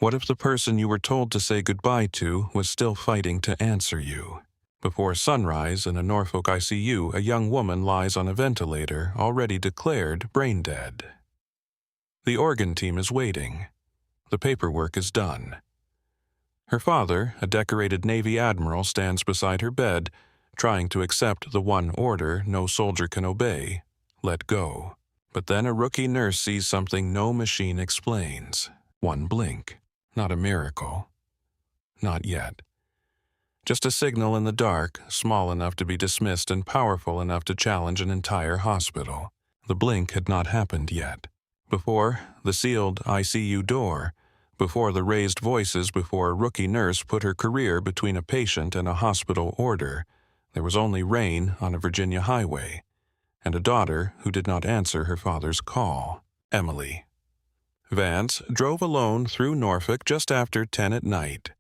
What if the person you were told to say goodbye to was still fighting to answer you? Before sunrise, in a Norfolk ICU, a young woman lies on a ventilator, already declared brain dead. The organ team is waiting. The paperwork is done. Her father, a decorated Navy admiral, stands beside her bed, trying to accept the one order no soldier can obey: let go. But then a rookie nurse sees something no machine explains. One blink. Not a miracle. Not yet. Just a signal in the dark, small enough to be dismissed and powerful enough to challenge an entire hospital. The blink had not happened yet. Before the sealed ICU door, before the raised voices, before a rookie nurse put her career between a patient and a hospital order, there was only rain on a Virginia highway, and a daughter who did not answer her father's call, Emily. Vance drove alone through Norfolk just after 10 at night.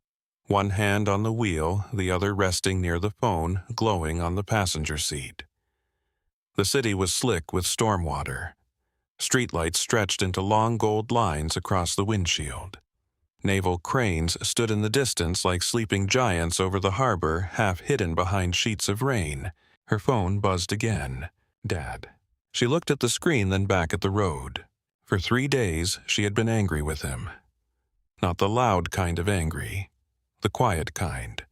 One hand on the wheel, the other resting near the phone, glowing on the passenger seat. The city was slick with storm water. Streetlights stretched into long gold lines across the windshield. Naval cranes stood in the distance like sleeping giants over the harbor, half hidden behind sheets of rain. Her phone buzzed again. Dad. She looked at the screen, then back at the road. For 3 days, she had been angry with him. Not the loud kind of angry. The quiet kind.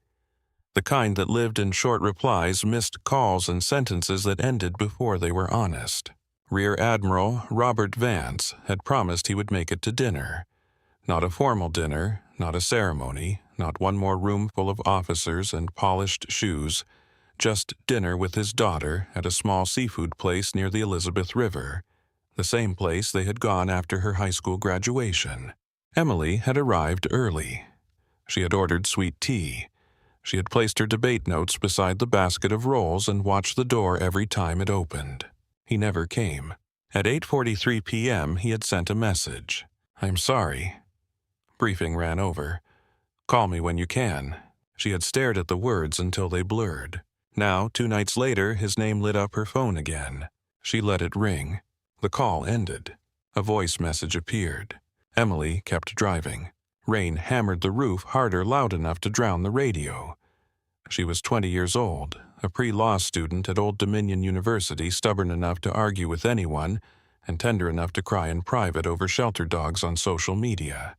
The kind that lived in short replies, missed calls, and sentences that ended before they were honest. Rear Admiral Robert Vance had promised he would make it to dinner. Not a formal dinner, not a ceremony, not one more room full of officers and polished shoes, just dinner with his daughter at a small seafood place near the Elizabeth River, the same place they had gone after her high school graduation. Emily had arrived early. She had ordered sweet tea. She had placed her debate notes beside the basket of rolls and watched the door every time it opened. He never came. At 8:43 p.m., he had sent a message. "I'm sorry." Briefing ran over. "Call me when you can." She had stared at the words until they blurred. Now, 2 nights later, his name lit up her phone again. She let it ring. The call ended. A voice message appeared. Emily kept driving. Rain hammered the roof harder, loud enough to drown the radio. She was 20 years old, a pre-law student at Old Dominion University, stubborn enough to argue with anyone, and tender enough to cry in private over shelter dogs on social media.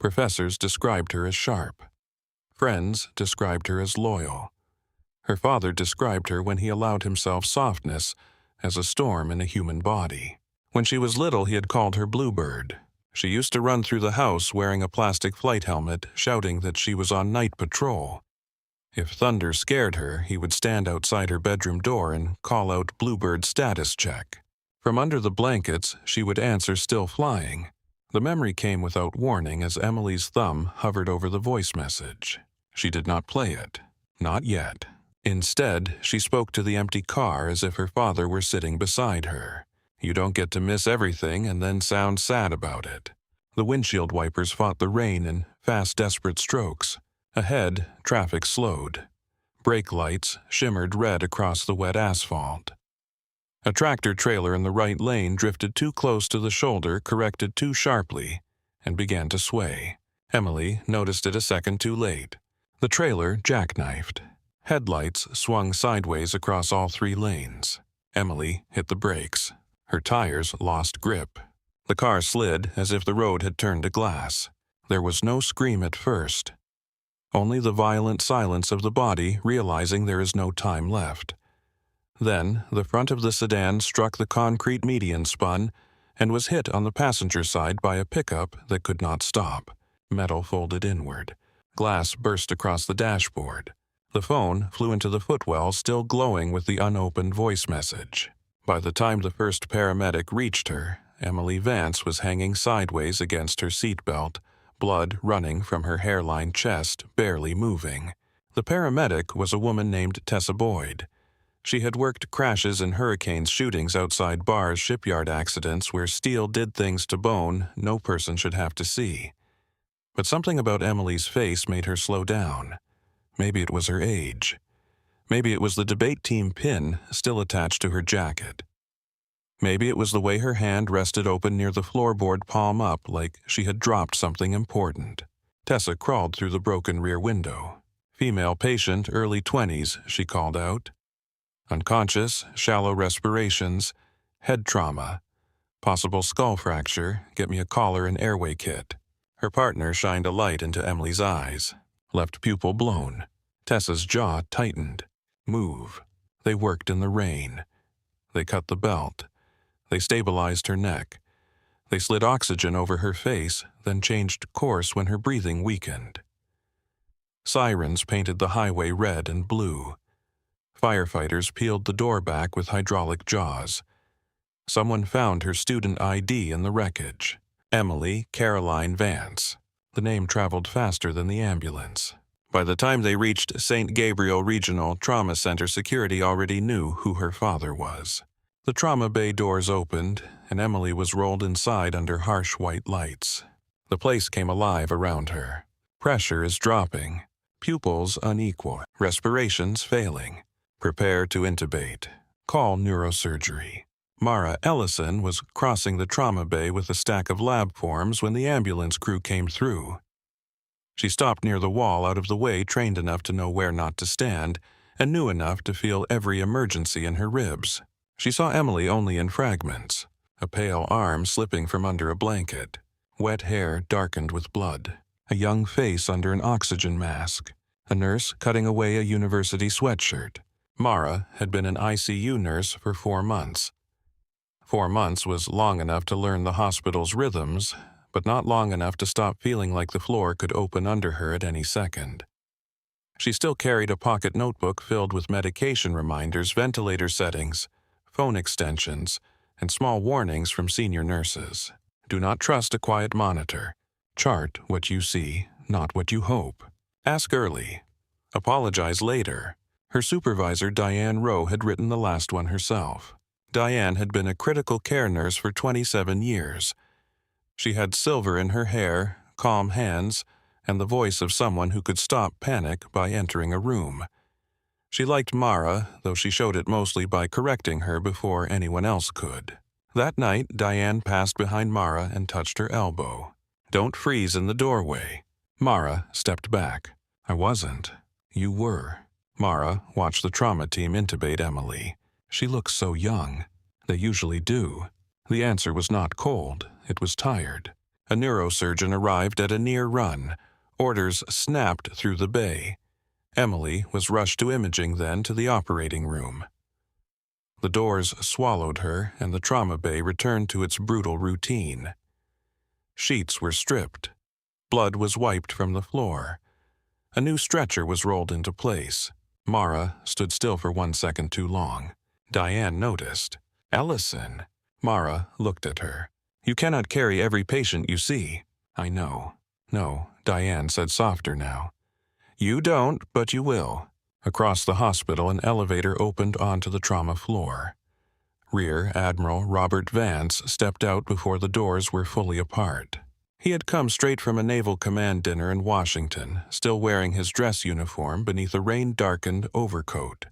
Professors described her as sharp. Friends described her as loyal. Her father described her, when he allowed himself softness, as a storm in a human body. When she was little, he had called her Bluebird. She used to run through the house wearing a plastic flight helmet, shouting that she was on night patrol. If thunder scared her, he would stand outside her bedroom door and call out Bluebird status check. From under the blankets, she would answer, still flying. The memory came without warning as Emily's thumb hovered over the voice message. She did not play it. Not yet. Instead, she spoke to the empty car as if her father were sitting beside her. You don't get to miss everything and then sound sad about it. The windshield wipers fought the rain in fast, desperate strokes. Ahead, traffic slowed. Brake lights shimmered red across the wet asphalt. A tractor-trailer in the right lane drifted too close to the shoulder, corrected too sharply, and began to sway. Emily noticed it a second too late. The trailer jackknifed. Headlights swung sideways across all 3 lanes. Emily hit the brakes. Her tires lost grip. The car slid as if the road had turned to glass. There was no scream at first. Only the violent silence of the body, realizing there is no time left. Then, the front of the sedan struck the concrete median, spun, and was hit on the passenger side by a pickup that could not stop. Metal folded inward. Glass burst across the dashboard. The phone flew into the footwell, still glowing with the unopened voice message. By the time the first paramedic reached her, Emily Vance was hanging sideways against her seatbelt, blood running from her hairline chest, barely moving. The paramedic was a woman named Tessa Boyd. She had worked crashes and hurricanes, shootings outside bars, shipyard accidents where steel did things to bone no person should have to see. But something about Emily's face made her slow down. Maybe it was her age. Maybe it was the debate team pin still attached to her jacket. Maybe it was the way her hand rested open near the floorboard, palm up, like she had dropped something important. Tessa crawled through the broken rear window. "Female patient, early 20s, she called out. "Unconscious, shallow respirations, head trauma. Possible skull fracture, get me a collar and airway kit." Her partner shined a light into Emily's eyes. Left pupil blown. Tessa's jaw tightened. "Move." They worked in the rain. They cut the belt. They stabilized her neck. They slid oxygen over her face, then changed course when her breathing weakened. Sirens painted the highway red and blue. Firefighters peeled the door back with hydraulic jaws. Someone found her student ID in the wreckage. Emily Caroline Vance. The name traveled faster than the ambulance. By the time they reached St. Gabriel Regional Trauma Center, security already knew who her father was. The trauma bay doors opened, and Emily was rolled inside under harsh white lights. The place came alive around her. Pressure is dropping. Pupils unequal. Respirations failing. Prepare to intubate. Call neurosurgery. Mara Ellison was crossing the trauma bay with a stack of lab forms when the ambulance crew came through. She stopped near the wall, out of the way, trained enough to know where not to stand, and knew enough to feel every emergency in her ribs. She saw Emily only in fragments. A pale arm slipping from under a blanket. Wet hair darkened with blood. A young face under an oxygen mask. A nurse cutting away a university sweatshirt. Mara had been an ICU nurse for 4 months. 4 months was long enough to learn the hospital's rhythms, but not long enough to stop feeling like the floor could open under her at any second. She still carried a pocket notebook filled with medication reminders, ventilator settings, phone extensions, and small warnings from senior nurses. Do not trust a quiet monitor. Chart what you see, not what you hope. Ask early. Apologize later. Her supervisor, Diane Rowe, had written the last one herself. Diane had been a critical care nurse for 27 years. She had silver in her hair, calm hands, and the voice of someone who could stop panic by entering a room. She liked Mara, though she showed it mostly by correcting her before anyone else could. That night, Diane passed behind Mara and touched her elbow. "Don't freeze in the doorway." Mara stepped back. "I wasn't. You were." Mara watched the trauma team intubate Emily. She looked so young. They usually do. The answer was not cold. It was tired. A neurosurgeon arrived at a near run. Orders snapped through the bay. Emily was rushed to imaging, then to the operating room. The doors swallowed her, and the trauma bay returned to its brutal routine. Sheets were stripped. Blood was wiped from the floor. A new stretcher was rolled into place. Mara stood still for 1 second too long. Diane noticed. "Ellison." Mara looked at her. "You cannot carry every patient you see." "I know." "No," Diane said softer now. "You don't, but you will." Across the hospital, an elevator opened onto the trauma floor. Rear Admiral Robert Vance stepped out before the doors were fully apart. He had come straight from a Naval Command dinner in Washington, still wearing his dress uniform beneath a rain-darkened overcoat.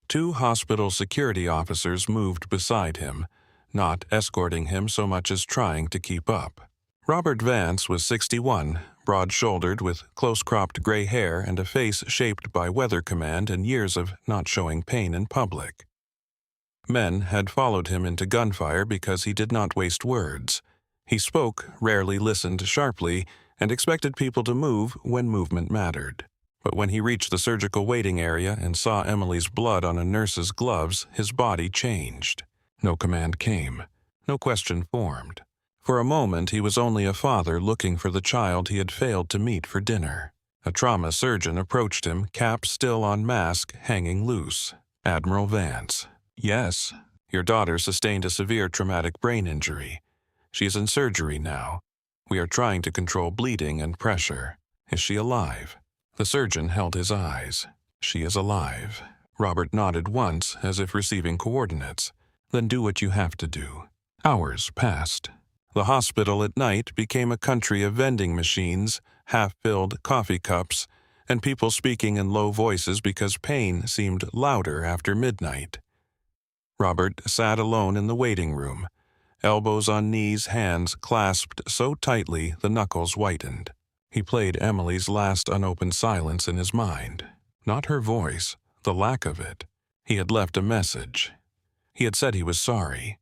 2 hospital security officers moved beside him, not escorting him so much as trying to keep up. Robert Vance was 61, broad-shouldered with close-cropped gray hair and a face shaped by weather command and years of not showing pain in public. Men had followed him into gunfire because he did not waste words. He spoke, rarely listened sharply, and expected people to move when movement mattered. But when he reached the surgical waiting area and saw Emily's blood on a nurse's gloves, his body changed. No command came. No question formed. For a moment, he was only a father looking for the child he had failed to meet for dinner. A trauma surgeon approached him, cap still on mask, hanging loose. "Admiral Vance." "Yes. Your daughter sustained a severe traumatic brain injury. She is in surgery now. We are trying to control bleeding and pressure. Is she alive?" The surgeon held his eyes. "She is alive." Robert nodded once, as if receiving coordinates. "Then do what you have to do." Hours passed. The hospital at night became a country of vending machines, half-filled coffee cups, and people speaking in low voices because pain seemed louder after midnight. Robert sat alone in the waiting room, elbows on knees, hands clasped so tightly the knuckles whitened. He played Emily's last unopened silence in his mind. Not her voice, the lack of it. He had left a message. He had said he was sorry.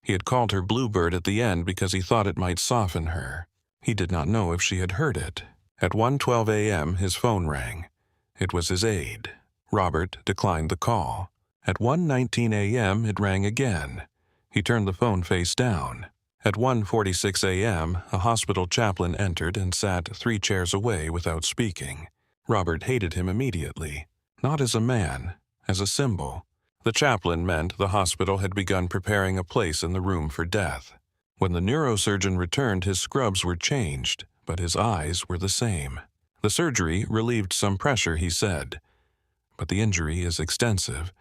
He had called her Bluebird at the end because he thought it might soften her. He did not know if she had heard it. At 1:12 a.m. his phone rang. It was his aide. Robert declined the call. At 1:19 a.m. it rang again. He turned the phone face down. At 1:46 a.m., a hospital chaplain entered and sat 3 chairs away without speaking. Robert hated him immediately, not as a man, as a symbol. The chaplain meant the hospital had begun preparing a place in the room for death. When the neurosurgeon returned, his scrubs were changed, but his eyes were the same. The surgery relieved some pressure, he said, but the injury is extensive.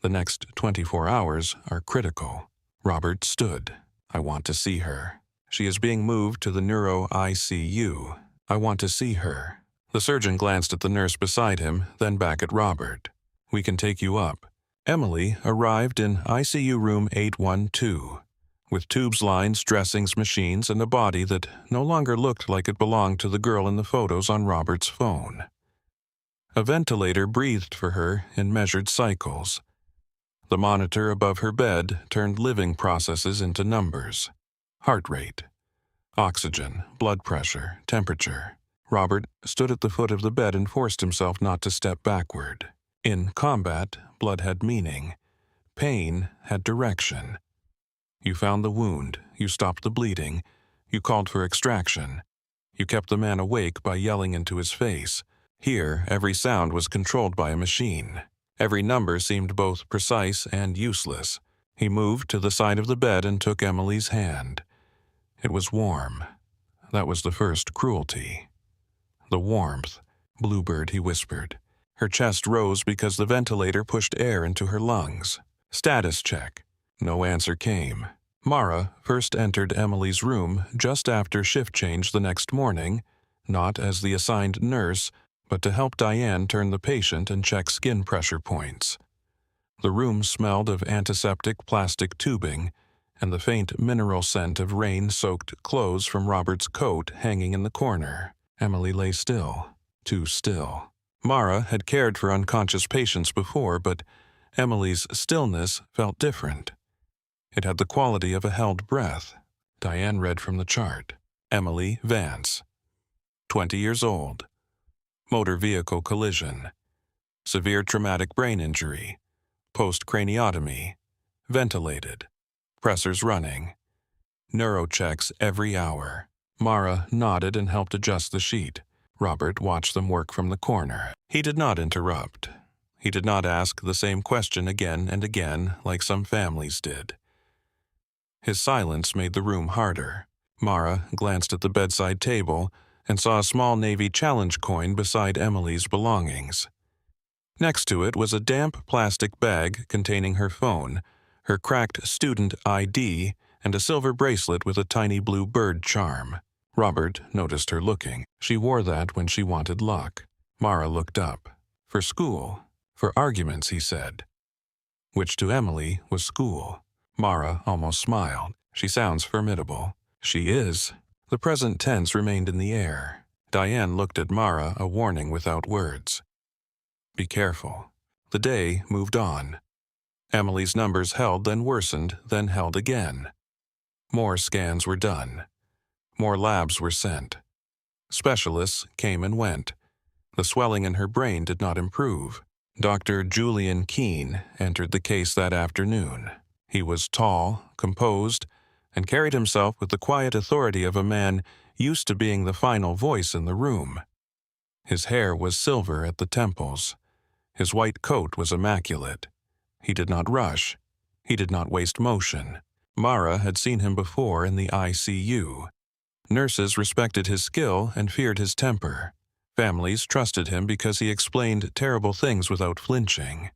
The next 24 hours are critical. Robert stood. I want to see her. She is being moved to the neuro ICU. I want to see her. The surgeon glanced at the nurse beside him, then back at Robert. We can take you up. Emily arrived in ICU room 812, with tubes, lines, dressings, machines, and a body that no longer looked like it belonged to the girl in the photos on Robert's phone. A ventilator breathed for her in measured cycles. The monitor above her bed turned living processes into numbers. Heart rate, oxygen, blood pressure, temperature. Robert stood at the foot of the bed and forced himself not to step backward. In combat, blood had meaning. Pain had direction. You found the wound. You stopped the bleeding. You called for extraction. You kept the man awake by yelling into his face. Here, every sound was controlled by a machine. Every number seemed both precise and useless. He moved to the side of the bed and took Emily's hand. It was warm. That was the first cruelty. The warmth. Bluebird, he whispered. Her chest rose because the ventilator pushed air into her lungs. Status check. No answer came. Mara first entered Emily's room just after shift change the next morning, not as the assigned nurse, but to help Diane turn the patient and check skin pressure points. The room smelled of antiseptic plastic tubing and the faint mineral scent of rain-soaked clothes from Robert's coat hanging in the corner. Emily lay still, too still. Mara had cared for unconscious patients before, but Emily's stillness felt different. It had the quality of a held breath. Diane read from the chart. Emily Vance, 20 years old. Motor vehicle collision. Severe traumatic brain injury. Post-craniotomy. Ventilated. Pressors running. Neurochecks every hour. Mara nodded and helped adjust the sheet. Robert watched them work from the corner. He did not interrupt. He did not ask the same question again and again like some families did. His silence made the room harder. Mara glanced at the bedside table and saw a small Navy challenge coin beside Emily's belongings. Next to it was a damp plastic bag containing her phone, her cracked student ID, and a silver bracelet with a tiny blue bird charm. Robert noticed her looking. She wore that when she wanted luck. Mara looked up. For school. For arguments, he said. Which to Emily was school. Mara almost smiled. She sounds formidable. She is. The present tense remained in the air. Diane looked at Mara, a warning without words. Be careful. The day moved on. Emily's numbers held, then worsened, then held again. More scans were done. More labs were sent. Specialists came and went. The swelling in her brain did not improve. Dr. Julian Keene entered the case that afternoon. He was tall, composed, and carried himself with the quiet authority of a man used to being the final voice in the room. His hair was silver at the temples. His white coat was immaculate. He did not rush. He did not waste motion. Mara had seen him before in the ICU. Nurses respected his skill and feared his temper. Families trusted him because he explained terrible things without flinching.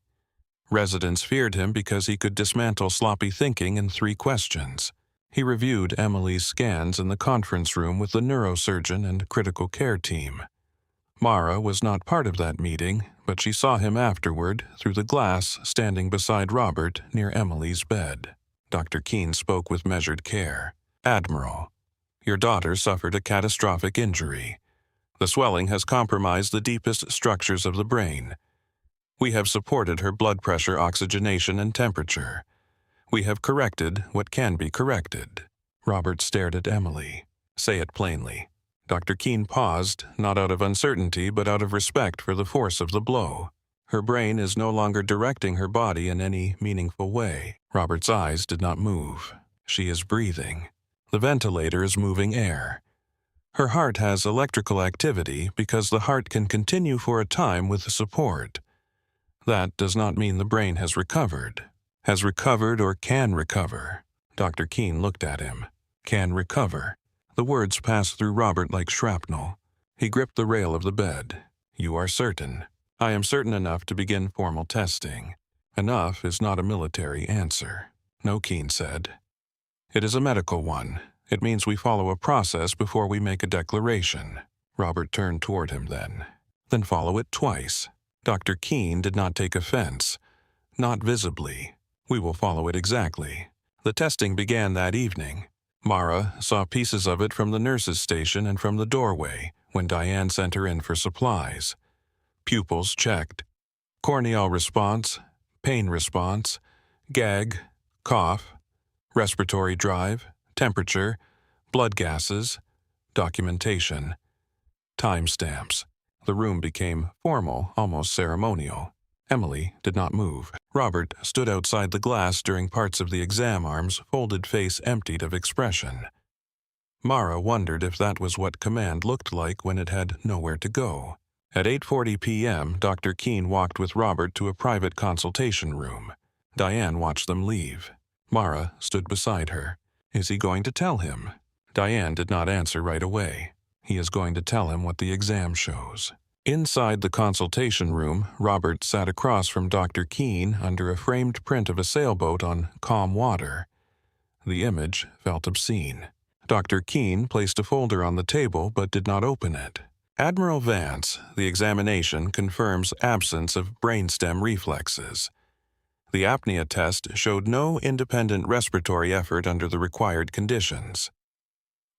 Residents feared him because he could dismantle sloppy thinking in 3 questions. He reviewed Emily's scans in the conference room with the neurosurgeon and critical care team. Mara was not part of that meeting, but she saw him afterward through the glass standing beside Robert near Emily's bed. Dr. Keene spoke with measured care. "Admiral, your daughter suffered a catastrophic injury. The swelling has compromised the deepest structures of the brain. We have supported her blood pressure, oxygenation, and temperature. We have corrected what can be corrected." Robert stared at Emily. "Say it plainly." Dr. Keene paused, not out of uncertainty, but out of respect for the force of the blow. "Her brain is no longer directing her body in any meaningful way." Robert's eyes did not move. "She is breathing. The ventilator is moving air. Her heart has electrical activity because the heart can continue for a time with the support. That does not mean the brain has recovered. Has recovered or can recover." Dr. Keene looked at him. "Can recover." The words passed through Robert like shrapnel. He gripped the rail of the bed. "You are certain." "I am certain enough to begin formal testing." "Enough is not a military answer." "No," Keene said. "It is a medical one. It means we follow a process before we make a declaration." Robert turned toward him then. "Then follow it twice." Dr. Keene did not take offense. "Not visibly. We will follow it exactly." The testing began that evening. Mara saw pieces of it from the nurse's station and from the doorway when Diane sent her in for supplies. Pupils checked. Corneal response, pain response, gag, cough, respiratory drive, temperature, blood gases, documentation, timestamps. The room became formal, almost ceremonial. Emily did not move. Robert stood outside the glass during parts of the exam, arms folded, face emptied of expression. Mara wondered if that was what command looked like when it had nowhere to go. At 8:40 p.m., Dr. Keene walked with Robert to a private consultation room. Diane watched them leave. Mara stood beside her. "Is he going to tell him?" Diane did not answer right away. "He is going to tell him what the exam shows." Inside the consultation room, Robert sat across from Dr. Keene under a framed print of a sailboat on calm water. The image felt obscene. Dr. Keene placed a folder on the table but did not open it. "Admiral Vance, the examination confirms absence of brainstem reflexes. The apnea test showed no independent respiratory effort under the required conditions.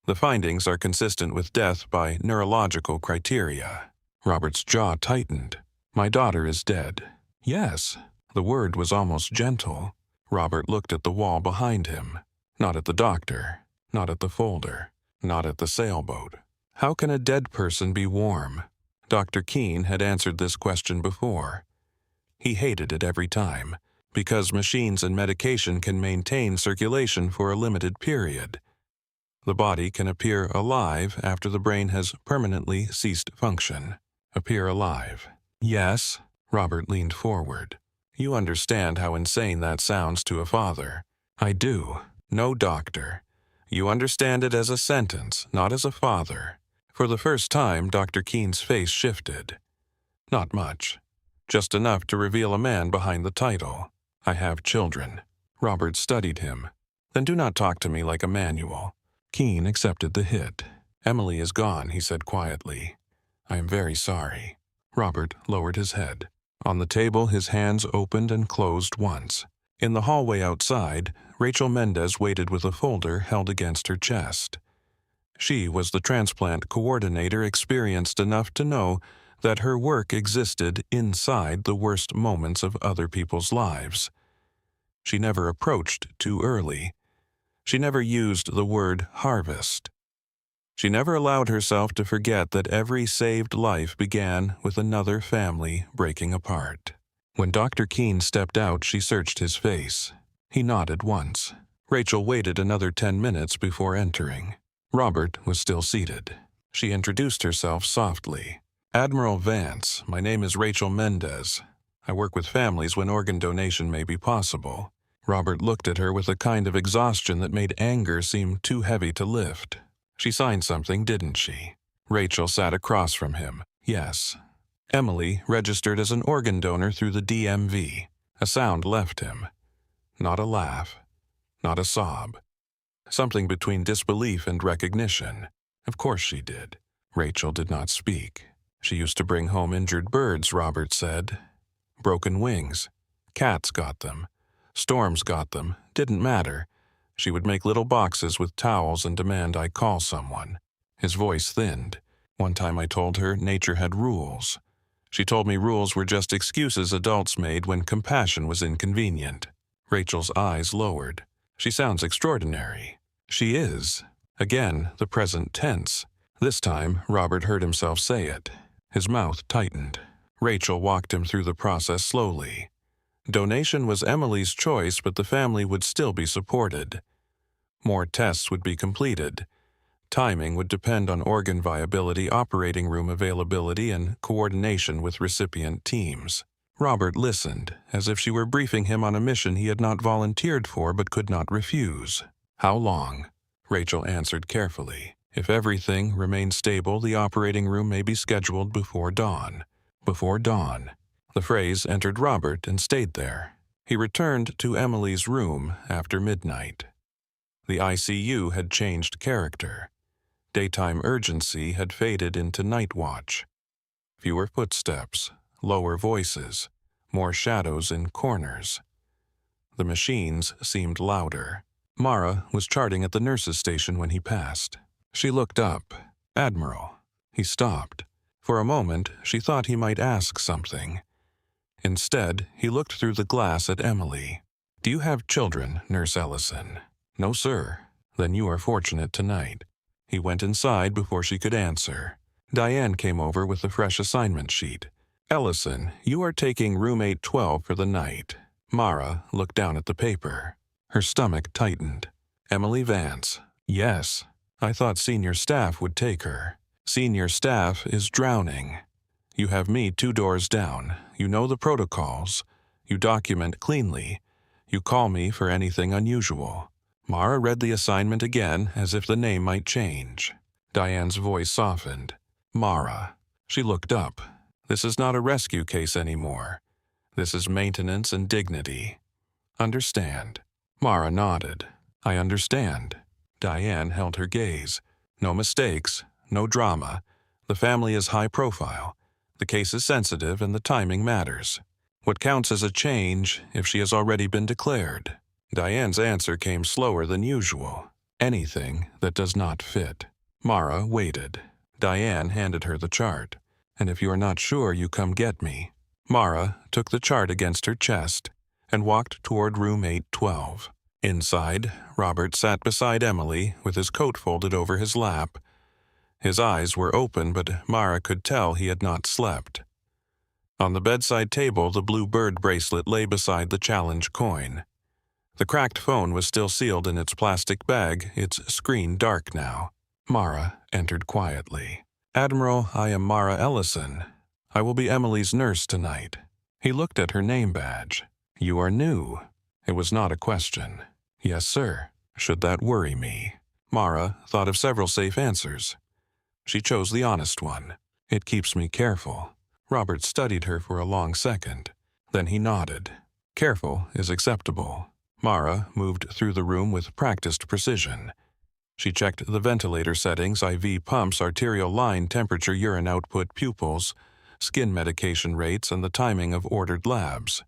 The findings are consistent with death by neurological criteria." Robert's jaw tightened. "My daughter is dead." "Yes." The word was almost gentle. Robert looked at the wall behind him. Not at the doctor. Not at the folder. Not at the sailboat. How can a dead person be warm? Dr. Keene had answered this question before. He hated it every time, because machines and medication can maintain circulation for a limited period. The body can appear alive after the brain has permanently ceased function. Appear alive. "Yes." Robert leaned forward. "You understand how insane that sounds to a father." "I do." "No, doctor. You understand it as a sentence, not as a father." For the first time, Dr. Keene's face shifted. "Not much. Just enough to reveal a man behind the title. I have children." Robert studied him. "Then do not talk to me like a manual." Keene accepted the hit. "Emily is gone," he said quietly. "I am very sorry." Robert lowered his head. On the table, his hands opened and closed once. In the hallway outside, Rachel Mendez waited with a folder held against her chest. She was the transplant coordinator, experienced enough to know that her work existed inside the worst moments of other people's lives. She never approached too early. She never used the word harvest. She never allowed herself to forget that every saved life began with another family breaking apart. When Dr. Keene stepped out, she searched his face. He nodded once. Rachel waited another 10 minutes before entering. Robert was still seated. She introduced herself softly. "Admiral Vance, my name is Rachel Mendez. I work with families when organ donation may be possible." Robert looked at her with a kind of exhaustion that made anger seem too heavy to lift. "She signed something, didn't she?" Rachel sat across from him. "Yes." Emily registered as an organ donor through the DMV. A sound left him. Not a laugh. Not a sob. Something between disbelief and recognition. Of course she did. Rachel did not speak. She used to bring home injured birds, Robert said. Broken wings. Cats got them. Storms got them. Didn't matter. She would make little boxes with towels and demand I call someone. His voice thinned. One time I told her nature had rules. She told me rules were just excuses adults made when compassion was inconvenient. Rachel's eyes lowered. She sounds extraordinary. She is. Again, the present tense. This time, Robert heard himself say it. His mouth tightened. Rachel walked him through the process slowly. Donation was Emily's choice, but the family would still be supported. More tests would be completed. Timing would depend on organ viability, operating room availability, and coordination with recipient teams. Robert listened, as if she were briefing him on a mission he had not volunteered for but could not refuse. How long? Rachel answered carefully. If everything remains stable, the operating room may be scheduled before dawn. Before dawn. The phrase entered Robert and stayed there. He returned to Emily's room after midnight. The ICU had changed character. Daytime urgency had faded into night watch. Fewer footsteps, lower voices, more shadows in corners. The machines seemed louder. Mara was charting at the nurse's station when he passed. She looked up. Admiral. He stopped. For a moment, she thought he might ask something. Instead, he looked through the glass at Emily. "Do you have children, Nurse Ellison?" "No, sir." "Then you are fortunate tonight." He went inside before she could answer. Diane came over with the fresh assignment sheet. "Ellison, you are taking room 812 for the night." Mara looked down at the paper. Her stomach tightened. "Emily Vance." "Yes. I thought senior staff would take her." "Senior staff is drowning. You have me 2 doors down. You know the protocols. You document cleanly. You call me for anything unusual." Mara read the assignment again, as if the name might change. Diane's voice softened. "Mara." She looked up. "This is not a rescue case anymore. This is maintenance and dignity. Understand?" Mara nodded. "I understand." Diane held her gaze. "No mistakes, no drama. The family is high profile. The case is sensitive and the timing matters. What counts as a change if she has already been declared?" Diane's answer came slower than usual. "Anything that does not fit." Mara waited. Diane handed her the chart. "And if you are not sure, you come get me." Mara took the chart against her chest and walked toward room 812. Inside, Robert sat beside Emily with his coat folded over his lap. His eyes were open, but Mara could tell he had not slept. On the bedside table, the blue bird bracelet lay beside the challenge coin. The cracked phone was still sealed in its plastic bag, its screen dark now. Mara entered quietly. "Admiral, I am Mara Ellison. I will be Emily's nurse tonight." He looked at her name badge. "You are new." It was not a question. "Yes, sir." Should that worry me? Mara thought of several safe answers. She chose the honest one. "It keeps me careful." Robert studied her for a long second. Then he nodded. "Careful is acceptable." Mara moved through the room with practiced precision. She checked the ventilator settings, IV pumps, arterial line, temperature, urine output, pupils, skin medication rates, and the timing of ordered labs.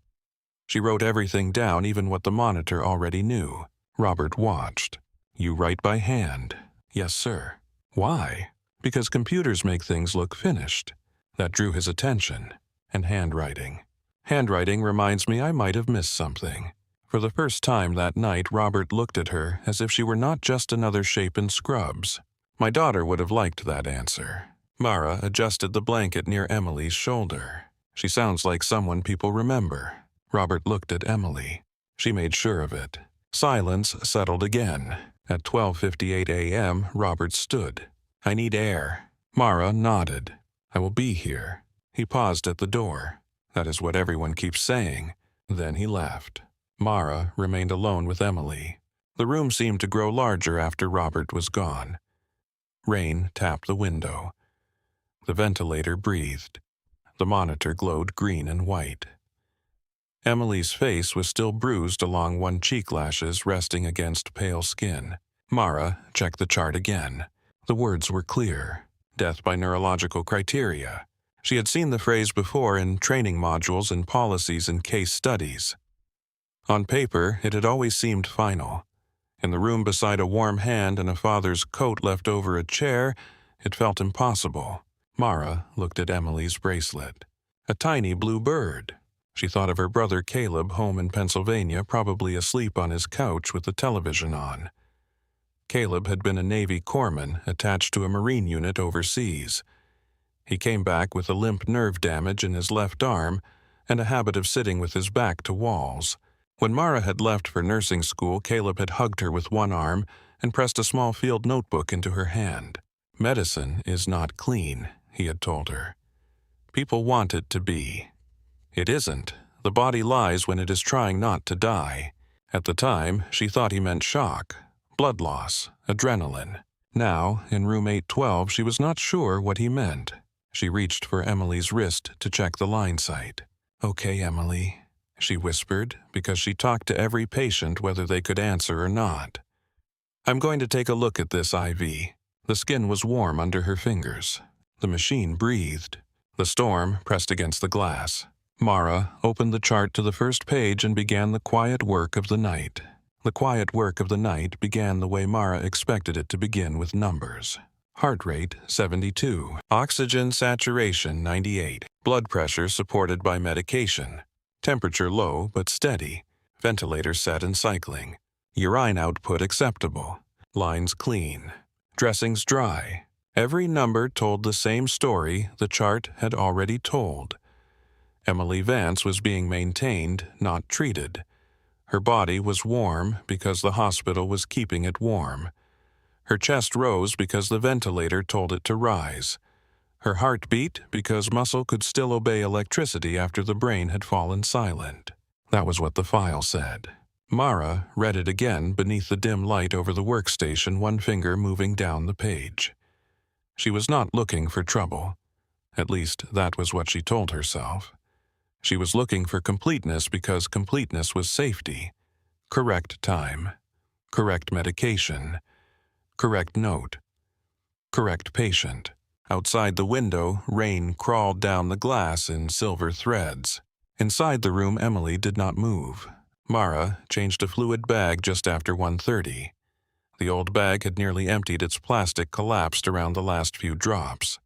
She wrote everything down, even what the monitor already knew. Robert watched. "You write by hand?" "Yes, sir." "Why?" "Because computers make things look finished." That drew his attention. "And handwriting." "Handwriting reminds me I might have missed something." For the first time that night, Robert looked at her as if she were not just another shape in scrubs. My daughter would have liked that answer. Mara adjusted the blanket near Emily's shoulder. "She sounds like someone people remember." Robert looked at Emily. She made sure of it. Silence settled again. At 12:58 a.m., Robert stood. "I need air." Mara nodded. "I will be here." He paused at the door. "That is what everyone keeps saying." Then he left. Mara remained alone with Emily. The room seemed to grow larger after Robert was gone. Rain tapped the window. The ventilator breathed. The monitor glowed green and white. Emily's face was still bruised along one cheek, lashes resting against pale skin. Mara checked the chart again. The words were clear. Death by neurological criteria. She had seen the phrase before in training modules and policies and case studies. On paper, it had always seemed final. In the room beside a warm hand and a father's coat left over a chair, it felt impossible. Mara looked at Emily's bracelet. A tiny blue bird. She thought of her brother Caleb home in Pennsylvania, probably asleep on his couch with the television on. Caleb had been a Navy corpsman attached to a Marine unit overseas. He came back with a limp nerve damage in his left arm and a habit of sitting with his back to walls. When Mara had left for nursing school, Caleb had hugged her with one arm and pressed a small field notebook into her hand. "Medicine is not clean," he had told her. "People want it to be. It isn't. The body lies when it is trying not to die." At the time, she thought he meant shock, blood loss, adrenaline. Now, in room 812, she was not sure what he meant. She reached for Emily's wrist to check the line sight. "Okay, Emily," she whispered, because she talked to every patient whether they could answer or not. "I'm going to take a look at this IV." The skin was warm under her fingers. The machine breathed. The storm pressed against the glass. Mara opened the chart to the first page and began the quiet work of the night. The quiet work of the night began the way Mara expected it to begin, with numbers. Heart rate 72. Oxygen saturation 98. Blood pressure supported by medication. Temperature low but steady. Ventilator set and cycling. Urine output acceptable. Lines clean. Dressings dry. Every number told the same story the chart had already told. Emily Vance was being maintained, not treated. Her body was warm because the hospital was keeping it warm. Her chest rose because the ventilator told it to rise. Her heart beat because muscle could still obey electricity after the brain had fallen silent. That was what the file said. Mara read it again beneath the dim light over the workstation, one finger moving down the page. She was not looking for trouble. At least, that was what she told herself. She was looking for completeness because completeness was safety. Correct time. Correct medication. Correct note. Correct patient. Outside the window, rain crawled down the glass in silver threads. Inside the room, Emily did not move. Mara changed a fluid bag just after 1:30. The old bag had nearly emptied, its plastic collapsed around the last few drops.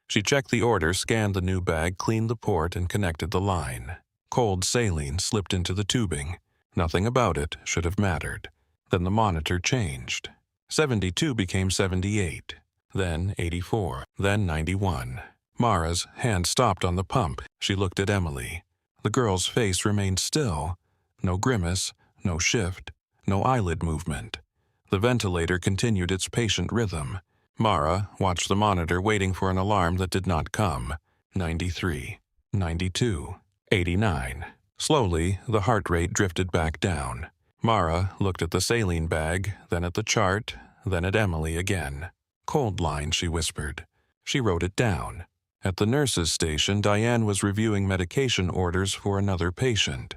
She checked the order, scanned the new bag, cleaned the port, and connected the line. Cold saline slipped into the tubing. Nothing about it should have mattered. Then the monitor changed. 72 became 78, then 84, then 91. Mara's hand stopped on the pump. She looked at Emily. The girl's face remained still. No grimace, no shift, no eyelid movement. The ventilator continued its patient rhythm. Mara watched the monitor, waiting for an alarm that did not come. 93, 92, 89. Slowly, the heart rate drifted back down. Mara looked at the saline bag, then at the chart, then at Emily again. "Cold line," she whispered. She wrote it down. At the nurse's station, Diane was reviewing medication orders for another patient.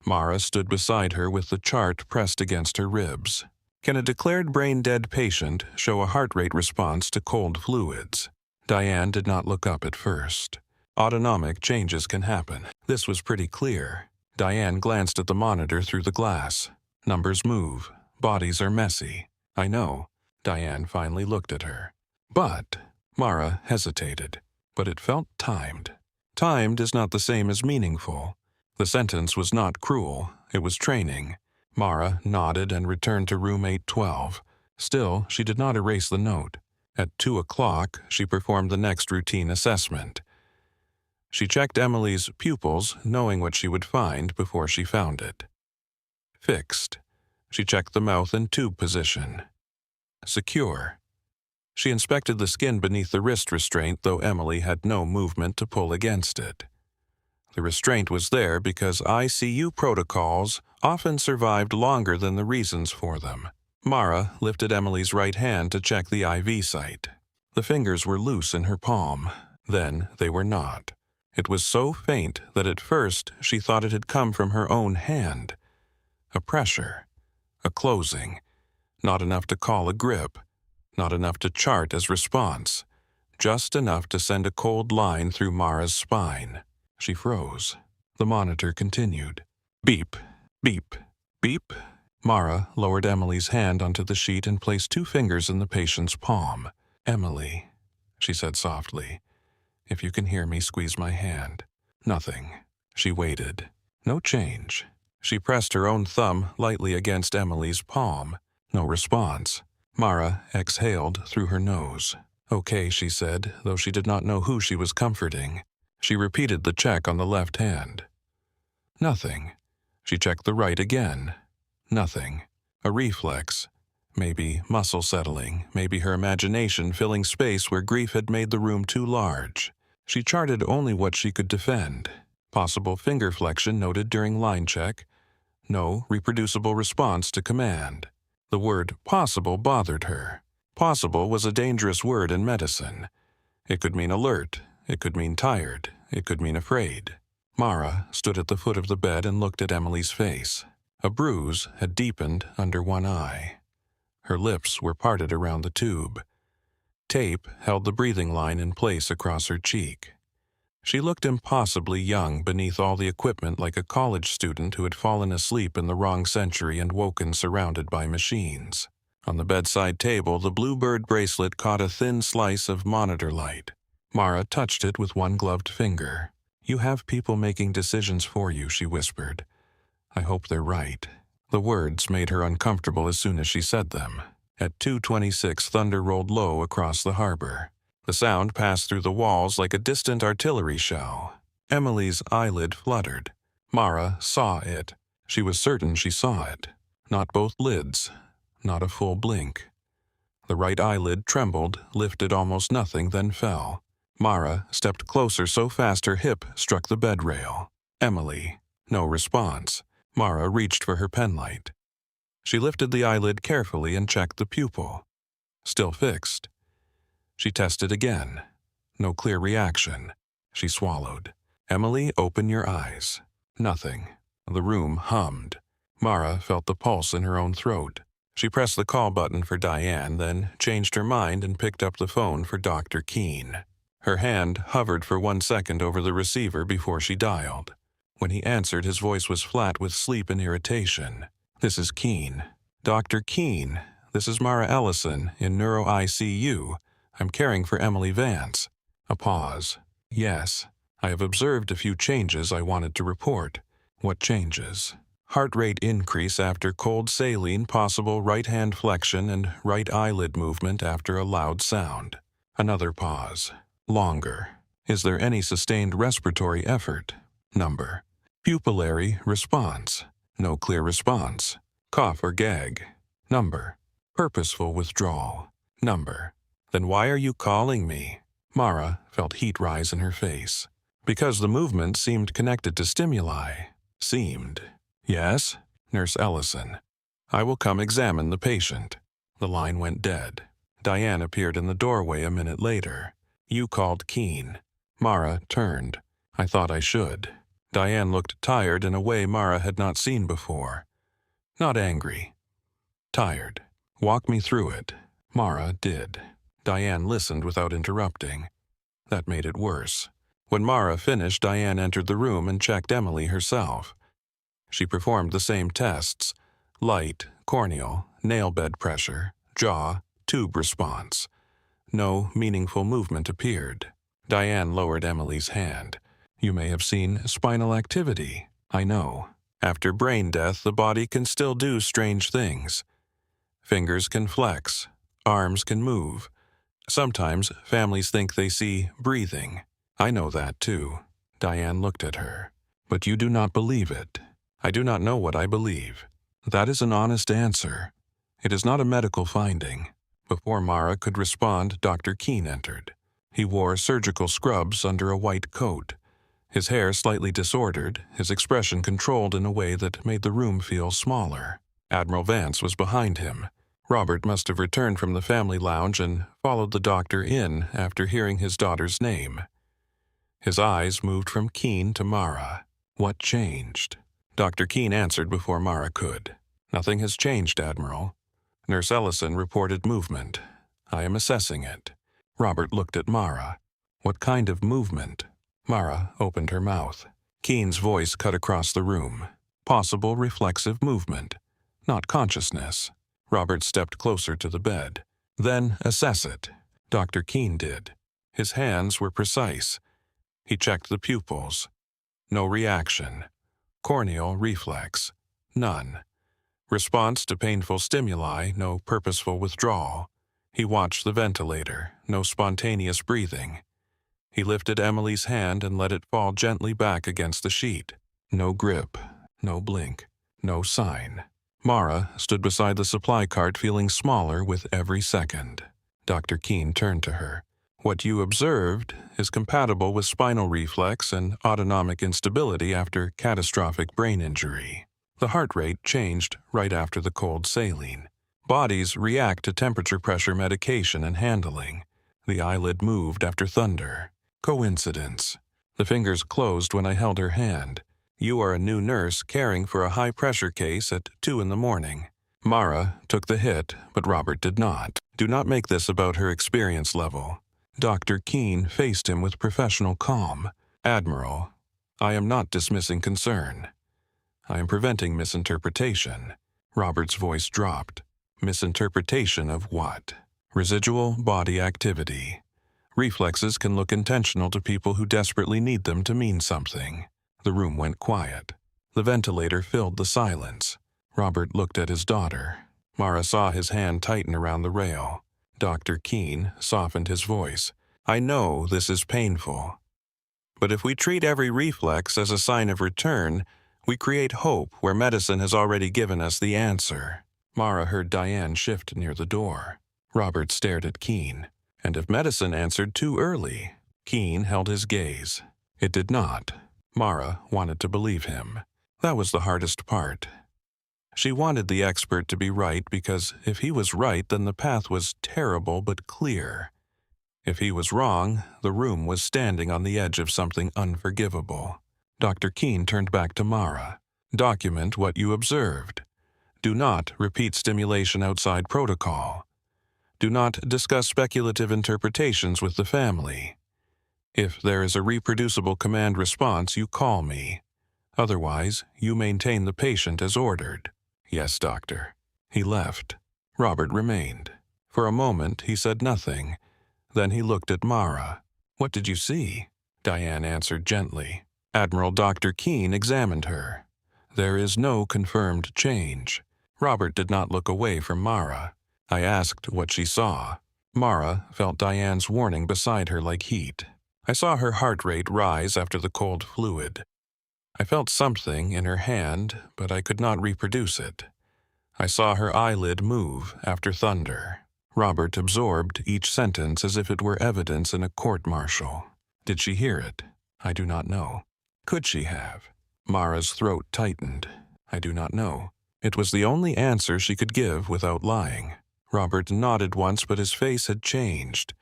Mara stood beside her with the chart pressed against her ribs. Can a declared brain-dead patient show a heart rate response to cold fluids? Diane did not look up at first. Autonomic changes can happen. This was pretty clear. Diane glanced at the monitor through the glass. Numbers move. Bodies are messy. "I know." Diane finally looked at her. "But," Mara hesitated, "but it felt timed." Timed is not the same as meaningful. The sentence was not cruel. It was training. Mara nodded and returned to room 812. Still, she did not erase the note. At 2 o'clock, she performed the next routine assessment. She checked Emily's pupils, knowing what she would find before she found it. Fixed. She checked the mouth and tube position. Secure. She inspected the skin beneath the wrist restraint, though Emily had no movement to pull against it. The restraint was there because ICU protocols often survived longer than the reasons for them. Mara lifted Emily's right hand to check the IV site. The fingers were loose in her palm. Then they were not. It was so faint that at first she thought it had come from her own hand. A pressure. A closing. Not enough to call a grip. Not enough to chart as response. just enough to send a cold line through Mara's spine. She froze. The monitor continued. Beep, beep, beep. Mara lowered Emily's hand onto the sheet and placed 2 fingers in the patient's palm. "Emily," she said softly, "if you can hear me, squeeze my hand." Nothing. She waited. No change. She pressed her own thumb lightly against Emily's palm. No response. Mara exhaled through her nose. "Okay," she said, though she did not know who she was comforting. She repeated the check on the left hand. Nothing. She checked the right again. Nothing. A reflex. Maybe muscle settling, maybe her imagination filling space where grief had made the room too large. She charted only what she could defend. Possible finger flexion noted during line check. No reproducible response to command. The word possible bothered her. Possible was a dangerous word in medicine. It could mean alert. It could mean tired. It could mean afraid. Mara stood at the foot of the bed and looked at Emily's face. A bruise had deepened under one eye. Her lips were parted around the tube. Tape held the breathing line in place across her cheek. She looked impossibly young beneath all the equipment, like a college student who had fallen asleep in the wrong century and woken surrounded by machines. On the bedside table, the Bluebird bracelet caught a thin slice of monitor light. Mara touched it with one gloved finger. "You have people making decisions for you," she whispered. "I hope they're right." The words made her uncomfortable as soon as she said them. At 2:26, thunder rolled low across the harbor. The sound passed through the walls like a distant artillery shell. Emily's eyelid fluttered. Mara saw it. She was certain she saw it. Not both lids. Not a full blink. The right eyelid trembled, lifted almost nothing, then fell. Mara stepped closer so fast her hip struck the bed rail. Emily. No response. Mara reached for her penlight. She lifted the eyelid carefully and checked the pupil. Still fixed. She tested again. No clear reaction. She swallowed. "Emily, open your eyes." Nothing. The room hummed. Mara felt the pulse in her own throat. She pressed the call button for Diane, then changed her mind and picked up the phone for Dr. Keene. Her hand hovered for 1 second over the receiver before she dialed. When he answered, his voice was flat with sleep and irritation. "This is Keene." "Dr. Keene, this is Mara Ellison in Neuro ICU. I'm caring for Emily Vance." A pause. "Yes, I have observed a few changes I wanted to report." "What changes?" "Heart rate increase after cold saline, possible right hand flexion, and right eyelid movement after a loud sound." Another pause. Longer. "Is there any sustained respiratory effort?" Number. "Pupillary response." No clear response. "Cough or gag." Number. "Purposeful withdrawal." Number. "Then why are you calling me?" Mara felt heat rise in her face. "Because the movement seemed connected to stimuli." Seemed. "Yes?" "Nurse Ellison." "I will come examine the patient." The line went dead. Diane appeared in the doorway a minute later. "You called Keene." Mara turned. "I thought I should." Diane looked tired in a way Mara had not seen before. Not angry. Tired. "Walk me through it." Mara did. Diane listened without interrupting. That made it worse. When Mara finished, Diane entered the room and checked Emily herself. She performed the same tests: light, corneal, nail bed pressure, jaw, tube response. No meaningful movement appeared. Diane lowered Emily's hand. "You may have seen spinal activity." "I know. After brain death, the body can still do strange things. Fingers can flex. Arms can move. Sometimes families think they see breathing." "I know that too." Diane looked at her. "But you do not believe it." "I do not know what I believe." "That is an honest answer. It is not a medical finding." Before Mara could respond, Dr. Keene entered. He wore surgical scrubs under a white coat. His hair slightly disordered, his expression controlled in a way that made the room feel smaller. Admiral Vance was behind him. Robert must have returned from the family lounge and followed the doctor in after hearing his daughter's name. His eyes moved from Keene to Mara. "What changed?" Dr. Keene answered before Mara could. "Nothing has changed, Admiral. Nurse Ellison reported movement. I am assessing it." Robert looked at Mara. What kind of movement? Mara opened her mouth. Keen's voice cut across the room. Possible reflexive movement, not consciousness. Robert stepped closer to the bed. Then assess it. Dr. Keen did. His hands were precise. He checked the pupils. No reaction. Corneal reflex. None. Response to painful stimuli, no purposeful withdrawal. He watched the ventilator, no spontaneous breathing. He lifted Emily's hand and let it fall gently back against the sheet. No grip, no blink, no sign. Mara stood beside the supply cart feeling smaller with every second. Dr. Keen turned to her. What you observed is compatible with spinal reflex and autonomic instability after catastrophic brain injury. The heart rate changed right after the cold saline. Bodies react to temperature pressure medication and handling. The eyelid moved after thunder. Coincidence. The fingers closed when I held her hand. You are a new nurse caring for a high-pressure case at 2 in the morning. Mara took the hit, but Robert did not. Do not make this about her experience level. Dr. Keen faced him with professional calm. Admiral, I am not dismissing concern. I am preventing misinterpretation. Robert's voice dropped. Misinterpretation of what? Residual body activity. Reflexes can look intentional to people who desperately need them to mean something. The room went quiet. The ventilator filled the silence. Robert looked at his daughter. Mara saw his hand tighten around the rail. Dr. Keen softened his voice. I know this is painful. But if we treat every reflex as a sign of return, we create hope where medicine has already given us the answer. Mara heard Diane shift near the door. Robert stared at Keen. And if medicine answered too early? Keen held his gaze. It did not. Mara wanted to believe him. That was the hardest part. She wanted the expert to be right because if he was right, then the path was terrible but clear. If he was wrong, the room was standing on the edge of something unforgivable. Dr. Keen turned back to Mara. Document what you observed. Do not repeat stimulation outside protocol. Do not discuss speculative interpretations with the family. If there is a reproducible command response, you call me. Otherwise, you maintain the patient as ordered. Yes, doctor. He left. Robert remained. For a moment, he said nothing. Then he looked at Mara. What did you see? Diane answered gently. Admiral Dr. Keen examined her. There is no confirmed change. Robert did not look away from Mara. I asked what she saw. Mara felt Diane's warning beside her like heat. I saw her heart rate rise after the cold fluid. I felt something in her hand, but I could not reproduce it. I saw her eyelid move after thunder. Robert absorbed each sentence as if it were evidence in a court-martial. Did she hear it? I do not know. Could she have? Mara's throat tightened. I do not know. It was the only answer she could give without lying. Robert nodded once, but his face had changed.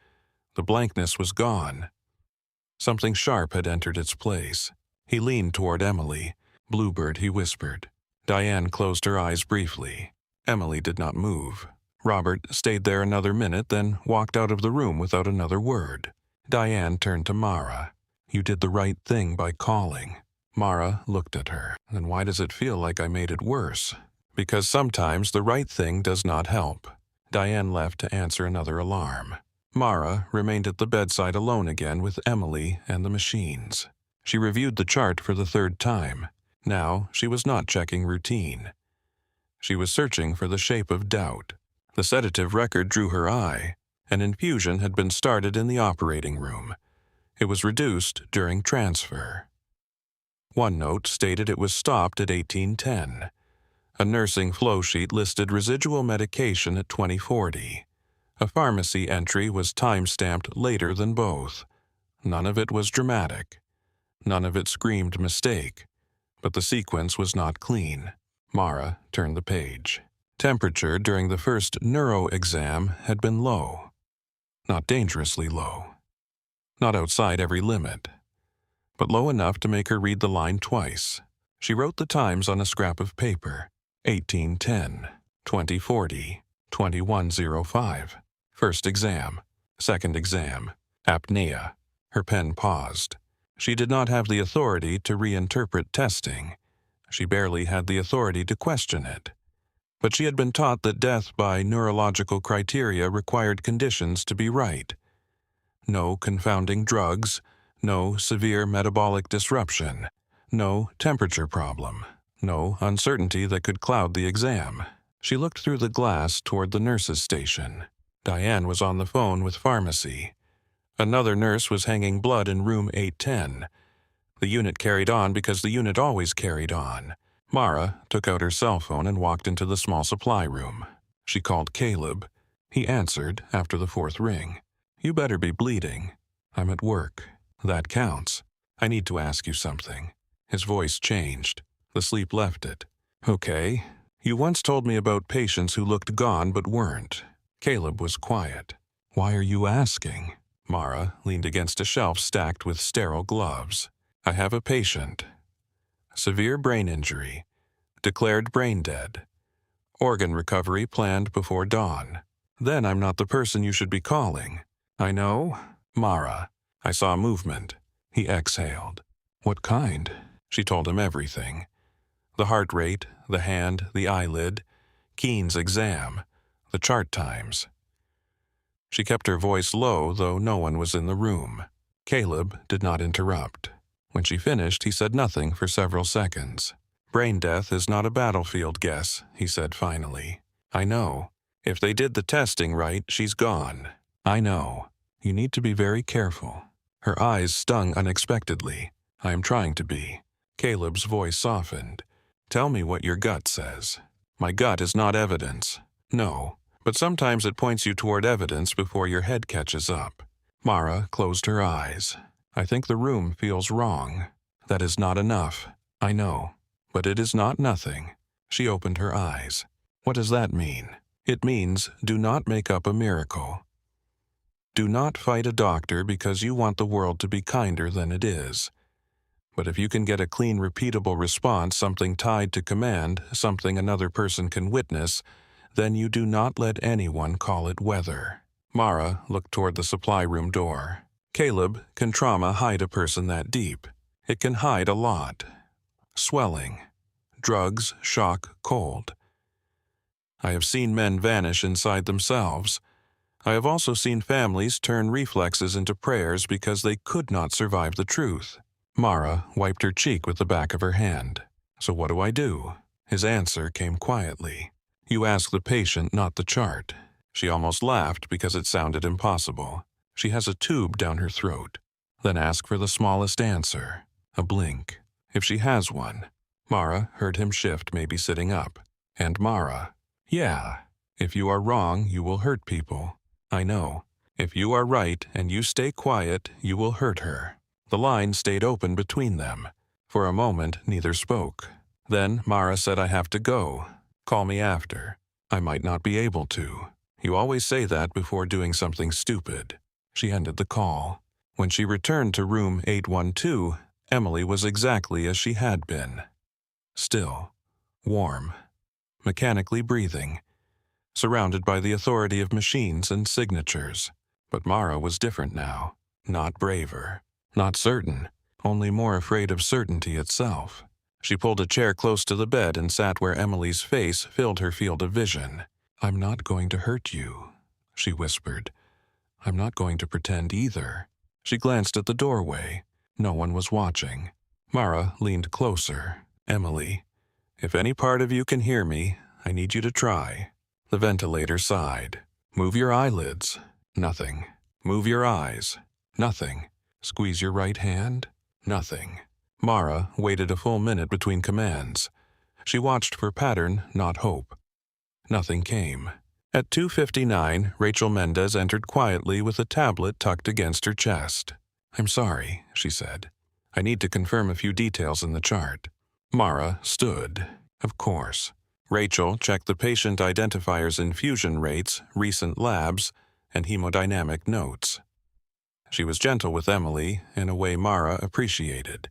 The blankness was gone. Something sharp had entered its place. He leaned toward Emily. Bluebird, he whispered. Diane closed her eyes briefly. Emily did not move. Robert stayed there another minute, then walked out of the room without another word. Diane turned to Mara. You did the right thing by calling. Mara looked at her. Then why does it feel like I made it worse? Because sometimes the right thing does not help. Diane left to answer another alarm. Mara remained at the bedside alone again with Emily and the machines. She reviewed the chart for the third time. Now she was not checking routine. She was searching for the shape of doubt. The sedative record drew her eye. An infusion had been started in the operating room. It was reduced during transfer. One note stated it was stopped at 1810. A nursing flow sheet listed residual medication at 2040. A pharmacy entry was time-stamped later than both. None of it was dramatic. None of it screamed mistake. But the sequence was not clean. Mara turned the page. Temperature during the first neuro exam had been low. Not dangerously low. Not outside every limit. But low enough to make her read the line twice. She wrote the times on a scrap of paper. 1810, 2040, 2105. First exam. Second exam. Apnea. Her pen paused. She did not have the authority to reinterpret testing. She barely had the authority to question it. But she had been taught that death by neurological criteria required conditions to be right. No confounding drugs, no severe metabolic disruption, no temperature problem, no uncertainty that could cloud the exam. She looked through the glass toward the nurse's station. Diane was on the phone with pharmacy. Another nurse was hanging blood in room 810. The unit carried on because the unit always carried on. Mara took out her cell phone and walked into the small supply room. She called Caleb. He answered after the fourth ring. "You better be bleeding. I'm at work. That counts. I need to ask you something." His voice changed. The sleep left it. "Okay. You once told me about patients who looked gone but weren't." Caleb was quiet. "Why are you asking?" Mara leaned against a shelf stacked with sterile gloves. "I have a patient. Severe brain injury. Declared brain dead. Organ recovery planned before dawn. Then I'm not the person you should be calling." "I know." "Mara, I saw movement." He exhaled. "What kind?" She told him everything. The heart rate, the hand, the eyelid, Keene's exam, the chart times. She kept her voice low, though no one was in the room. Caleb did not interrupt. When she finished, he said nothing for several seconds. "Brain death is not a battlefield guess," he said finally. "I know. If they did the testing right, she's gone. I know. You need to be very careful." Her eyes stung unexpectedly. "I am trying to be." Caleb's voice softened. "Tell me what your gut says." "My gut is not evidence." "No, but sometimes it points you toward evidence before your head catches up." Mara closed her eyes. "I think the room feels wrong." "That is not enough." "I know, but it is not nothing." She opened her eyes. "What does that mean?" "It means do not make up a miracle. Do not fight a doctor because you want the world to be kinder than it is. But if you can get a clean, repeatable response, something tied to command, something another person can witness, then you do not let anyone call it weather." Mara looked toward the supply room door. "Caleb, can trauma hide a person that deep? It can hide a lot. Swelling. Drugs, shock, cold. I have seen men vanish inside themselves. I have also seen families turn reflexes into prayers because they could not survive the truth." Mara wiped her cheek with the back of her hand. "So what do I do?" His answer came quietly. "You ask the patient, not the chart." She almost laughed because it sounded impossible. "She has a tube down her throat. Then ask for the smallest answer. A blink. If she has one." Mara heard him shift, maybe sitting up. And Mara, "Yeah. If you are wrong, you will hurt people." "I know. If you are right and you stay quiet, you will hurt her." The line stayed open between them. For a moment, neither spoke. Then Mara said, "I have to go. Call me after." "I might not be able to. You always say that before doing something stupid." She ended the call. When she returned to room 812, Emily was exactly as she had been. Still, warm, mechanically breathing, surrounded by the authority of machines and signatures. But Mara was different now. Not braver. Not certain. Only more afraid of certainty itself. She pulled a chair close to the bed and sat where Emily's face filled her field of vision. "I'm not going to hurt you," she whispered. "I'm not going to pretend either." She glanced at the doorway. No one was watching. Mara leaned closer. "Emily, if any part of you can hear me, I need you to try." The ventilator sighed. "Move your eyelids." Nothing. "Move your eyes." Nothing. "Squeeze your right hand." Nothing. Mara waited a full minute between commands. She watched for pattern, not hope. Nothing came. At 2:59, Rachel Mendez entered quietly with a tablet tucked against her chest. "I'm sorry," she said. "I need to confirm a few details in the chart." Mara stood. Of course. Rachel checked the patient identifier's infusion rates, recent labs, and hemodynamic notes. She was gentle with Emily in a way Mara appreciated.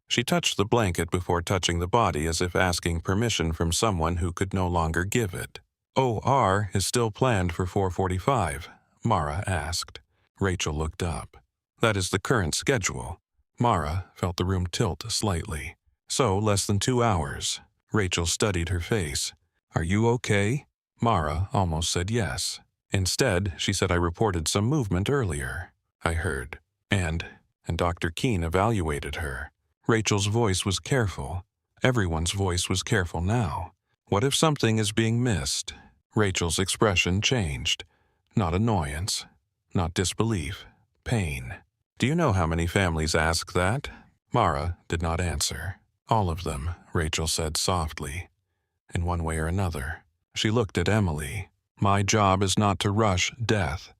She touched the blanket before touching the body as if asking permission from someone who could no longer give it. OR is still planned for 4:45, Mara asked. Rachel looked up. That is the current schedule. Mara felt the room tilt slightly. So, less than 2 hours. Rachel studied her face. Are you okay? Mara almost said yes. Instead, she said I reported some movement earlier. I heard. And Dr. Keene evaluated her. Rachel's voice was careful. Everyone's voice was careful now. What if something is being missed? Rachel's expression changed. Not annoyance. Not disbelief. Pain. Do you know how many families ask that? Mara did not answer. All of them, Rachel said softly. In one way or another. She looked at Emily. My job is not to rush death.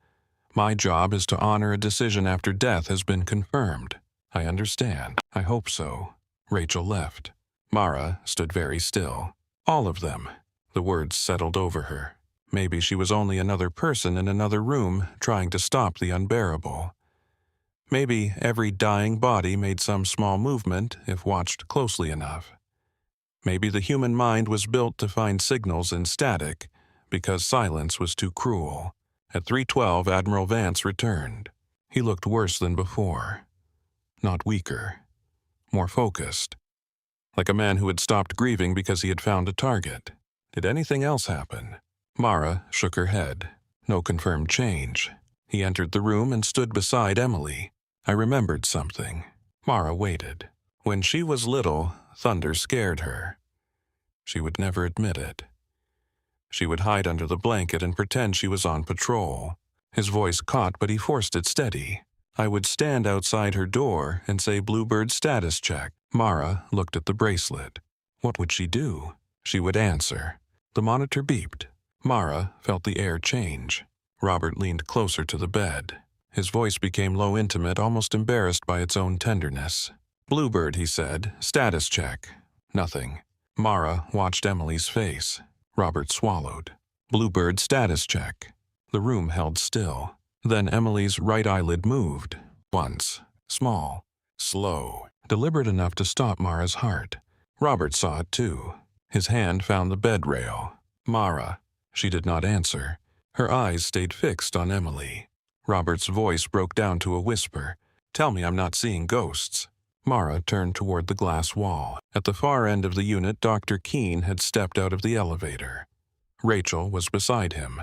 My job is to honor a decision after death has been confirmed. I understand. I hope so. Rachel left. Mara stood very still. All of them. The words settled over her. Maybe she was only another person in another room trying to stop the unbearable. Maybe every dying body made some small movement if watched closely enough. Maybe the human mind was built to find signals in static because silence was too cruel. At 3:12, Admiral Vance returned. He looked worse than before. Not weaker. More focused. Like a man who had stopped grieving because he had found a target. Did anything else happen? Mara shook her head. No confirmed change. He entered the room and stood beside Emily. I remembered something. Mara waited. When she was little, thunder scared her. She would never admit it. She would hide under the blanket and pretend she was on patrol. His voice caught, but he forced it steady. I would stand outside her door and say Bluebird status check. Mara looked at the bracelet. What would she do? She would answer. The monitor beeped. Mara felt the air change. Robert leaned closer to the bed. His voice became low, intimate, almost embarrassed by its own tenderness. Bluebird, he said. Status check. Nothing. Mara watched Emily's face. Robert swallowed. Bluebird status check. The room held still. Then Emily's right eyelid moved. Once. Small. Slow. Deliberate enough to stop Mara's heart. Robert saw it too. His hand found the bed rail. Mara. She did not answer. Her eyes stayed fixed on Emily. Robert's voice broke down to a whisper. Tell me I'm not seeing ghosts. Mara turned toward the glass wall. At the far end of the unit, Dr. Keene had stepped out of the elevator. Rachel was beside him.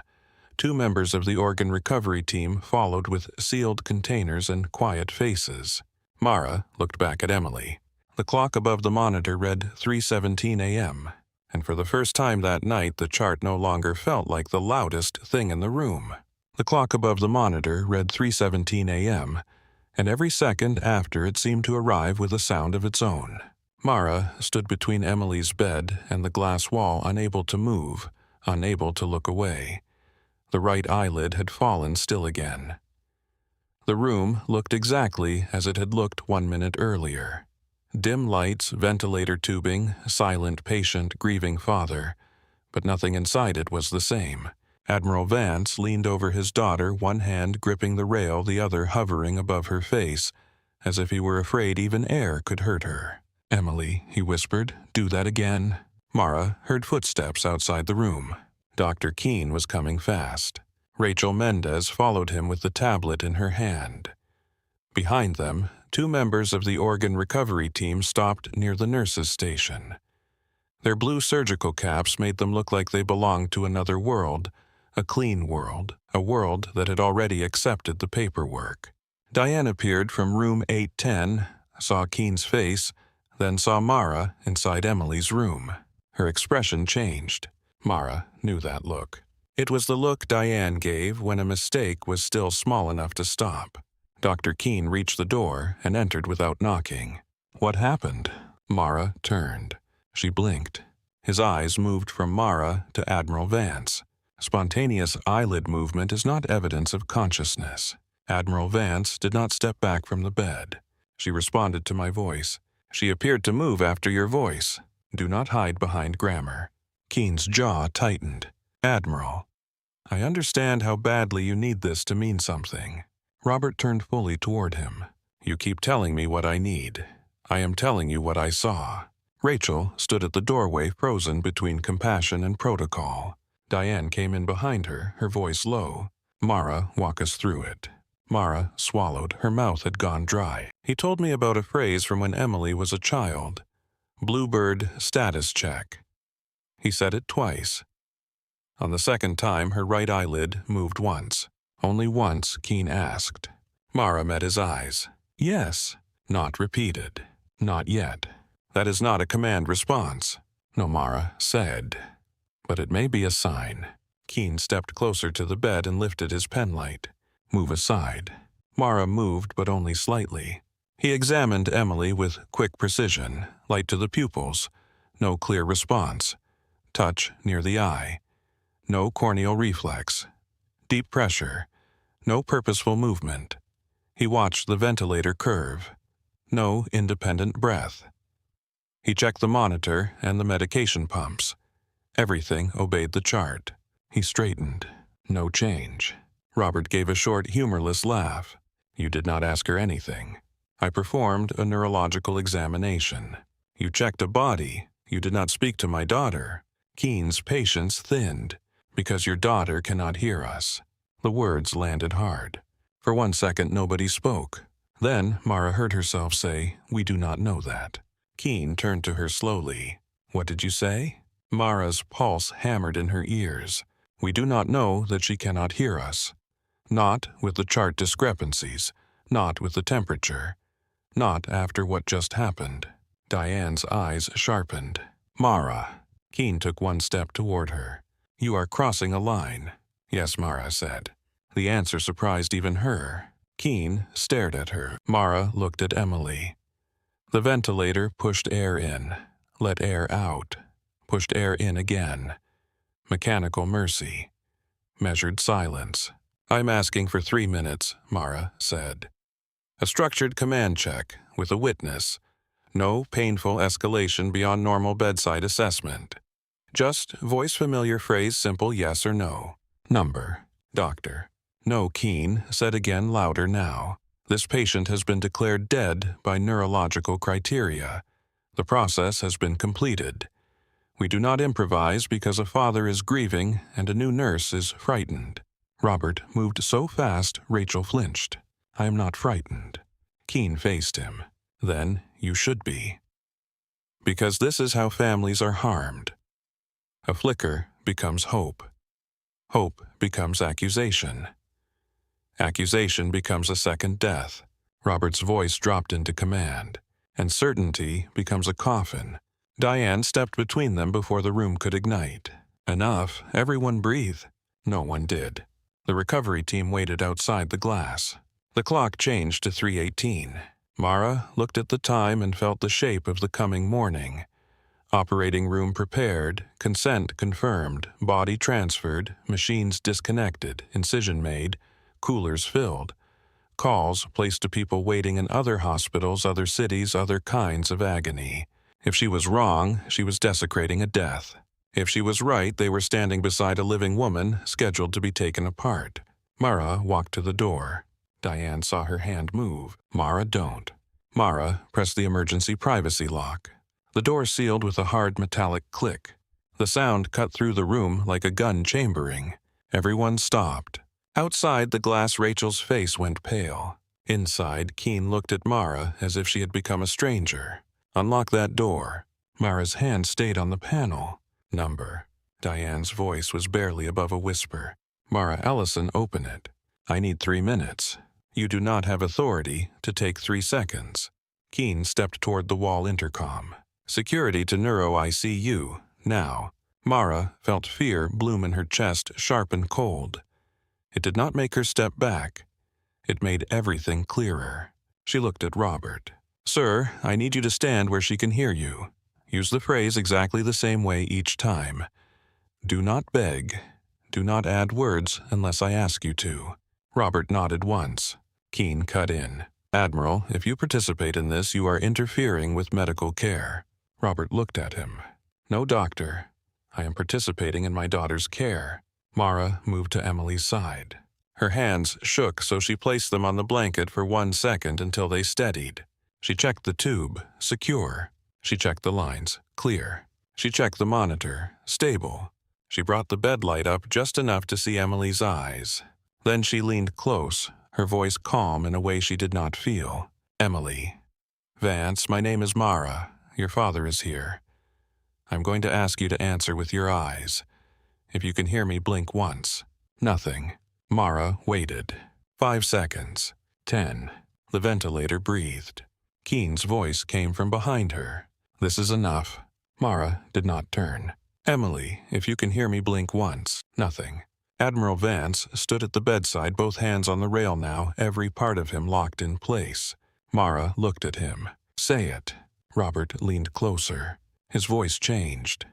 2 members of the organ recovery team followed with sealed containers and quiet faces. Mara looked back at Emily. The clock above the monitor read 3:17 a.m., and for the first time that night the chart no longer felt like the loudest thing in the room. The clock above the monitor read 3:17 a.m., and every second after it seemed to arrive with a sound of its own. Mara stood between Emily's bed and the glass wall, unable to move, unable to look away. The right eyelid had fallen still again. The room looked exactly as it had looked 1 minute earlier. Dim lights, ventilator tubing, silent patient, grieving father. But nothing inside it was the same. Admiral Vance leaned over his daughter, one hand gripping the rail, the other hovering above her face, as if he were afraid even air could hurt her. Emily, he whispered, do that again. Mara heard footsteps outside the room. Dr. Keene was coming fast. Rachel Mendez followed him with the tablet in her hand. Behind them, 2 members of the organ recovery team stopped near the nurses' station. Their blue surgical caps made them look like they belonged to another world, a clean world, a world that had already accepted the paperwork. Diane appeared from room 810, saw Keene's face, then saw Mara inside Emily's room. Her expression changed. Mara knew that look. It was the look Diane gave when a mistake was still small enough to stop. Dr. Keene reached the door and entered without knocking. What happened? Mara turned. She blinked. His eyes moved from Mara to Admiral Vance. Spontaneous eyelid movement is not evidence of consciousness. Admiral Vance did not step back from the bed. She responded to my voice. She appeared to move after your voice. Do not hide behind grammar. Keene's jaw tightened. Admiral, I understand how badly you need this to mean something. Robert turned fully toward him. You keep telling me what I need. I am telling you what I saw. Rachel stood at the doorway, frozen between compassion and protocol. Diane came in behind her, her voice low. Mara, walk us through it. Mara swallowed. Her mouth had gone dry. He told me about a phrase from when Emily was a child. Bluebird status check. He said it twice. On the second time, her right eyelid moved once. Only once, Keen asked. Mara met his eyes. Yes. Not repeated. Not yet. That is not a command response. No, Mara said. But it may be a sign. Keen stepped closer to the bed and lifted his penlight. Move aside. Mara moved, but only slightly. He examined Emily with quick precision, light to the pupils. No clear response. Touch near the eye. No corneal reflex. Deep pressure. No purposeful movement. He watched the ventilator curve. No independent breath. He checked the monitor and the medication pumps. Everything obeyed the chart. He straightened. No change. Robert gave a short, humorless laugh. You did not ask her anything. I performed a neurological examination. You checked a body. You did not speak to my daughter. Keen's patience thinned. Because your daughter cannot hear us. The words landed hard. For 1 second, nobody spoke. Then Mara heard herself say, we do not know that. Keen turned to her slowly. What did you say? Mara's pulse hammered in her ears. We do not know that she cannot hear us. Not with the chart discrepancies. Not with the temperature. Not after what just happened. Diane's eyes sharpened. Mara. Keen took 1 step toward her. You are crossing a line. Yes, Mara said. The answer surprised even her. Keen stared at her. Mara looked at Emily. The ventilator pushed air in, let air out, pushed air in again. Mechanical mercy. Measured silence. I'm asking for 3 minutes, Mara said. A structured command check with a witness. No painful escalation beyond normal bedside assessment. Just voice familiar phrase, simple yes or no. Number. Doctor. No, Keen said again, louder now. This patient has been declared dead by neurological criteria. The process has been completed. We do not improvise because a father is grieving and a new nurse is frightened. Robert moved so fast, Rachel flinched. I am not frightened. Keen faced him. Then you should be. Because this is how families are harmed. A flicker becomes hope. Hope becomes accusation. Accusation becomes a second death. Robert's voice dropped into command. And certainty becomes a coffin. Diane stepped between them before the room could ignite. Enough, everyone breathe. No one did. The recovery team waited outside the glass. The clock changed to 3:18. Mara looked at the time and felt the shape of the coming morning. Operating room prepared, consent confirmed, body transferred, machines disconnected, incision made, coolers filled. Calls placed to people waiting in other hospitals, other cities, other kinds of agony. If she was wrong, she was desecrating a death. If she was right, they were standing beside a living woman, scheduled to be taken apart. Mara walked to the door. Diane saw her hand move. Mara, don't. Mara pressed the emergency privacy lock. The door sealed with a hard metallic click. The sound cut through the room like a gun chambering. Everyone stopped. Outside the glass, Rachel's face went pale. Inside, Keen looked at Mara as if she had become a stranger. Unlock that door. Mara's hand stayed on the panel. Number. Diane's voice was barely above a whisper. Mara Ellison, open it. I need 3 minutes. You do not have authority to take 3 seconds. Keen stepped toward the wall intercom. Security to Neuro ICU, now. Mara felt fear bloom in her chest, sharp and cold. It did not make her step back. It made everything clearer. She looked at Robert. Sir, I need you to stand where she can hear you. Use the phrase exactly the same way each time. Do not beg. Do not add words unless I ask you to. Robert nodded once. Keen cut in. Admiral, if you participate in this, you are interfering with medical care. Robert looked at him. No, doctor. I am participating in my daughter's care. Mara moved to Emily's side. Her hands shook, so she placed them on the blanket for 1 second until they steadied. She checked the tube, secure. She checked the lines, clear. She checked the monitor, stable. She brought the bed light up just enough to see Emily's eyes. Then she leaned close, her voice calm in a way she did not feel. "Emily. Vance, my name is Mara. Your father is here. I'm going to ask you to answer with your eyes. If you can hear me, blink once." Nothing. Mara waited. 5 seconds. 10. The ventilator breathed. Keen's voice came from behind her. "This is enough." Mara did not turn. "Emily, if you can hear me, blink once." Nothing. Admiral Vance stood at the bedside, both hands on the rail now, every part of him locked in place. Mara looked at him. "Say it." Robert leaned closer. His voice changed.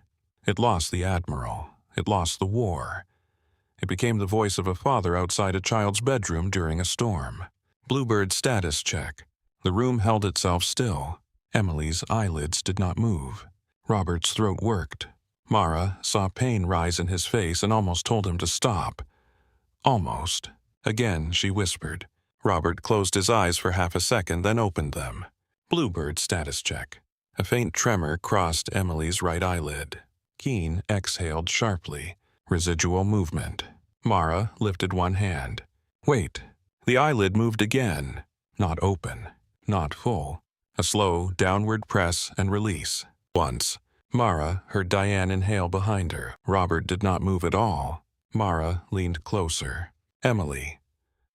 It lost the Admiral. It lost the war. It became the voice of a father outside a child's bedroom during a storm. Bluebird status check. The room held itself still. Emily's eyelids did not move. Robert's throat worked. Mara saw pain rise in his face and almost told him to stop. Almost. Again, she whispered. Robert closed his eyes for half a second, then opened them. Bluebird status check. A faint tremor crossed Emily's right eyelid. Keen exhaled sharply. Residual movement. Mara lifted one hand. Wait. The eyelid moved again. Not open. Not full. A slow downward press and release. Once. Mara heard Diane inhale behind her. Robert did not move at all. Mara leaned closer. "Emily,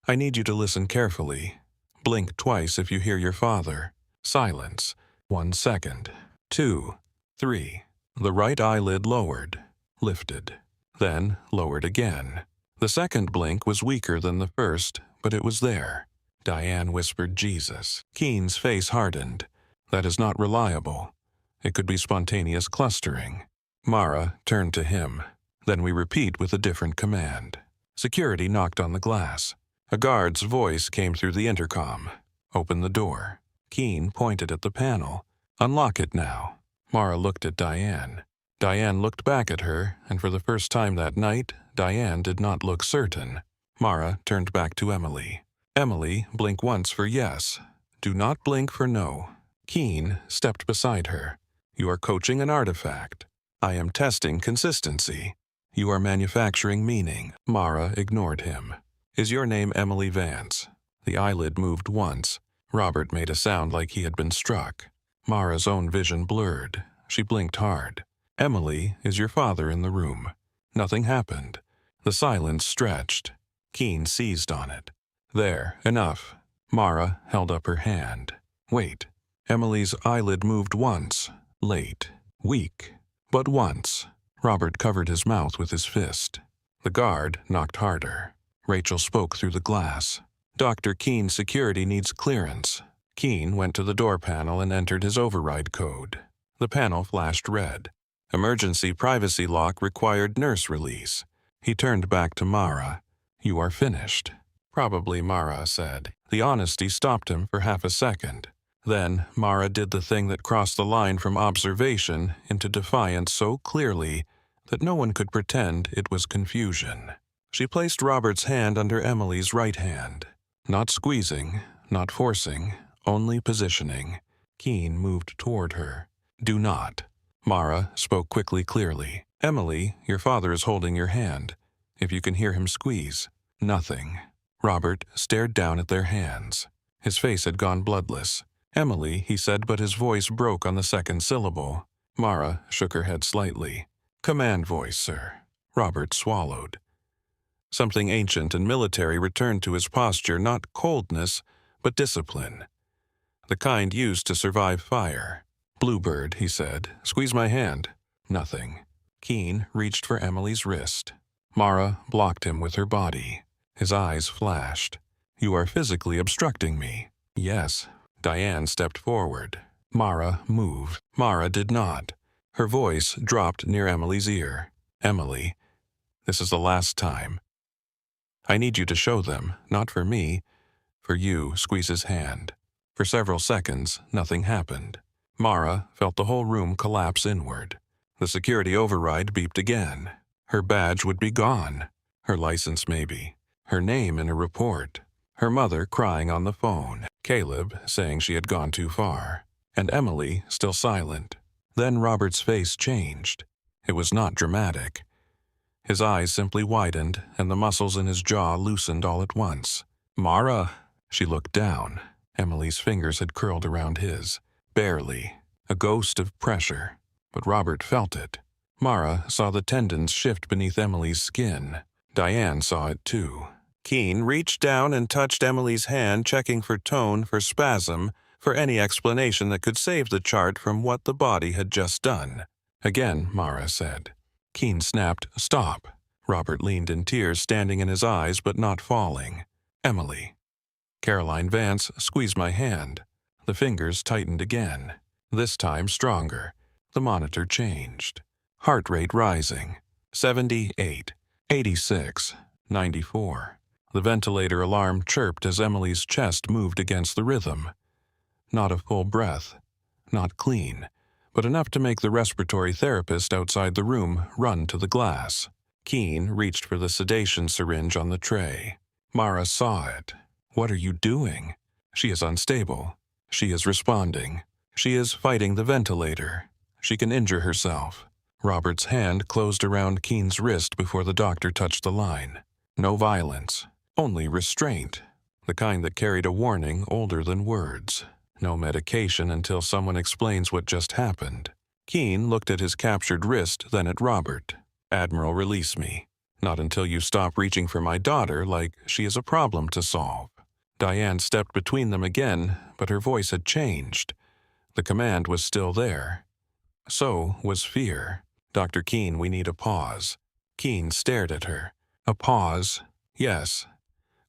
I need you to listen carefully. Blink twice if you hear your father." Silence. 1 second. 2. 3. The right eyelid lowered. Lifted. Then lowered again. The second blink was weaker than the first, but it was there. Diane whispered Jesus. Keen's face hardened. That is not reliable. It could be spontaneous clustering. Mara turned to him. Then we repeat with a different command. Security knocked on the glass. A guard's voice came through the intercom. Open the door. Keen pointed at the panel. Unlock it now. Mara looked at Diane. Diane looked back at her, and for the first time that night, Diane did not look certain. Mara turned back to Emily. "Emily, blink once for yes. Do not blink for no." Keen stepped beside her. "You are coaching an artifact. I am testing consistency. You are manufacturing meaning." Mara ignored him. "Is your name Emily Vance?" The eyelid moved once. Robert made a sound like he had been struck. Mara's own vision blurred. She blinked hard. "Emily, is your father in the room?" Nothing happened. The silence stretched. Keen seized on it. "There, enough." Mara held up her hand. "Wait." Emily's eyelid moved once. Late. Weak. But once. Robert covered his mouth with his fist. The guard knocked harder. Rachel spoke through the glass. "Dr. Keen's security needs clearance." Keen went to the door panel and entered his override code. The panel flashed red. Emergency privacy lock required nurse release. He turned back to Mara. "You are finished." "Probably," Mara said. The honesty stopped him for half a second. Then Mara did the thing that crossed the line from observation into defiance so clearly that no one could pretend it was confusion. She placed Robert's hand under Emily's right hand. Not squeezing, not forcing, only positioning. Keen moved toward her. "Do not." Mara spoke quickly, clearly. "Emily, your father is holding your hand. If you can hear him squeeze." Nothing. Robert stared down at their hands. His face had gone bloodless. "Emily," he said, but his voice broke on the second syllable. Mara shook her head slightly. "Command voice, sir." Robert swallowed. Something ancient and military returned to his posture, not coldness, but discipline. The kind used to survive fire. "Bluebird," he said. "Squeeze my hand." Nothing. Keen reached for Emily's wrist. Mara blocked him with her body. His eyes flashed. "You are physically obstructing me." "Yes." Diane stepped forward. Mara moved. Mara did not. Her voice dropped near Emily's ear. "Emily, this is the last time. I need you to show them, not for me, for you." Squeeze his hand. For several seconds, nothing happened. Mara felt the whole room collapse inward. The security override beeped again. Her badge would be gone. Her license maybe. Her name in a report. Her mother crying on the phone. Caleb saying she had gone too far. And Emily still silent. Then Robert's face changed. It was not dramatic. His eyes simply widened, and the muscles in his jaw loosened all at once. "Mara!" She looked down. Emily's fingers had curled around his. Barely. A ghost of pressure. But Robert felt it. Mara saw the tendons shift beneath Emily's skin. Diane saw it too. Keen reached down and touched Emily's hand, checking for tone, for spasm, for any explanation that could save the chart from what the body had just done. Again, Mara said. Keen snapped, "Stop." Robert leaned in tears, standing in his eyes but not falling. "Emily." Caroline Vance squeezed my hand. The fingers tightened again. This time stronger. The monitor changed. Heart rate rising. 78, 86, 94. The ventilator alarm chirped as Emily's chest moved against the rhythm. Not a full breath. Not clean. But enough to make the respiratory therapist outside the room run to the glass. Keen reached for the sedation syringe on the tray. Mara saw it. "What are you doing?" "She is unstable. She is responding. She is fighting the ventilator. She can injure herself." Robert's hand closed around Keen's wrist before the doctor touched the line. No violence. Only restraint. The kind that carried a warning older than words. No medication until someone explains what just happened. Keen looked at his captured wrist, then at Robert. "Admiral, release me. Not until you stop reaching for my daughter like she is a problem to solve." Diane stepped between them again, but her voice had changed. The command was still there. So was fear. "Dr. Keen, we need a pause." Keen stared at her. "A pause? Yes.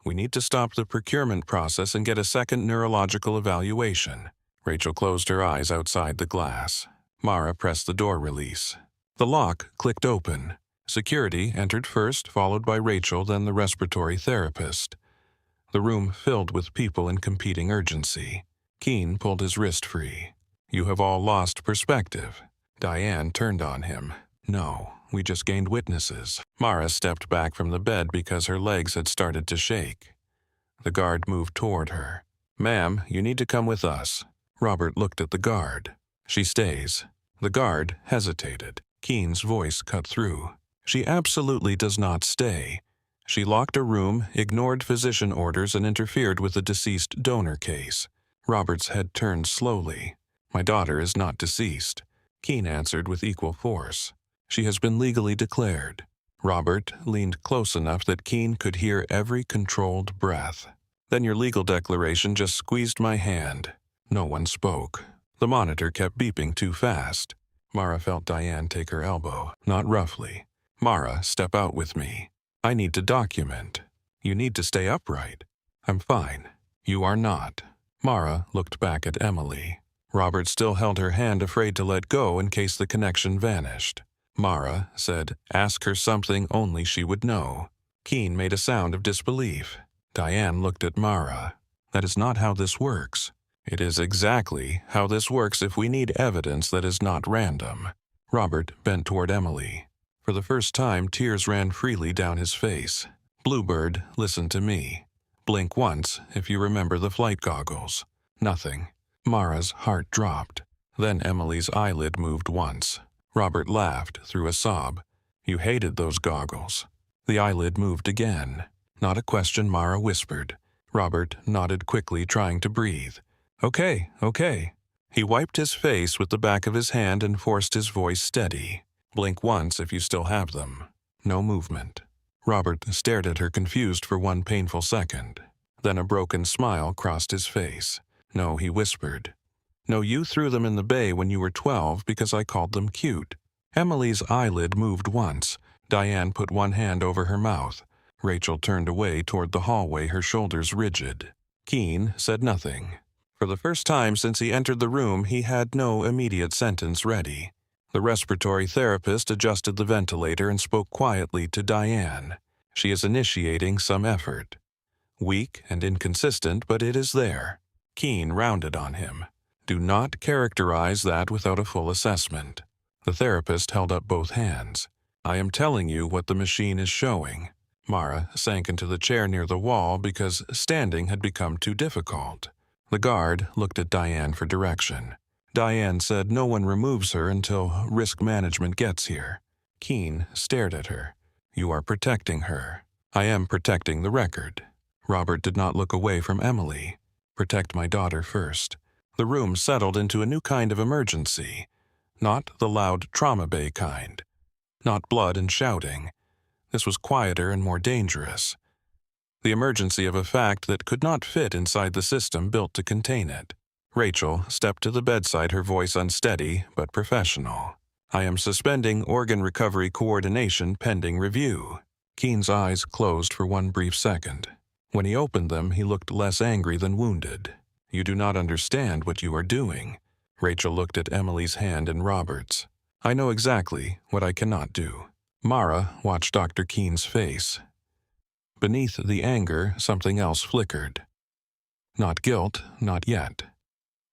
We need to stop the procurement process and get a second neurological evaluation." Rachel closed her eyes outside the glass. Mara pressed the door release. The lock clicked open. Security entered first, followed by Rachel, then the respiratory therapist. The room filled with people in competing urgency. Keen pulled his wrist free. "You have all lost perspective." Diane turned on him. "No, we just gained witnesses." Mara stepped back from the bed because her legs had started to shake. The guard moved toward her. "Ma'am, you need to come with us." Robert looked at the guard. "She stays." The guard hesitated. Keen's voice cut through. "She absolutely does not stay. She locked a room, ignored physician orders, and interfered with the deceased donor case." Robert's head turned slowly. "My daughter is not deceased." Keen answered with equal force. "She has been legally declared." Robert leaned close enough that Keen could hear every controlled breath. "Then your legal declaration just squeezed my hand." No one spoke. The monitor kept beeping too fast. Mara felt Diane take her elbow, not roughly. "Mara, step out with me. I need to document. You need to stay upright." "I'm fine." "You are not." Mara looked back at Emily. Robert still held her hand, afraid to let go in case the connection vanished. Mara said, "Ask her something only she would know." Keen made a sound of disbelief. Diane looked at Mara. "That is not how this works." "It is exactly how this works if we need evidence that is not random." Robert bent toward Emily. For the first time, tears ran freely down his face. "Bluebird, listen to me. Blink once if you remember the flight goggles." Nothing. Mara's heart dropped. Then Emily's eyelid moved once. Robert laughed through a sob. "You hated those goggles." The eyelid moved again. Not a question, Mara whispered. Robert nodded quickly, trying to breathe. Okay. He wiped his face with the back of his hand and forced his voice steady. "Blink once if you still have them." No movement. Robert stared at her confused for one painful second. Then a broken smile crossed his face. "No," he whispered. "No, you threw them in the bay when you were 12 because I called them cute." Emily's eyelid moved once. Diane put one hand over her mouth. Rachel turned away toward the hallway, her shoulders rigid. Keen said nothing. For the first time since he entered the room, he had no immediate sentence ready. The respiratory therapist adjusted the ventilator and spoke quietly to Diane. "She is initiating some effort. Weak and inconsistent, but it is there." Keen rounded on him. "Do not characterize that without a full assessment." The therapist held up both hands. "I am telling you what the machine is showing." Mara sank into the chair near the wall because standing had become too difficult. The guard looked at Diane for direction. Diane said no one removes her until risk management gets here. Keen stared at her. You are protecting her. I am protecting the record. Robert did not look away from Emily. Protect my daughter first. The room settled into a new kind of emergency. Not the loud trauma bay kind. Not blood and shouting. This was quieter and more dangerous. The emergency of a fact that could not fit inside the system built to contain it. Rachel stepped to the bedside, her voice unsteady but professional. I am suspending organ recovery coordination pending review. Keen's eyes closed for one brief second. When he opened them, he looked less angry than wounded. You do not understand what you are doing. Rachel looked at Emily's hand in Robert's. I know exactly what I cannot do. Mara watched Dr. Keen's face. Beneath the anger, something else flickered. Not guilt, not yet,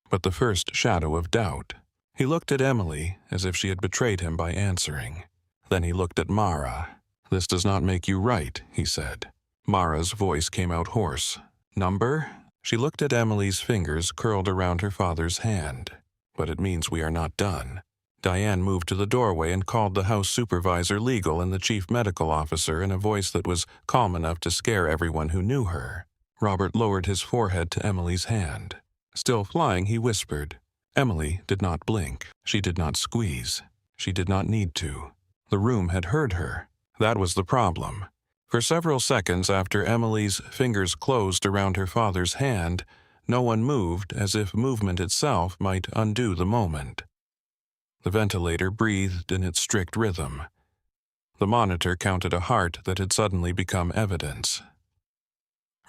but the first shadow of doubt. He looked at Emily as if she had betrayed him by answering. Then he looked at Mara. This does not make you right, he said. Mara's voice came out hoarse. Number? She looked at Emily's fingers curled around her father's hand. But it means we are not done. Diane moved to the doorway and called the house supervisor, legal, and the chief medical officer in a voice that was calm enough to scare everyone who knew her. Robert lowered his forehead to Emily's hand. Still flying, he whispered. Emily did not blink. She did not squeeze. She did not need to. The room had heard her. That was the problem. For several seconds after Emily's fingers closed around her father's hand, no one moved, as if movement itself might undo the moment. The ventilator breathed in its strict rhythm. The monitor counted a heart that had suddenly become evidence.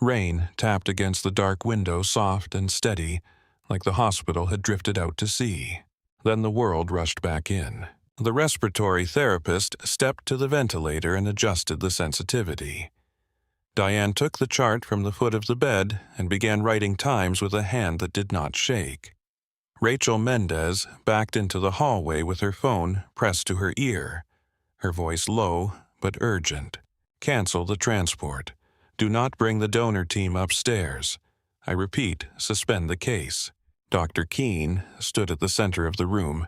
Rain tapped against the dark window, soft and steady, like the hospital had drifted out to sea. Then the world rushed back in. The respiratory therapist stepped to the ventilator and adjusted the sensitivity. Diane took the chart from the foot of the bed and began writing times with a hand that did not shake. Rachel Mendez backed into the hallway with her phone pressed to her ear, her voice low but urgent. Cancel the transport. Do not bring the donor team upstairs. I repeat, suspend the case. Dr. Keen stood at the center of the room,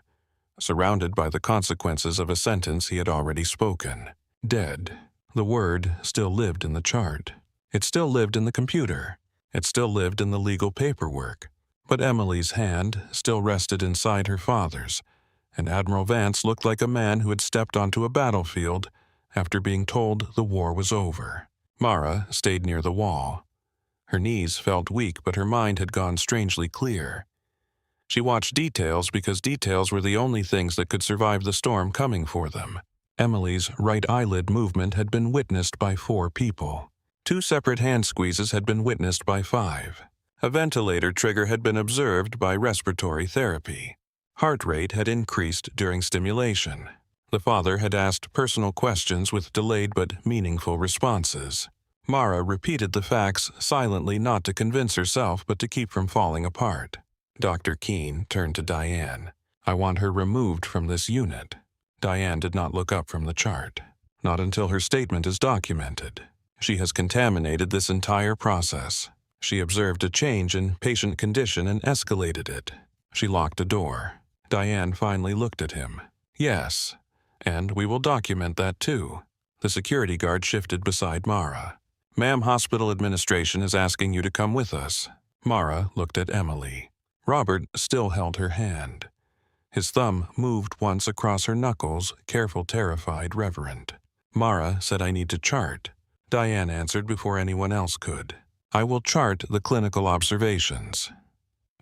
surrounded by the consequences of a sentence he had already spoken. Dead. The word still lived in the chart. It still lived in the computer. It still lived in the legal paperwork. But Emily's hand still rested inside her father's, and Admiral Vance looked like a man who had stepped onto a battlefield after being told the war was over. Mara stayed near the wall. Her knees felt weak, but her mind had gone strangely clear. She watched details because details were the only things that could survive the storm coming for them. Emily's right eyelid movement had been witnessed by 4 people. 2 separate hand squeezes had been witnessed by 5. A ventilator trigger had been observed by respiratory therapy. Heart rate had increased during stimulation. The father had asked personal questions with delayed but meaningful responses. Mara repeated the facts silently, not to convince herself but to keep from falling apart. Dr. Keen turned to Diane. I want her removed from this unit. Diane did not look up from the chart. Not until her statement is documented. She has contaminated this entire process. She observed a change in patient condition and escalated it. She locked a door. Diane finally looked at him. Yes, and we will document that too. The security guard shifted beside Mara. Ma'am, hospital administration is asking you to come with us. Mara looked at Emily. Robert still held her hand. His thumb moved once across her knuckles, careful, terrified, reverent. Mara said, I need to chart. Diane answered before anyone else could. I will chart the clinical observations.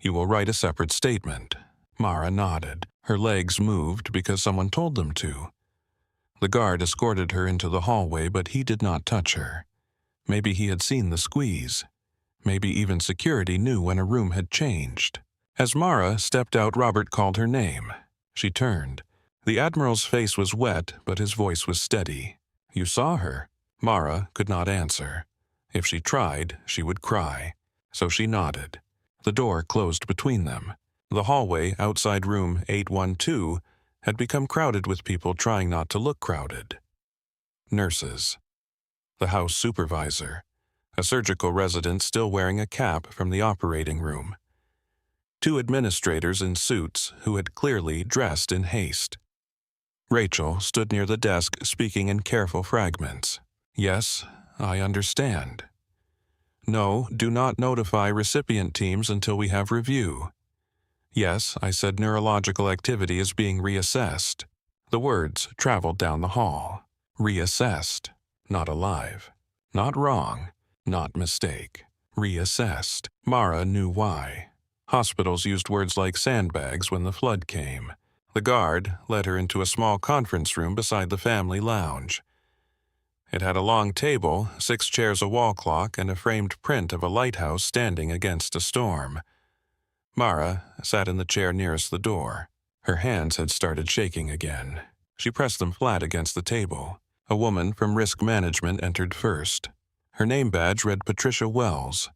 You will write a separate statement. Mara nodded. Her legs moved because someone told them to. The guard escorted her into the hallway, but he did not touch her. Maybe he had seen the squeeze. Maybe even security knew when a room had changed. As Mara stepped out, Robert called her name. She turned. The Admiral's face was wet, but his voice was steady. You saw her? Mara could not answer. If she tried, she would cry. So she nodded. The door closed between them. The hallway outside room 812 had become crowded with people trying not to look crowded. Nurses. The house supervisor. A surgical resident still wearing a cap from the operating room. 2 administrators in suits who had clearly dressed in haste. Rachel stood near the desk speaking in careful fragments. Yes, I understand. No, do not notify recipient teams until we have review. Yes, I said neurological activity is being reassessed. The words traveled down the hall. Reassessed, not alive. Not wrong, not mistake. Reassessed. Mara knew why. Hospitals used words like sandbags when the flood came. The guard led her into a small conference room beside the family lounge. It had a long table, 6 chairs, a wall clock, and a framed print of a lighthouse standing against a storm. Mara sat in the chair nearest the door. Her hands had started shaking again. She pressed them flat against the table. A woman from risk management entered first. Her name badge read Patricia Wells.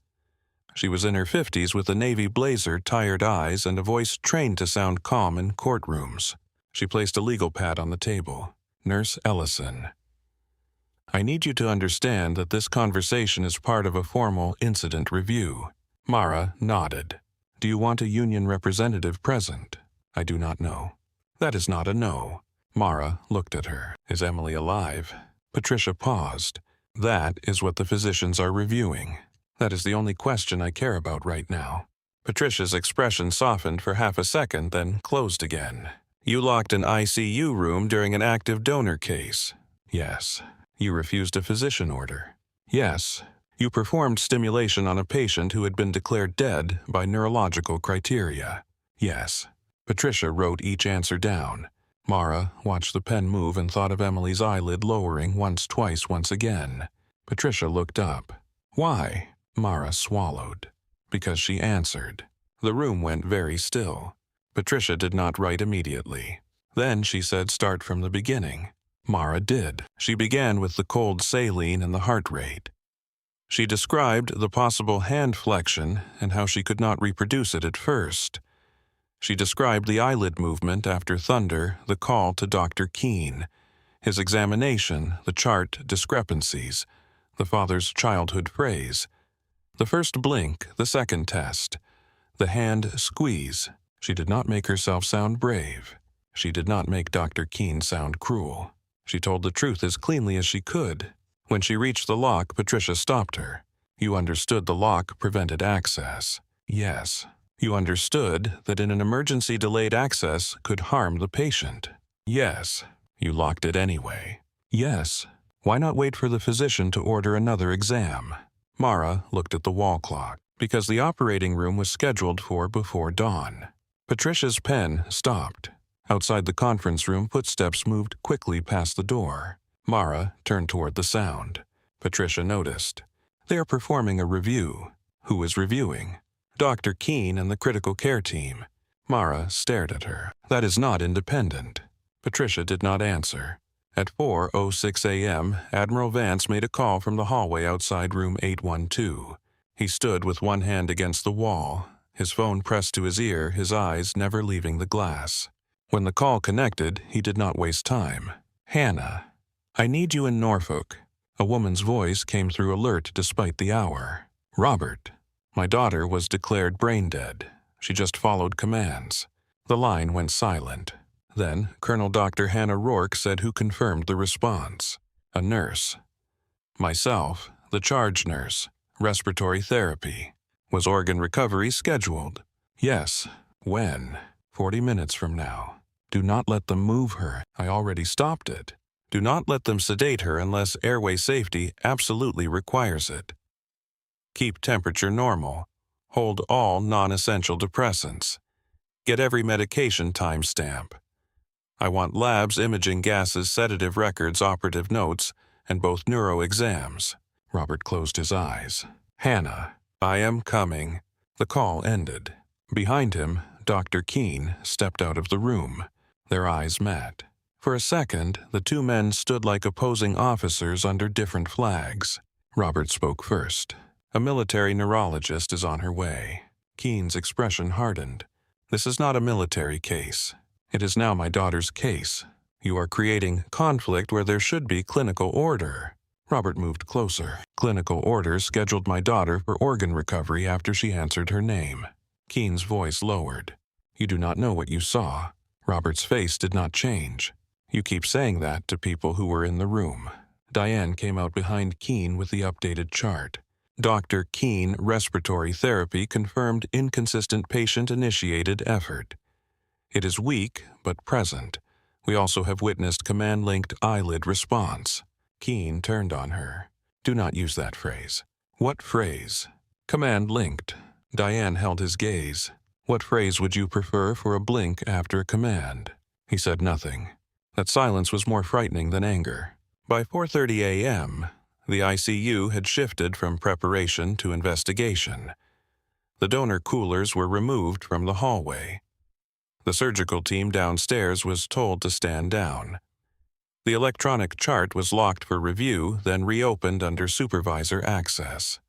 She was in her 50s with a navy blazer, tired eyes, and a voice trained to sound calm in courtrooms. She placed a legal pad on the table. Nurse Ellison. I need you to understand that this conversation is part of a formal incident review. Mara nodded. Do you want a union representative present? I do not know. That is not a no. Mara looked at her. Is Emily alive? Patricia paused. That is what the physicians are reviewing. That is the only question I care about right now. Patricia's expression softened for half a second, then closed again. You locked an ICU room during an active donor case. Yes. You refused a physician order. Yes. You performed stimulation on a patient who had been declared dead by neurological criteria. Yes. Patricia wrote each answer down. Mara watched the pen move and thought of Emily's eyelid lowering once, twice, once again. Patricia looked up. Why? Mara swallowed. Because she answered. The room went very still. Patricia did not write immediately. Then she said start from the beginning. Mara did. She began with the cold saline and the heart rate. She described the possible hand flexion and how she could not reproduce it at first. She described the eyelid movement after thunder, the call to Dr. Keene, his examination, the chart discrepancies, the father's childhood phrase, the first blink, the second test, the hand squeeze. She did not make herself sound brave. She did not make Dr. Keene sound cruel. She told the truth as cleanly as she could. When she reached the lock, Patricia stopped her. You understood the lock prevented access. Yes. You understood that in an emergency delayed access could harm the patient. Yes. You locked it anyway. Yes. Why not wait for the physician to order another exam? Mara looked at the wall clock. Because the operating room was scheduled for before dawn. Patricia's pen stopped. Outside the conference room, footsteps moved quickly past the door. Mara turned toward the sound. Patricia noticed. They are performing a review. Who is reviewing? Dr. Keene and the critical care team. Mara stared at her. That is not independent. Patricia did not answer. At 4:06 a.m., Admiral Vance made a call from the hallway outside room 812. He stood with one hand against the wall, his phone pressed to his ear, his eyes never leaving the glass. When the call connected, he did not waste time. Hannah. I need you in Norfolk. A woman's voice came through alert despite the hour. Robert. My daughter was declared brain dead. She just followed commands. The line went silent. Then, Colonel Dr. Hannah Rourke said who confirmed the response. A nurse. Myself, the charge nurse. Respiratory therapy. Was organ recovery scheduled? Yes. When? 40 minutes from now. Do not let them move her. I already stopped it. Do not let them sedate her unless airway safety absolutely requires it. Keep temperature normal. Hold all non-essential depressants. Get every medication timestamp. I want labs, imaging, gases, sedative records, operative notes, and both neuro exams. Robert closed his eyes. Hannah, I am coming. The call ended. Behind him, Dr. Keene stepped out of the room. Their eyes met. For a second, the two men stood like opposing officers under different flags. Robert spoke first. A military neurologist is on her way. Keene's expression hardened. This is not a military case. It is now my daughter's case. You are creating conflict where there should be clinical order. Robert moved closer. Clinical order scheduled my daughter for organ recovery after she answered her name. Keene's voice lowered. You do not know what you saw. Robert's face did not change. You keep saying that to people who were in the room. Diane came out behind Keene with the updated chart. Dr. Keene respiratory therapy confirmed inconsistent patient-initiated effort. It is weak, but present. We also have witnessed command-linked eyelid response. Keene turned on her. Do not use that phrase. What phrase? Command-linked. Diane held his gaze. What phrase would you prefer for a blink after a command? He said nothing. That silence was more frightening than anger. By 4:30 a.m., the ICU had shifted from preparation to investigation. The donor coolers were removed from the hallway. The surgical team downstairs was told to stand down. The electronic chart was locked for review, then reopened under supervisor access.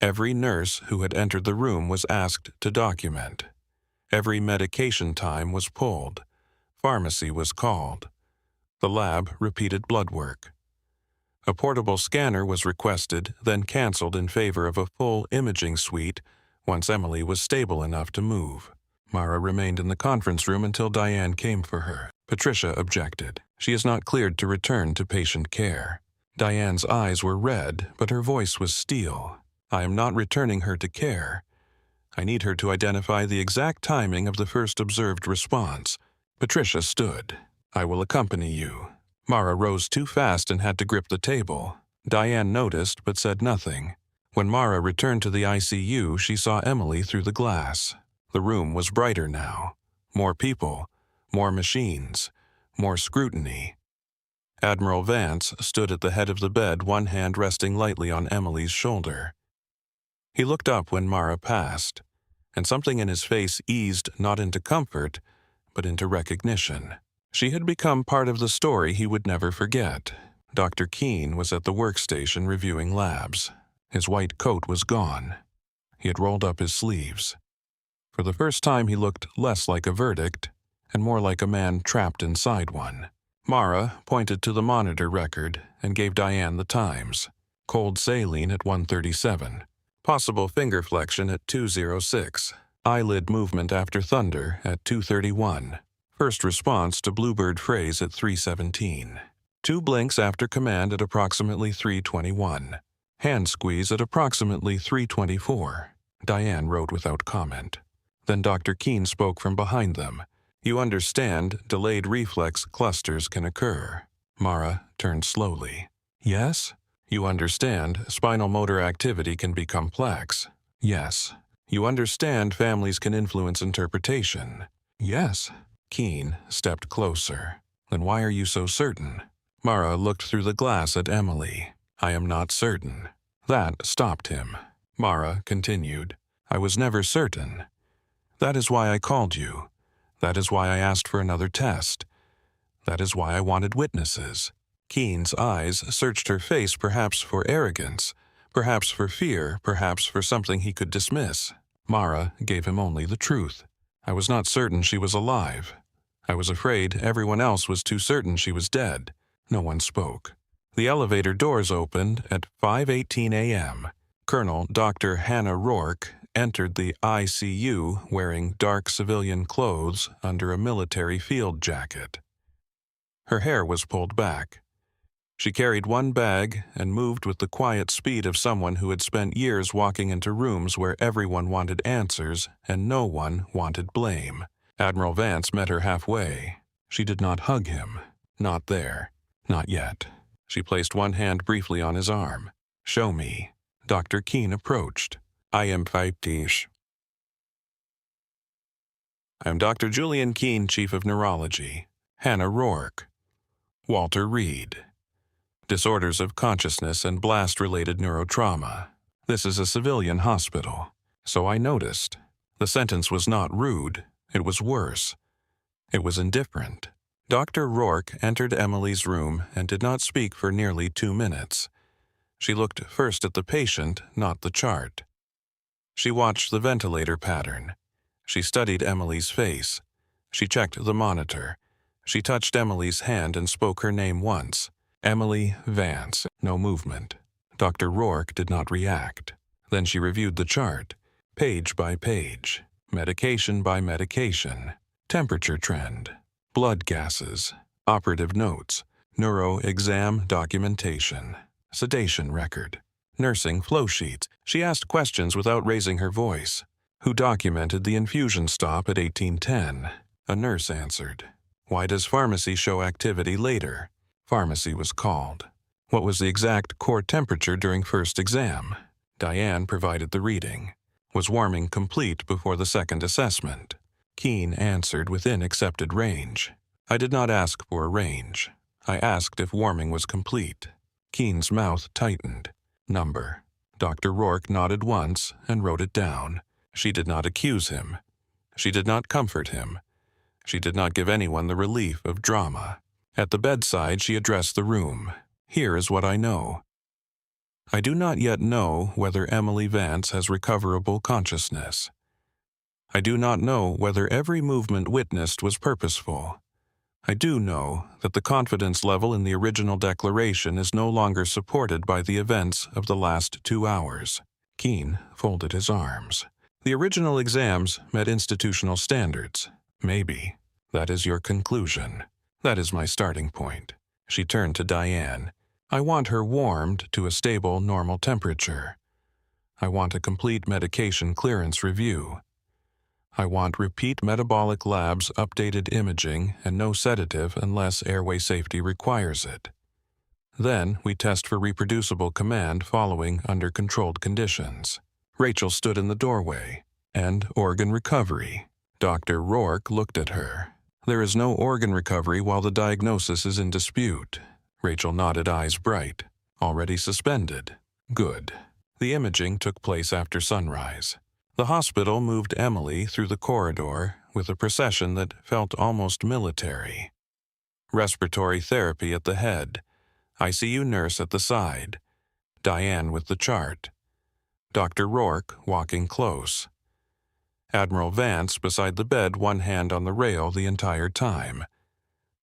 Every nurse who had entered the room was asked to document. Every medication time was pulled. Pharmacy was called. The lab repeated blood work. A portable scanner was requested, then canceled in favor of a full imaging suite once Emily was stable enough to move. Mara remained in the conference room until Diane came for her. Patricia objected. She is not cleared to return to patient care. Diane's eyes were red, but her voice was steel. I am not returning her to care. I need her to identify the exact timing of the first observed response. Patricia stood. I will accompany you. Mara rose too fast and had to grip the table. Diane noticed but said nothing. When Mara returned to the ICU, she saw Emily through the glass. The room was brighter now. More people, more machines, more scrutiny. Admiral Vance stood at the head of the bed, one hand resting lightly on Emily's shoulder. He looked up when Mara passed, and something in his face eased not into comfort, but into recognition. She had become part of the story he would never forget. Dr. Keene was at the workstation reviewing labs. His white coat was gone. He had rolled up his sleeves. For the first time he looked less like a verdict and more like a man trapped inside one. Mara pointed to the monitor record and gave Diane the times. Cold saline at 1:37. Possible finger flexion at 2:06. Eyelid movement after thunder at 2:31. First response to Bluebird phrase at 3:17. 2 blinks after command at approximately 3:21. Hand squeeze at approximately 3:24. Diane wrote without comment. Then Dr. Keene spoke from behind them. You understand, delayed reflex clusters can occur. Mara turned slowly. Yes? You understand, spinal motor activity can be complex. Yes. You understand, families can influence interpretation. Yes. Keene stepped closer. Then why are you so certain? Mara looked through the glass at Emily. I am not certain. That stopped him. Mara continued. I was never certain. That is why I called you. That is why I asked for another test. That is why I wanted witnesses. Keene's eyes searched her face, perhaps for arrogance, perhaps for fear, perhaps for something he could dismiss. Mara gave him only the truth. I was not certain she was alive. I was afraid everyone else was too certain she was dead. No one spoke. The elevator doors opened at 5:18 a.m. Colonel Dr. Hannah Rourke entered the ICU wearing dark civilian clothes under a military field jacket. Her hair was pulled back. She carried one bag and moved with the quiet speed of someone who had spent years walking into rooms where everyone wanted answers and no one wanted blame. Admiral Vance met her halfway. She did not hug him. Not there. Not yet. She placed one hand briefly on his arm. Show me. Dr. Keene approached. I am 5-ish. I am Dr. Julian Keene, Chief of Neurology. Hannah Rourke. Walter Reed. Disorders of consciousness and blast-related neurotrauma. This is a civilian hospital. So I noticed. The sentence was not rude. It was worse. It was indifferent. Dr. Rourke entered Emily's room and did not speak for nearly 2 minutes. She looked first at the patient, not the chart. She watched the ventilator pattern. She studied Emily's face. She checked the monitor. She touched Emily's hand and spoke her name once. Emily Vance. No movement. Dr. Rourke did not react. Then she reviewed the chart, page by page, medication by medication, temperature trend, blood gases, Operative notes. Neuro exam documentation. Sedation record. Nursing flow sheets. She asked questions without raising her voice. Who documented the infusion stop at 1810? A nurse answered. Why does pharmacy show activity later? Pharmacy was called. What was the exact core temperature during first exam? Diane provided the reading. Was warming complete before the second assessment? Keene answered within accepted range. I did not ask for a range. I asked if warming was complete. Keene's mouth tightened. Number. Dr. Rourke nodded once and wrote it down. She did not accuse him. She did not comfort him. She did not give anyone the relief of drama. At the bedside, she addressed the room. Here is what I know. I do not yet know whether Emily Vance has recoverable consciousness. I do not know whether every movement witnessed was purposeful. I do know that the confidence level in the original declaration is no longer supported by the events of the last 2 hours. Keene folded his arms. The original exams met institutional standards. Maybe. That is your conclusion. That is my starting point. She turned to Diane. I want her warmed to a stable, normal temperature. I want a complete medication clearance review. I want repeat metabolic labs, updated imaging, and no sedative unless airway safety requires it. Then we test for reproducible command following under controlled conditions. Rachel stood in the doorway. And organ recovery. Dr. Rourke looked at her. There is no organ recovery while the diagnosis is in dispute. Rachel nodded, eyes bright. Already suspended. Good. The imaging took place after sunrise. The hospital moved Emily through the corridor with a procession that felt almost military. Respiratory therapy at the head. ICU nurse at the side. Diane with the chart. Dr. Rourke walking close. Admiral Vance beside the bed, one hand on the rail the entire time.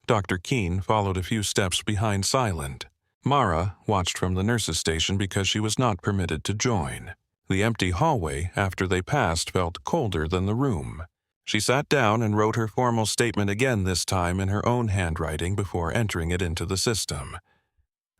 Dr. Keene followed a few steps behind, silent. Mara watched from the nurse's station because she was not permitted to join. The empty hallway after they passed felt colder than the room. She sat down and wrote her formal statement again, this time in her own handwriting before entering it into the system.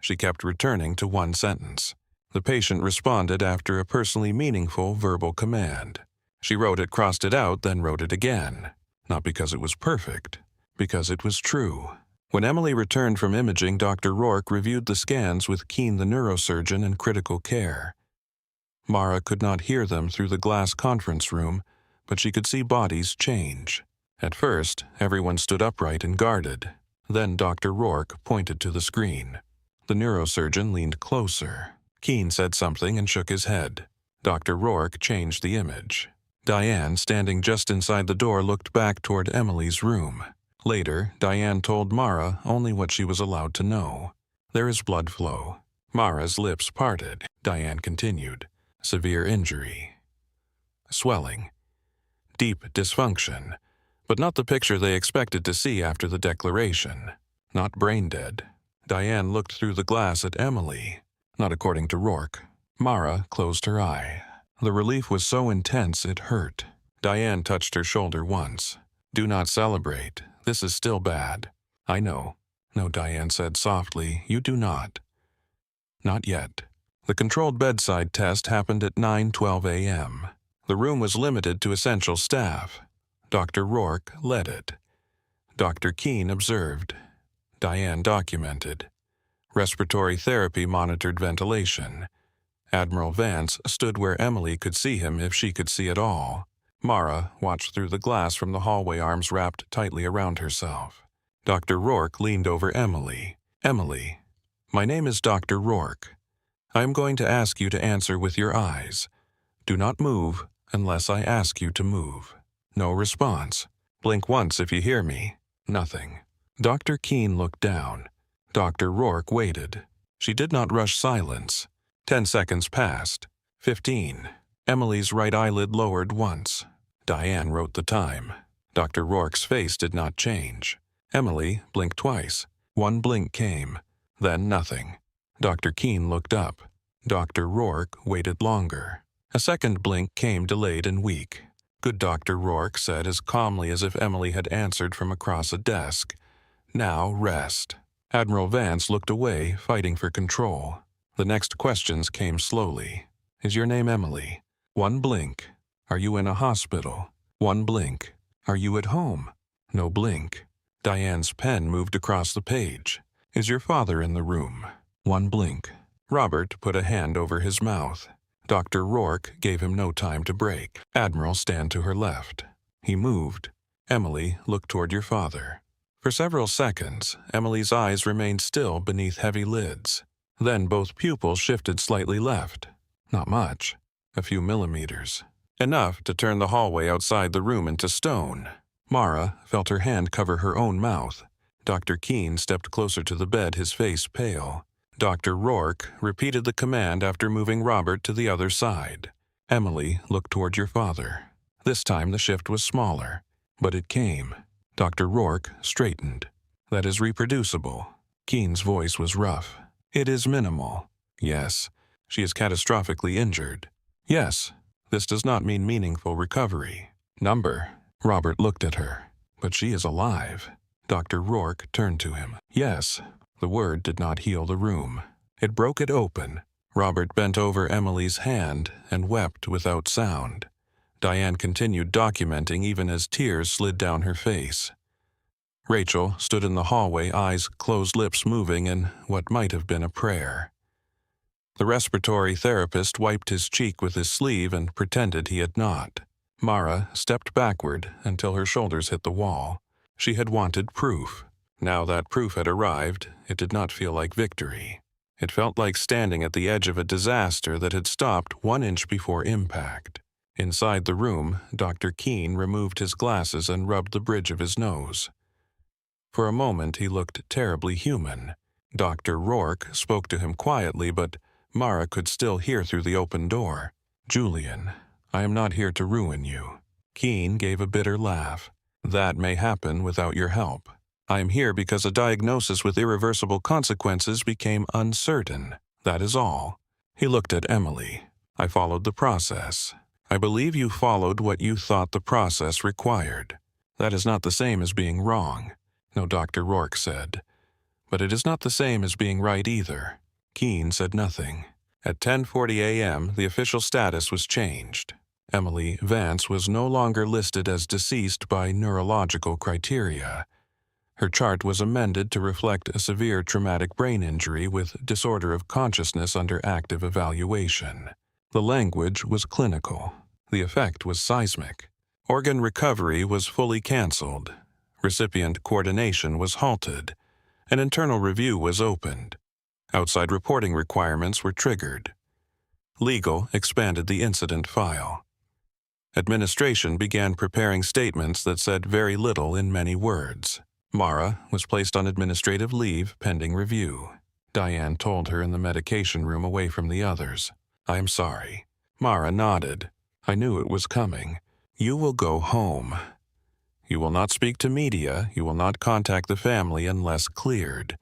She kept returning to one sentence. The patient responded after a personally meaningful verbal command. She wrote it, crossed it out, then wrote it again. Not because it was perfect, because it was true. When Emily returned from imaging, Dr. Rourke reviewed the scans with Keene, the neurosurgeon, in critical care. Mara could not hear them through the glass conference room, but she could see bodies change. At first, everyone stood upright and guarded. Then Dr. Rourke pointed to the screen. The neurosurgeon leaned closer. Keene said something and shook his head. Dr. Rourke changed the image. Diane, standing just inside the door, looked back toward Emily's room. Later, Diane told Mara only what she was allowed to know. There is blood flow. Mara's lips parted. Diane continued. Severe injury. Swelling. Deep dysfunction. But not the picture they expected to see after the declaration. Not brain dead. Diane looked through the glass at Emily. Not according to Rourke. Mara closed her eye. The relief was so intense it hurt. Diane touched her shoulder once. Do not celebrate. This is still bad. I know. No, Diane said softly. You do not. Not yet. The controlled bedside test happened at 9:12 a.m. The room was limited to essential staff. Dr. Rourke led it. Dr. Keene observed. Diane documented. Respiratory therapy monitored ventilation. Admiral Vance stood where Emily could see him if she could see at all. Mara watched through the glass from the hallway, arms wrapped tightly around herself. Dr. Rourke leaned over Emily. Emily, my name is Dr. Rourke. I am going to ask you to answer with your eyes. Do not move unless I ask you to move. No response. Blink once if you hear me. Nothing. Dr. Keene looked down. Dr. Rourke waited. She did not rush silence. 10 seconds passed. 15. Emily's right eyelid lowered once. Diane wrote the time. Dr. Rourke's face did not change. Emily blinked twice. One blink came. Then nothing. Dr. Keene looked up. Dr. Rourke waited longer. A second blink came, delayed and weak. Good, Dr. Rourke said as calmly as if Emily had answered from across a desk. Now rest. Admiral Vance looked away, fighting for control. The next questions came slowly. Is your name Emily? One blink. Are you in a hospital? One blink. Are you at home? No blink. Diane's pen moved across the page. Is your father in the room? One blink. Robert put a hand over his mouth. Dr. Rourke gave him no time to break. Admiral, stand to her left. He moved. Emily, look toward your father. For several seconds, Emily's eyes remained still beneath heavy lids. Then both pupils shifted slightly left. Not much. A few millimeters. Enough to turn the hallway outside the room into stone. Mara felt her hand cover her own mouth. Dr. Keene stepped closer to the bed, his face pale. Dr. Rourke repeated the command after moving Robert to the other side. Emily, look toward your father. This time the shift was smaller, but it came. Dr. Rourke straightened. That is reproducible. Keene's voice was rough. It is minimal. Yes, she is catastrophically injured. Yes, this does not mean meaningful recovery. Number. Robert looked at her. But she is alive. Dr. Rourke turned to him. Yes. The word did not heal the room. It broke it open. Robert bent over Emily's hand and wept without sound. Diane continued documenting even as tears slid down her face. Rachel stood in the hallway, eyes closed, lips moving in what might have been a prayer. The respiratory therapist wiped his cheek with his sleeve and pretended he had not. Mara stepped backward until her shoulders hit the wall. She had wanted proof. Now that proof had arrived, it did not feel like victory. It felt like standing at the edge of a disaster that had stopped 1 inch before impact. Inside the room, Dr. Keene removed his glasses and rubbed the bridge of his nose. For a moment he looked terribly human. Dr. Rourke spoke to him quietly, but Mara could still hear through the open door. Julian, I am not here to ruin you. Keene gave a bitter laugh. That may happen without your help. I am here because a diagnosis with irreversible consequences became uncertain. That is all. He looked at Emily. I followed the process. I believe you followed what you thought the process required. That is not the same as being wrong. No, Dr. Rourke said. But it is not the same as being right either. Keene said nothing. At 10:40 a.m., the official status was changed. Emily Vance was no longer listed as deceased by neurological criteria. Her chart was amended to reflect a severe traumatic brain injury with disorder of consciousness under active evaluation. The language was clinical. The effect was seismic. Organ recovery was fully canceled. Recipient coordination was halted. An internal review was opened. Outside reporting requirements were triggered. Legal expanded the incident file. Administration began preparing statements that said very little in many words. Mara was placed on administrative leave pending review. Diane told her in the medication room away from the others. I am sorry. Mara nodded. I knew it was coming. You will go home. You will not speak to media. You will not contact the family unless cleared.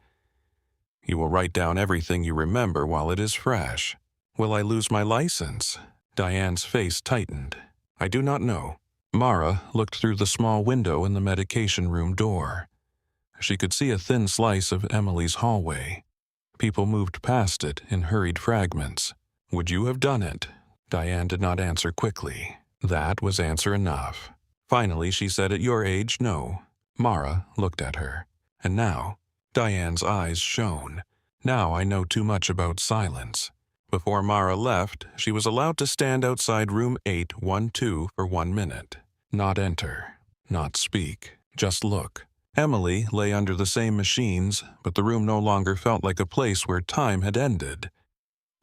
You will write down everything you remember while it is fresh. Will I lose my license? Diane's face tightened. I do not know. Mara looked through the small window in the medication room door. She could see a thin slice of Emily's hallway. People moved past it in hurried fragments. Would you have done it? Diane did not answer quickly. That was answer enough. Finally, she said, at your age, no. Mara looked at her. And now, Diane's eyes shone. Now I know too much about silence. Before Mara left, she was allowed to stand outside room 812 for 1 minute. Not enter. Not speak. Just look. Emily lay under the same machines, but the room no longer felt like a place where time had ended.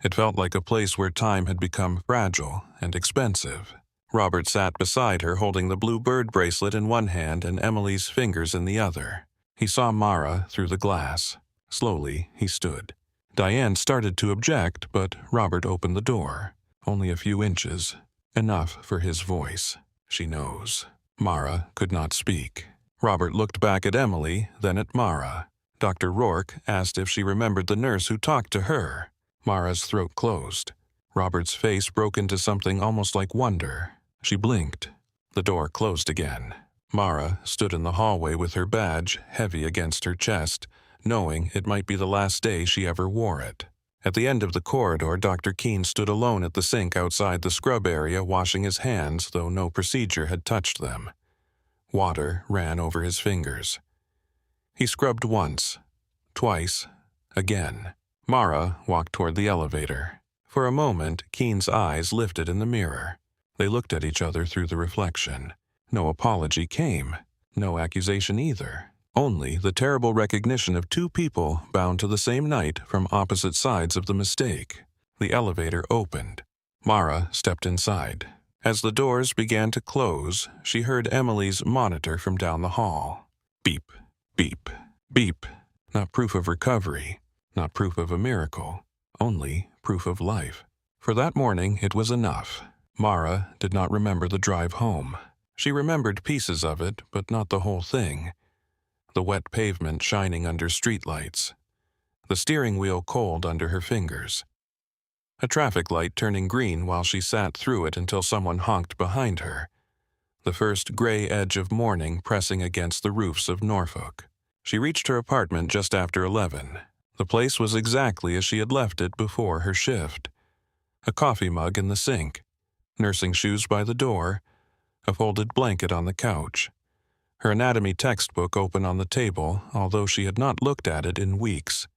It felt like a place where time had become fragile and expensive. Robert sat beside her, holding the blue bird bracelet in one hand and Emily's fingers in the other. He saw Mara through the glass. Slowly, he stood. Diane started to object, but Robert opened the door. Only a few inches. Enough for his voice. She knows. Mara could not speak. Robert looked back at Emily, then at Mara. Dr. Rourke asked if she remembered the nurse who talked to her. Mara's throat closed. Robert's face broke into something almost like wonder. She blinked. The door closed again. Mara stood in the hallway with her badge heavy against her chest, knowing it might be the last day she ever wore it. At the end of the corridor, Dr. Keene stood alone at the sink outside the scrub area, washing his hands, though no procedure had touched them. Water ran over his fingers. He scrubbed once, twice, again. Mara walked toward the elevator. For a moment, Keene's eyes lifted in the mirror. They looked at each other through the reflection. No apology came, no accusation either. Only the terrible recognition of two people bound to the same night from opposite sides of the mistake. The elevator opened. Mara stepped inside. As the doors began to close, she heard Emily's monitor from down the hall. Beep, beep, beep. Not proof of recovery, not proof of a miracle, only proof of life. For that morning, it was enough. Mara did not remember the drive home. She remembered pieces of it, but not the whole thing. The wet pavement shining under streetlights. The steering wheel cold under her fingers. A traffic light turning green while she sat through it until someone honked behind her. The first gray edge of morning pressing against the roofs of Norfolk. She reached her apartment just after 11. The place was exactly as she had left it before her shift. A coffee mug in the sink. Nursing shoes by the door. A folded blanket on the couch. Her anatomy textbook open on the table, although she had not looked at it in weeks.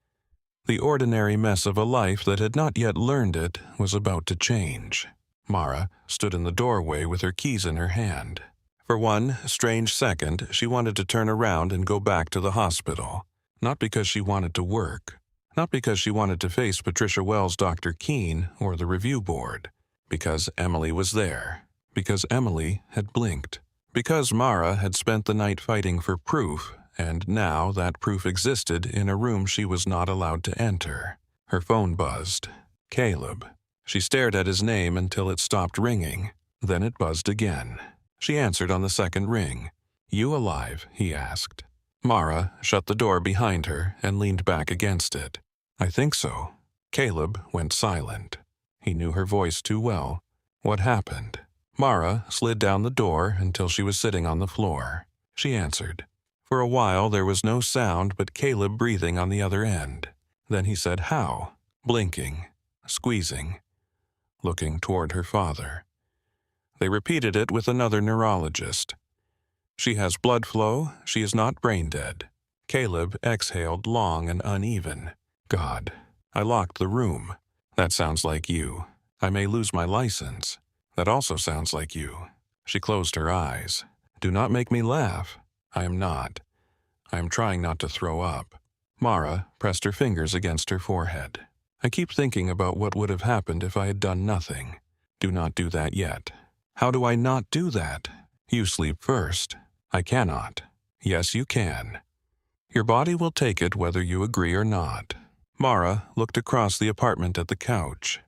The ordinary mess of a life that had not yet learned it was about to change. Mara stood in the doorway with her keys in her hand. For one strange second, she wanted to turn around and go back to the hospital. Not because she wanted to work. Not because she wanted to face Patricia Wells, Dr. Keene, or the review board. Because Emily was there. Because Emily had blinked. Because Mara had spent the night fighting for proof, and now that proof existed in a room she was not allowed to enter. Her phone buzzed. Caleb. She stared at his name until it stopped ringing. Then it buzzed again. She answered on the second ring. "You alive?" he asked. Mara shut the door behind her and leaned back against it. "I think so." Caleb went silent. He knew her voice too well. What happened? Mara slid down the door until she was sitting on the floor. She answered. For a while there was no sound but Caleb breathing on the other end. Then he said how, blinking, squeezing, looking toward her father. They repeated it with another neurologist. "She has blood flow, she is not brain dead." Caleb exhaled long and uneven. "God, I locked the room. That sounds like you. I may lose my license. That also sounds like you." She closed her eyes. "Do not make me laugh. I am not. I am trying not to throw up." Mara pressed her fingers against her forehead. "I keep thinking about what would have happened if I had done nothing. Do not do that yet." "How do I not do that?" "You sleep first." "I cannot." "Yes, you can. Your body will take it whether you agree or not." Mara looked across the apartment at the couch.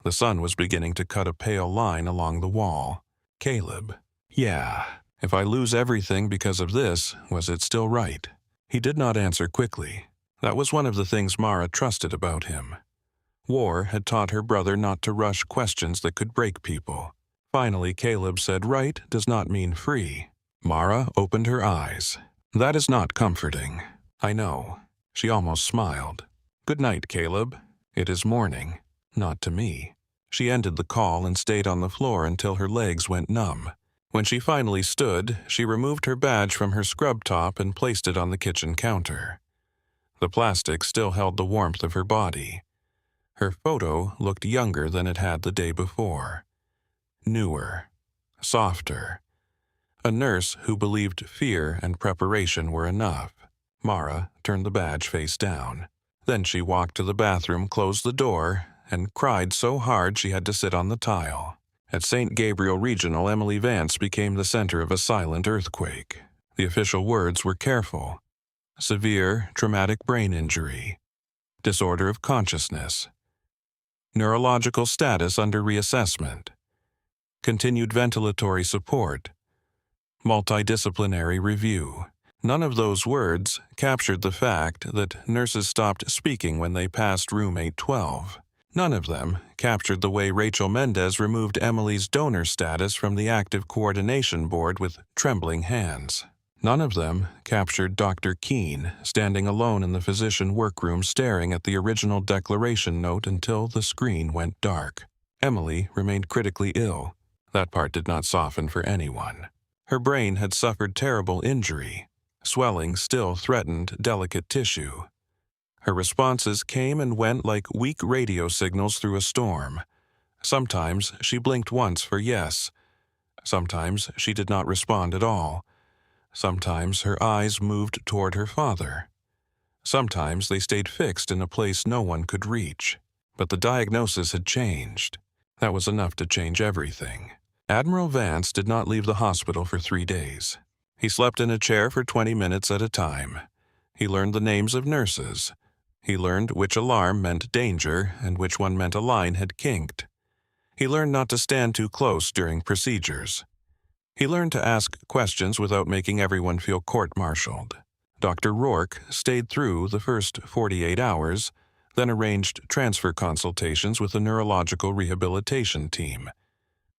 The sun was beginning to cut a pale line along the wall. Caleb. Yeah. If I lose everything because of this, was it still right? He did not answer quickly. That was one of the things Mara trusted about him. War had taught her brother not to rush questions that could break people. Finally, Caleb said right does not mean free. Mara opened her eyes. "That is not comforting." "I know." She almost smiled. "Good night, Caleb. It is morning." "Not to me." She ended the call and stayed on the floor until her legs went numb. When she finally stood, she removed her badge from her scrub top and placed it on the kitchen counter. The plastic still held the warmth of her body. Her photo looked younger than it had the day before. Newer. Softer. A nurse who believed fear and preparation were enough. Mara turned the badge face down. Then she walked to the bathroom, closed the door, and cried so hard she had to sit on the tile. At St. Gabriel Regional, Emily Vance became the center of a silent earthquake. The official words were careful. Severe traumatic brain injury. Disorder of consciousness. Neurological status under reassessment. Continued ventilatory support. Multidisciplinary review. None of those words captured the fact that nurses stopped speaking when they passed room 812. None of them captured the way Rachel Mendez removed Emily's donor status from the active coordination board with trembling hands. None of them captured Dr. Keene standing alone in the physician workroom staring at the original declaration note until the screen went dark. Emily remained critically ill. That part did not soften for anyone. Her brain had suffered terrible injury. Swelling still threatened delicate tissue. Her responses came and went like weak radio signals through a storm. Sometimes she blinked once for yes. Sometimes she did not respond at all. Sometimes her eyes moved toward her father. Sometimes they stayed fixed in a place no one could reach. But the diagnosis had changed. That was enough to change everything. Admiral Vance did not leave the hospital for 3 days. He slept in a chair for 20 minutes at a time. He learned the names of nurses. He learned which alarm meant danger and which one meant a line had kinked. He learned not to stand too close during procedures. He learned to ask questions without making everyone feel court-martialed. Dr. Rourke stayed through the first 48 hours, then arranged transfer consultations with the neurological rehabilitation team.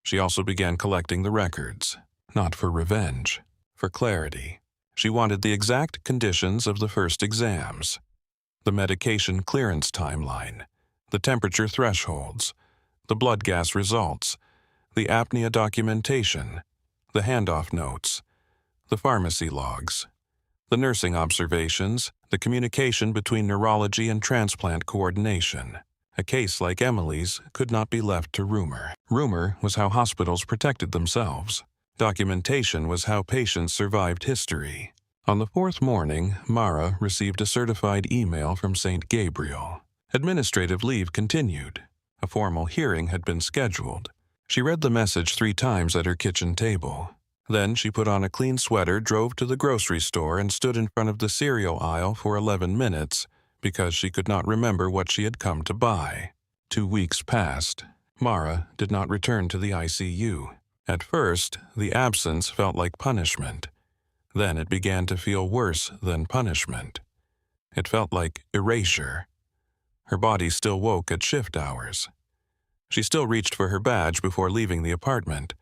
She also began collecting the records, not for revenge, for clarity. She wanted the exact conditions of the first exams, the medication clearance timeline, the temperature thresholds, the blood gas results, the apnea documentation, the handoff notes, the pharmacy logs, the nursing observations, the communication between neurology and transplant coordination. A case like Emily's could not be left to rumor. Rumor was how hospitals protected themselves. Documentation was how patients survived history. On the 4th morning, Mara received a certified email from St. Gabriel. Administrative leave continued. A formal hearing had been scheduled. She read the message 3 times at her kitchen table. Then she put on a clean sweater, drove to the grocery store, and stood in front of the cereal aisle for 11 minutes because she could not remember what she had come to buy. 2 weeks passed. Mara did not return to the ICU. At first, the absence felt like punishment. Then it began to feel worse than punishment. It felt like erasure. Her body still woke at shift hours. She still reached for her badge before leaving the apartment.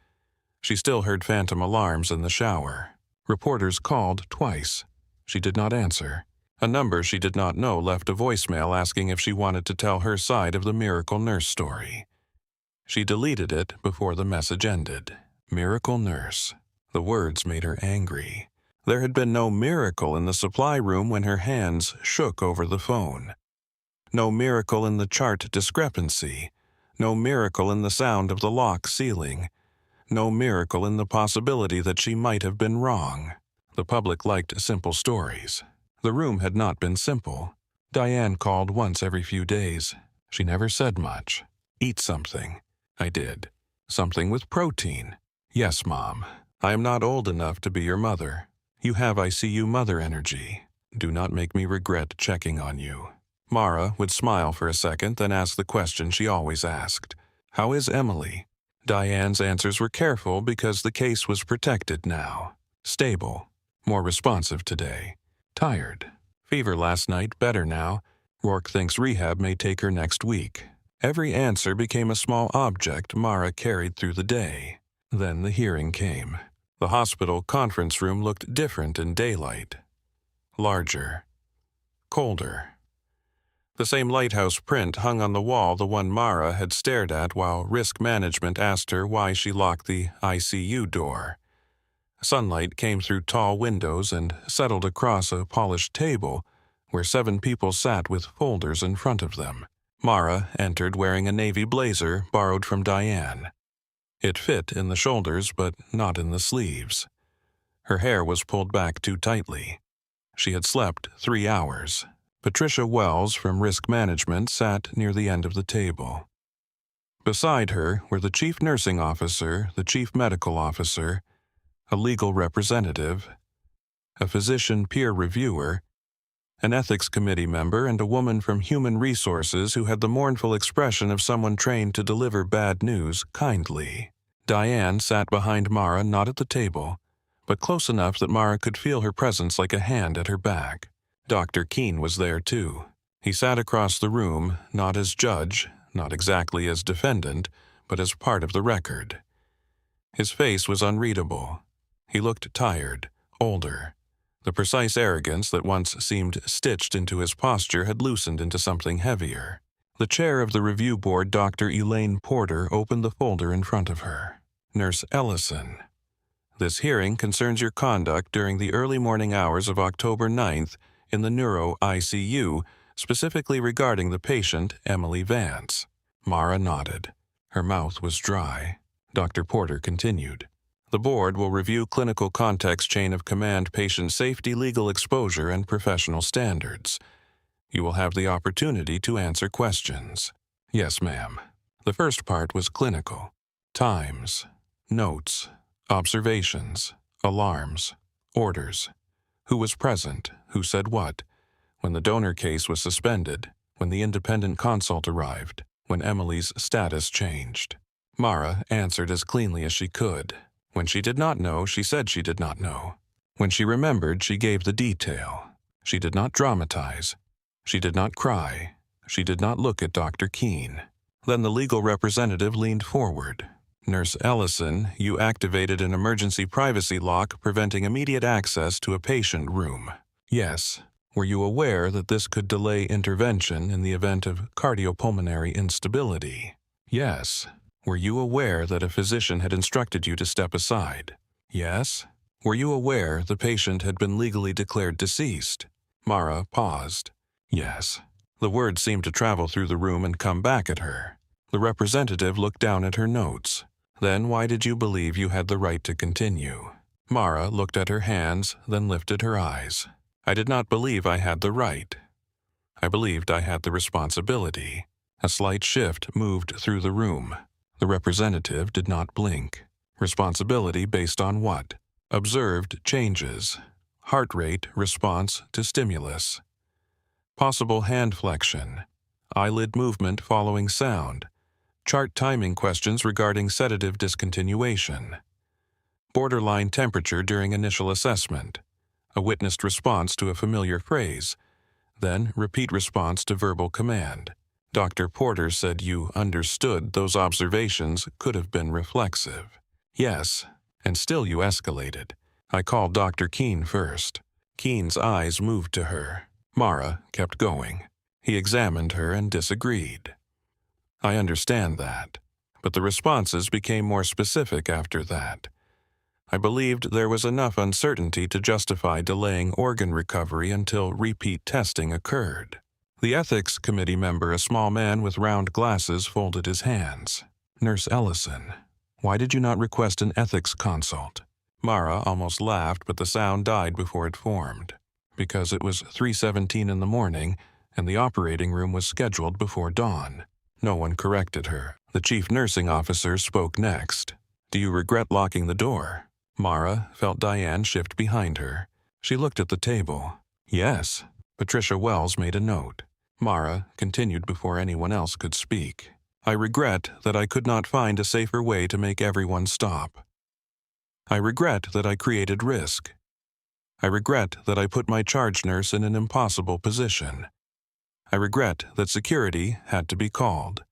She still heard phantom alarms in the shower. Reporters called twice. She did not answer. A number she did not know left a voicemail asking if she wanted to tell her side of the miracle nurse story. She deleted it before the message ended. Miracle nurse. The words made her angry. There had been no miracle in the supply room when her hands shook over the phone. No miracle in the chart discrepancy. No miracle in the sound of the lock sealing. No miracle in the possibility that she might have been wrong. The public liked simple stories. The room had not been simple. Diane called once every few days. She never said much. Eat something. I did. Something with protein. Yes, Mom. I am not old enough to be your mother. You have ICU mother energy. Do not make me regret checking on you. Mara would smile for a second, then ask the question she always asked. How is Emily? Diane's answers were careful because the case was protected now. Stable. More responsive today. Tired. Fever last night, better now. Rourke thinks rehab may take her next week. Every answer became a small object Mara carried through the day. Then the hearing came. The hospital conference room looked different in daylight. Larger. Colder. The same lighthouse print hung on the wall the one Mara had stared at while risk management asked her why she locked the ICU door. Sunlight came through tall windows and settled across a polished table where 7 people sat with folders in front of them. Mara entered wearing a navy blazer borrowed from Diane. It fit in the shoulders but not in the sleeves. Her hair was pulled back too tightly. She had slept 3 hours. Patricia Wells from Risk Management sat near the end of the table. Beside her were the chief nursing officer, the chief medical officer, a legal representative, a physician peer reviewer, an ethics committee member, and a woman from Human Resources who had the mournful expression of someone trained to deliver bad news kindly. Diane sat behind Mara, not at the table, but close enough that Mara could feel her presence like a hand at her back. Dr. Keene was there too. He sat across the room, not as judge, not exactly as defendant, but as part of the record. His face was unreadable. He looked tired, older. The precise arrogance that once seemed stitched into his posture had loosened into something heavier. The chair of the review board, Dr. Elaine Porter, opened the folder in front of her. Nurse Ellison. This hearing concerns your conduct during the early morning hours of October 9th in the Neuro ICU, specifically regarding the patient, Emily Vance. Mara nodded. Her mouth was dry. Dr. Porter continued. The board will review clinical context chain of command, patient safety, legal exposure, and professional standards. You will have the opportunity to answer questions. Yes, ma'am. The first part was clinical. Times, notes, observations, alarms, orders. Who was present, who said what, when the donor case was suspended, when the independent consult arrived, when Emily's status changed. Mara answered as cleanly as she could. When she did not know, she said she did not know. When she remembered, she gave the detail. She did not dramatize. She did not cry. She did not look at Dr. Keene. Then the legal representative leaned forward. Nurse Ellison, you activated an emergency privacy lock preventing immediate access to a patient room. Yes. Were you aware that this could delay intervention in the event of cardiopulmonary instability? Yes. Were you aware that a physician had instructed you to step aside? Yes. Were you aware the patient had been legally declared deceased? Mara paused. Yes. The words seemed to travel through the room and come back at her. The representative looked down at her notes. Then why did you believe you had the right to continue? Mara looked at her hands, then lifted her eyes. I did not believe I had the right. I believed I had the responsibility. A slight shift moved through the room. The representative did not blink. Responsibility based on what? Observed changes. Heart rate response to stimulus. Possible hand flexion. Eyelid movement following sound. Chart timing questions regarding sedative discontinuation. Borderline temperature during initial assessment. A witnessed response to a familiar phrase. Then repeat response to verbal command. Dr. Porter said you understood those observations could have been reflexive. Yes, and still you escalated. I called Dr. Keene first. Keene's eyes moved to her. Mara kept going. He examined her and disagreed. I understand that, but the responses became more specific after that. I believed there was enough uncertainty to justify delaying organ recovery until repeat testing occurred. The ethics committee member, a small man with round glasses, folded his hands. Nurse Ellison, why did you not request an ethics consult? Mara almost laughed, but the sound died before it formed. Because it was 3:17 in the morning, and the operating room was scheduled before dawn. No one corrected her. The chief nursing officer spoke next. Do you regret locking the door? Mara felt Diane shift behind her. She looked at the table. Yes. Patricia Wells made a note. Mara continued before anyone else could speak. I regret that I could not find a safer way to make everyone stop. I regret that I created risk. I regret that I put my charge nurse in an impossible position. I regret that security had to be called.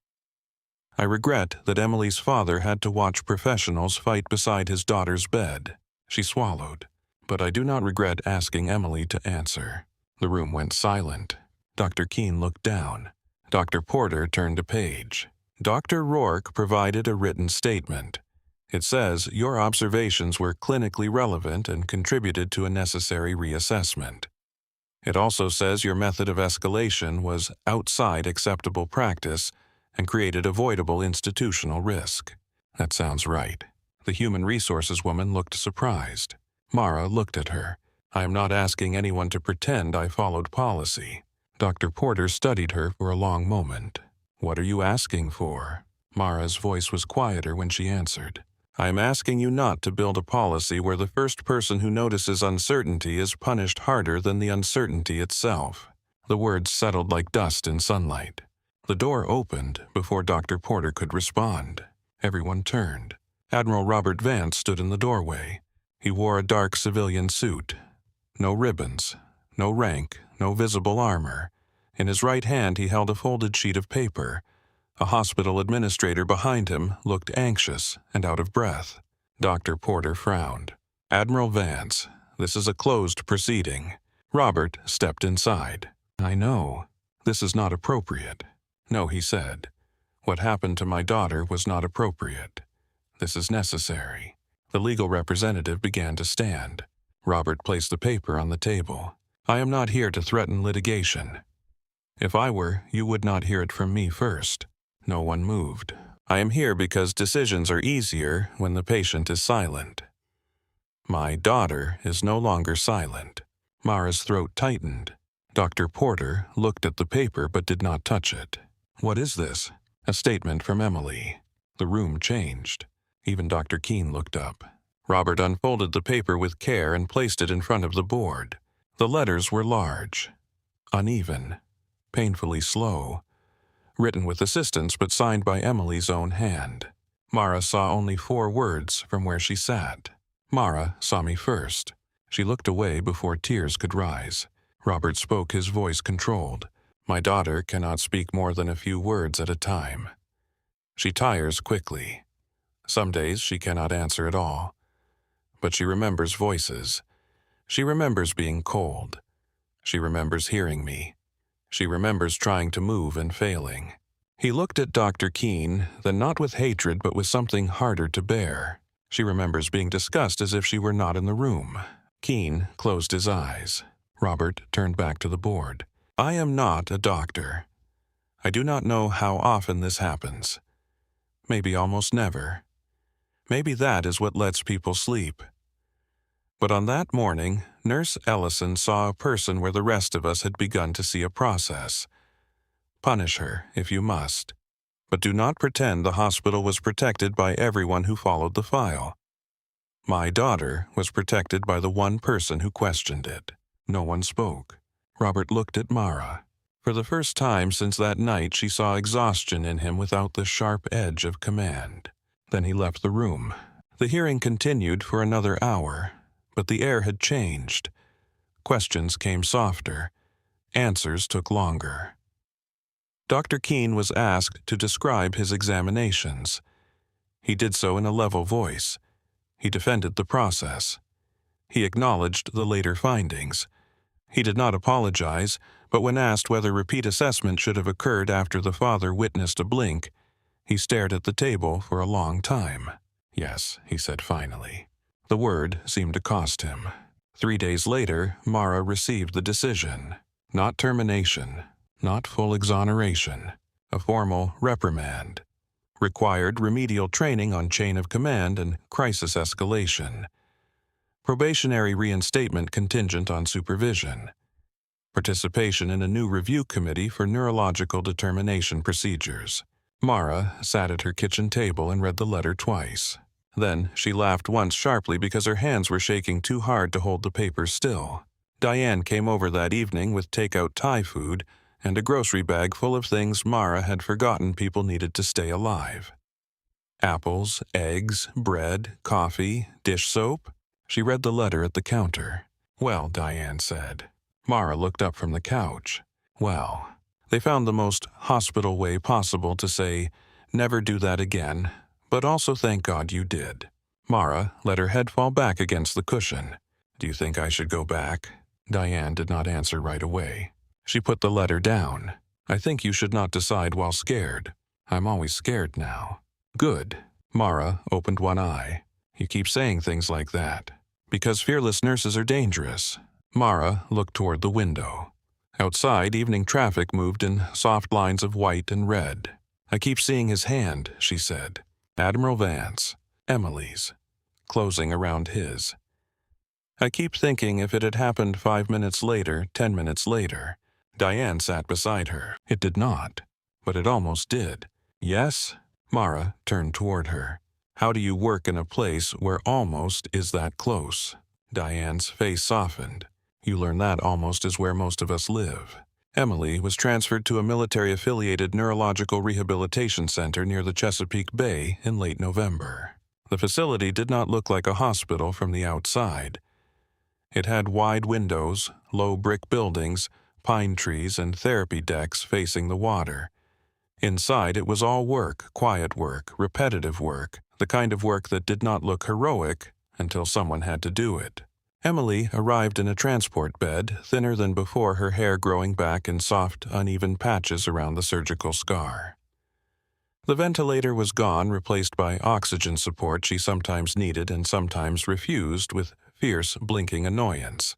I regret that Emily's father had to watch professionals fight beside his daughter's bed. She swallowed. But I do not regret asking Emily to answer. The room went silent. Dr. Keene looked down. Dr. Porter turned a page. Dr. Rourke provided a written statement. It says your observations were clinically relevant and contributed to a necessary reassessment. It also says your method of escalation was outside acceptable practice and created avoidable institutional risk. That sounds right. The human resources woman looked surprised. Mara looked at her. I am not asking anyone to pretend I followed policy. Dr. Porter studied her for a long moment. What are you asking for? Mara's voice was quieter when she answered. I am asking you not to build a policy where the first person who notices uncertainty is punished harder than the uncertainty itself. The words settled like dust in sunlight. The door opened before Dr. Porter could respond. Everyone turned. Admiral Robert Vance stood in the doorway. He wore a dark civilian suit. No ribbons, no rank, no visible armor. In his right hand he held a folded sheet of paper, A hospital administrator behind him looked anxious and out of breath. Dr. Porter frowned. "Admiral Vance, this is a closed proceeding." Robert stepped inside. "I know. This is not appropriate." "No," he said. "What happened to my daughter was not appropriate. This is necessary." The legal representative began to stand. Robert placed the paper on the table. "I am not here to threaten litigation. If I were, you would not hear it from me first." No one moved. "I am here because decisions are easier when the patient is silent." My daughter is no longer silent. Mara's throat tightened. Dr. Porter looked at the paper but did not touch it. "What is this?" "A statement from Emily." The room changed. Even Dr. Keene looked up. Robert unfolded the paper with care and placed it in front of the board. The letters were large, uneven, painfully slow, written with assistance but signed by Emily's own hand. Mara saw only 4 words from where she sat. "Mara saw me first." She looked away before tears could rise. Robert spoke, his voice controlled. "My daughter cannot speak more than a few words at a time. She tires quickly. Some days she cannot answer at all. But she remembers voices. She remembers being cold. She remembers hearing me. She remembers trying to move and failing." He looked at Dr. Keene, then not with hatred but with something harder to bear. "She remembers being discussed as if she were not in the room." Keene closed his eyes. Robert turned back to the board. "I am not a doctor. I do not know how often this happens. Maybe almost never. Maybe that is what lets people sleep. But on that morning, Nurse Ellison saw a person where the rest of us had begun to see a process. Punish her, if you must. But do not pretend the hospital was protected by everyone who followed the file. My daughter was protected by the one person who questioned it." No one spoke. Robert looked at Mara. For the first time since that night, she saw exhaustion in him without the sharp edge of command. Then he left the room. The hearing continued for another hour, but the air had changed. Questions came softer. Answers took longer. Dr. Keene was asked to describe his examinations. He did so in a level voice. He defended the process. He acknowledged the later findings. He did not apologize, but when asked whether repeat assessment should have occurred after the father witnessed a blink, he stared at the table for a long time. "Yes," he said finally. The word seemed to cost him. 3 days later, Mara received the decision. Not termination, not full exoneration, a formal reprimand. Required remedial training on chain of command and crisis escalation. Probationary reinstatement contingent on supervision. Participation in a new review committee for neurological determination procedures. Mara sat at her kitchen table and read the letter twice. Then she laughed once sharply because her hands were shaking too hard to hold the paper still. Diane came over that evening with takeout Thai food and a grocery bag full of things Mara had forgotten people needed to stay alive. Apples, eggs, bread, coffee, dish soap. She read the letter at the counter. "Well," Diane said. Mara looked up from the couch. "Well." They found the most hospital way possible to say, "Never do that again, but also thank God you did." Mara let her head fall back against the cushion. "Do you think I should go back?" Diane did not answer right away. She put the letter down. "I think you should not decide while scared. I'm always scared now." "Good." Mara opened one eye. "You keep saying things like that. Because fearless nurses are dangerous." Mara looked toward the window. Outside, evening traffic moved in soft lines of white and red. "I keep seeing his hand," she said. "Admiral Vance, Emily's, closing around his. I keep thinking if it had happened 5 minutes later, 10 minutes later." Diane sat beside her. "It did not, but it almost did." "Yes?" Mara turned toward her. "How do you work in a place where almost is that close?" Diane's face softened. "You learn that almost is where most of us live." Emily was transferred to a military-affiliated neurological rehabilitation center near the Chesapeake Bay in late November. The facility did not look like a hospital from the outside. It had wide windows, low brick buildings, pine trees, and therapy decks facing the water. Inside, it was all work, quiet work, repetitive work, the kind of work that did not look heroic until someone had to do it. Emily arrived in a transport bed, thinner than before, her hair growing back in soft, uneven patches around the surgical scar. The ventilator was gone, replaced by oxygen support she sometimes needed and sometimes refused with fierce, blinking annoyance.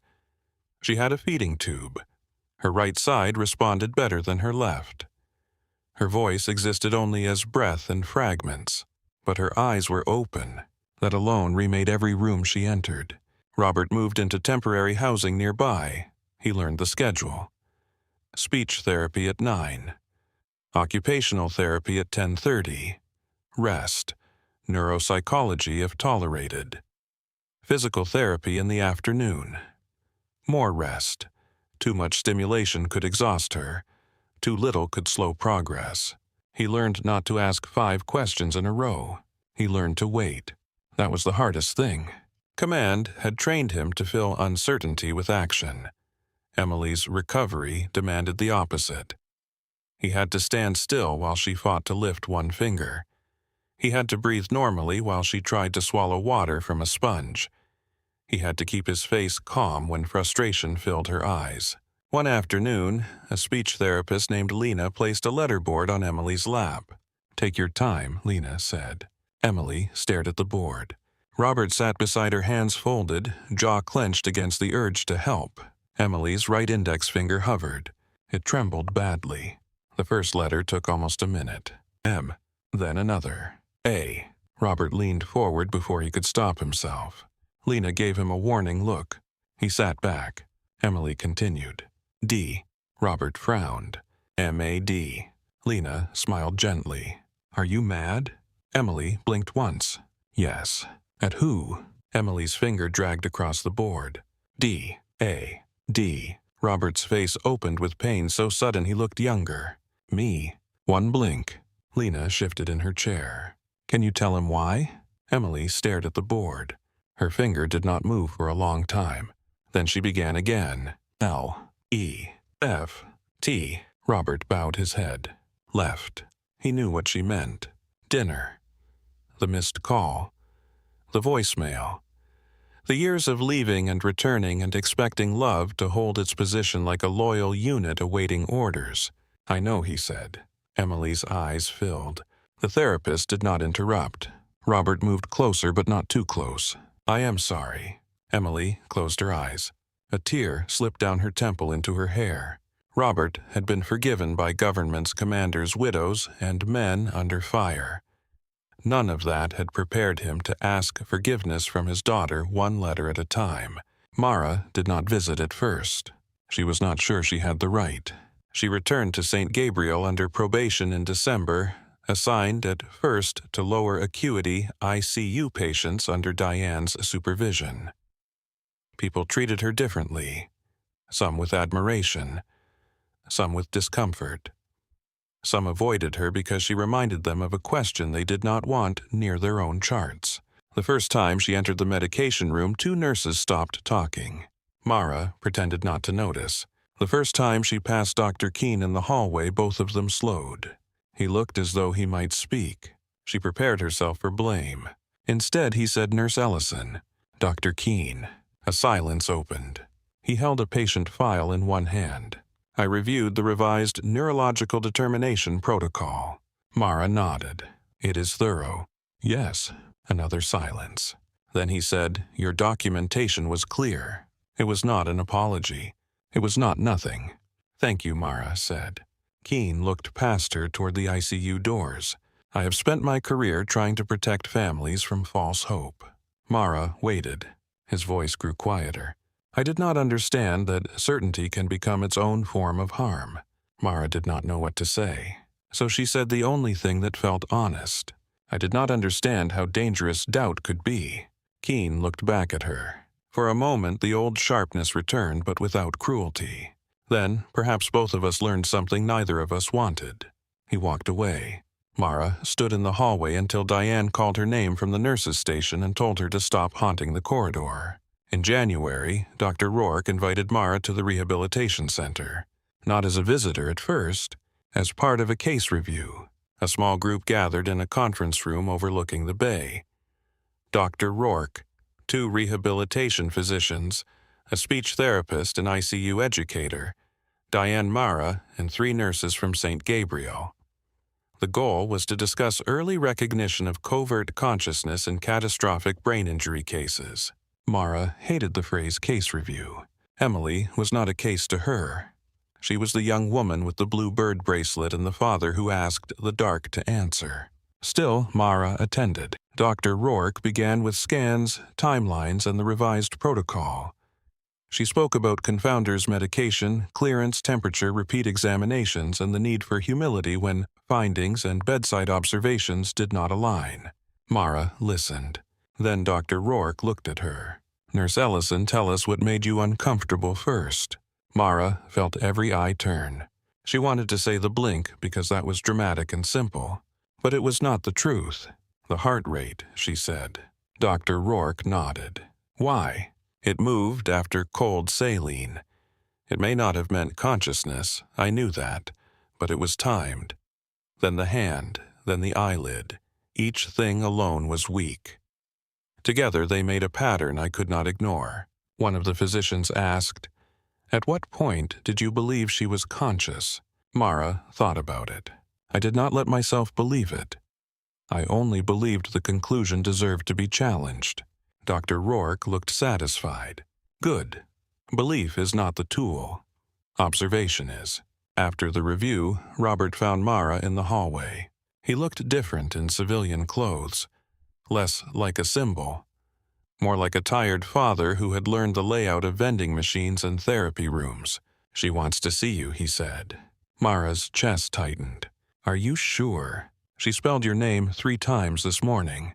She had a feeding tube. Her right side responded better than her left. Her voice existed only as breath and fragments, but her eyes were open. That alone remade every room she entered. Robert moved into temporary housing nearby. He learned the schedule. Speech therapy at 9. Occupational therapy at 10:30. Rest. Neuropsychology if tolerated. Physical therapy in the afternoon. More rest. Too much stimulation could exhaust her. Too little could slow progress. He learned not to ask 5 questions in a row. He learned to wait. That was the hardest thing. Command had trained him to fill uncertainty with action. Emily's recovery demanded the opposite. He had to stand still while she fought to lift one finger. He had to breathe normally while she tried to swallow water from a sponge. He had to keep his face calm when frustration filled her eyes. One afternoon, a speech therapist named Lena placed a letterboard on Emily's lap. "Take your time," Lena said. Emily stared at the board. Robert sat beside her, hands folded, jaw clenched against the urge to help. Emily's right index finger hovered. It trembled badly. The first letter took almost a minute. M, then another. A. Robert leaned forward before he could stop himself. Lena gave him a warning look. He sat back. Emily continued. D. Robert frowned. M-A-D. Lena smiled gently. "Are you mad?" Emily blinked once. "Yes." "At who?" Emily's finger dragged across the board. D. A. D. Robert's face opened with pain so sudden he looked younger. "Me." One blink. Lena shifted in her chair. "Can you tell him why?" Emily stared at the board. Her finger did not move for a long time. Then she began again. L. E. F. T. Robert bowed his head. Left. He knew what she meant. Dinner. The missed call. The voicemail. The years of leaving and returning and expecting love to hold its position like a loyal unit awaiting orders. "I know," he said. Emily's eyes filled. The therapist did not interrupt. Robert moved closer, but not too close. "I am sorry." Emily closed her eyes. A tear slipped down her temple into her hair. Robert had been forgiven by government's commanders' widows and men under fire. None of that had prepared him to ask forgiveness from his daughter one letter at a time. Mara did not visit at first. She was not sure she had the right. She returned to St. Gabriel under probation in December, assigned at first to lower acuity ICU patients under Diane's supervision. People treated her differently, some with admiration, some with discomfort. Some avoided her because she reminded them of a question they did not want near their own charts. The first time she entered the medication room, 2 nurses stopped talking. Mara pretended not to notice. The first time she passed Dr. Keene in the hallway, both of them slowed. He looked as though he might speak. She prepared herself for blame. Instead, he said, "Nurse Ellison." "Dr. Keene." A silence opened. He held a patient file in one hand. "I reviewed the revised neurological determination protocol." Mara nodded. "It is thorough." "Yes." Another silence. Then he said, "Your documentation was clear." It was not an apology. It was not nothing. "Thank you," Mara said. Keene looked past her toward the ICU doors. "I have spent my career trying to protect families from false hope." Mara waited. His voice grew quieter. "I did not understand that certainty can become its own form of harm." Mara did not know what to say, so she said the only thing that felt honest. "I did not understand how dangerous doubt could be." Keene looked back at her. For a moment the old sharpness returned, but without cruelty. Then, perhaps both of us learned something neither of us wanted. He walked away. Mara stood in the hallway until Diane called her name from the nurse's station and told her to stop haunting the corridor. In January, Dr. Rourke invited Mara to the rehabilitation center. Not as a visitor at first. As part of a case review, a small group gathered in a conference room overlooking the bay. Dr. Rourke, 2 rehabilitation physicians, a speech therapist and ICU educator, Diane Mara, and 3 nurses from St. Gabriel. The goal was to discuss early recognition of covert consciousness in catastrophic brain injury cases. Mara hated the phrase case review. Emily was not a case to her. She was the young woman with the blue bird bracelet and the father who asked the dark to answer. Still, Mara attended. Dr. Rourke began with scans, timelines, and the revised protocol. She spoke about confounders medication, clearance, temperature, repeat examinations, and the need for humility when findings and bedside observations did not align. Mara listened. Then Dr. Rourke looked at her. "Nurse Ellison, tell us what made you uncomfortable first." Mara felt every eye turn. She wanted to say the blink because that was dramatic and simple. But it was not the truth. "The heart rate," she said. Dr. Rourke nodded. "Why?" "It moved after cold saline. It may not have meant consciousness, I knew that, but it was timed. Then the hand, then the eyelid. Each thing alone was weak. Together they made a pattern I could not ignore." One of the physicians asked, "At what point did you believe she was conscious?" Mara thought about it. "I did not let myself believe it. I only believed the conclusion deserved to be challenged." Dr. Rourke looked satisfied. "Good. Belief is not the tool. Observation is." After the review, Robert found Mara in the hallway. He looked different in civilian clothes. Less like a symbol. More like a tired father who had learned the layout of vending machines and therapy rooms. "She wants to see you," he said. Mara's chest tightened. "Are you sure? She spelled your name 3 times this morning.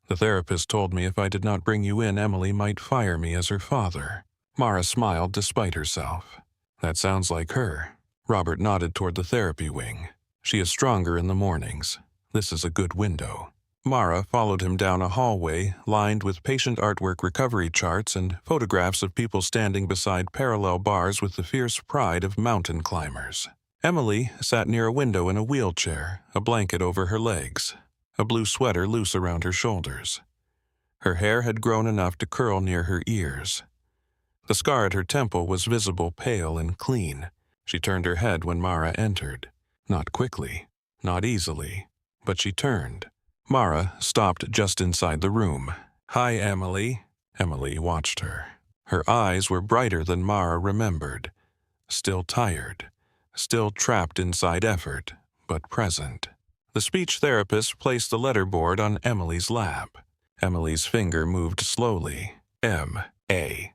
The therapist told me if I did not bring you in, Emily might fire me as her father." Mara smiled despite herself. "That sounds like her." Robert nodded toward the therapy wing. "She is stronger in the mornings. This is a good window." Mara followed him down a hallway lined with patient artwork recovery charts and photographs of people standing beside parallel bars with the fierce pride of mountain climbers. Emily sat near a window in a wheelchair, a blanket over her legs, a blue sweater loose around her shoulders. Her hair had grown enough to curl near her ears. The scar at her temple was visible, pale and clean. She turned her head when Mara entered. Not quickly, not easily, but she turned. Mara stopped just inside the room. "Hi, Emily." Emily watched her. Her eyes were brighter than Mara remembered. Still tired, still trapped inside effort, but present. The speech therapist placed the letterboard on Emily's lap. Emily's finger moved slowly. M-A-R-A.